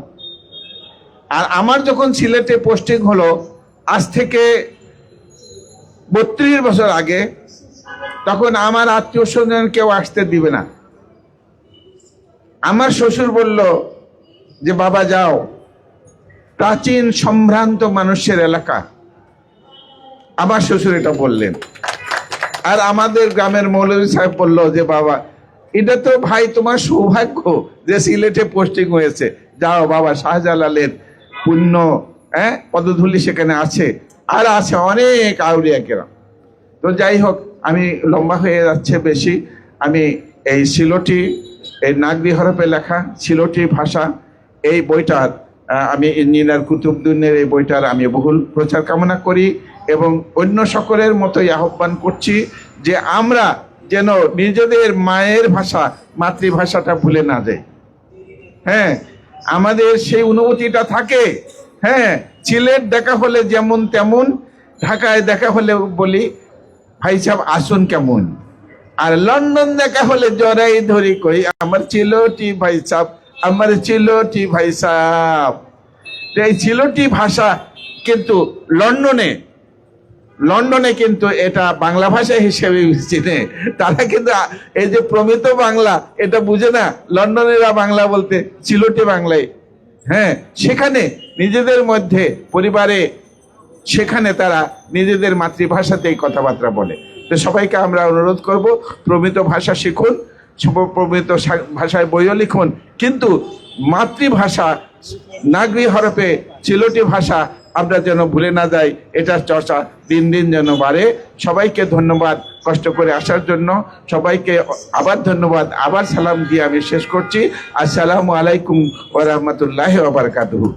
Speaker 13: আর আমার যখন সিলেটে পোস্টিং হলো, আজ থেকে 32 বছর আগে, তখন আমার আত্মীয় স্বজন কেউ আসতে দিবে না। আমার শ্বশুর বলল যে বাবা যাও, প্রাচীন সম্ভ্রান্ত মানুষের এলাকা। আমার শ্বশুর এটা বললেন। আর আমাদের গ্রামের মৌলভী সাহেব বলল যে বাবা, এটা তো ভাই তোমার সৌভাগ্য যে সিলেটে পোস্টিং হয়েছে, যাও বাবা, শাহজালালের পুণ্য পদধূলি সেখানে আছে, আর আছে অনেক আউলিয়া কেরাম। তো যাই হোক, আমি লম্বা হয়ে যাচ্ছে বেশি। আমি এই সিলোটি, এই নাগরি হরফে লেখা সিলোটি ভাষা, এই বইটার আমি ইঞ্জিনিয়ার কুতুবউদ্দিনের এই বইটার আমি বহুল প্রচার কামনা করি, এবং অন্য সকলের মতোই আহ্বান করছি যে আমরা যেন নিজেদের মায়ের ভাষা, মাতৃভাষাটা ভুলে না যাই। হ্যাঁ, আমাদের সেই অনুভূতিটা থাকে। হ্যাঁ, সিলেট দেখা হলে যেমন তেমন, ঢাকায় দেখা হলে বলি ভাই সাহেব আসুন কেমন, আর লন্ডন দেখা হলে জড়াই ধরি কই আমার সিলোটি ভাই সাহেব, আমার সিলোটি ভাই সাহেব। এই সিলোটি ভাষা কিন্তু লন্ডনে কিন্তু এটা বাংলা ভাষা হিসেবে চিনে। তারা কিন্তু এই যে প্রমিত বাংলা এটা বুঝে না, লন্ডনেরা বাংলা বলতে সিলোটি বাংলায়। হ্যাঁ, সেখানে নিজেদের মধ্যে পরিবারে, সেখানে তারা নিজেদের মাতৃভাষাতেই কথাবার্তা বলে। তো সবাইকে আমরা অনুরোধ করব, প্রমিত ভাষা শিখুন, প্রমিত ভাষায় বইও লিখুন, কিন্তু মাতৃভাষা নাগরি হরফে সিলোটি ভাষা আমরা যেন ভুলে না যাই, এটার চর্চা দিন দিন যেন বাড়ে। সবাইকে ধন্যবাদ কষ্ট করে আসার জন্য, সবাইকে আবার ধন্যবাদ, আবার সালাম দিয়ে আমি শেষ করছি। আসসালামু আলাইকুম ওয়া রাহমাতুল্লাহি ওয়া বারাকাতুহু।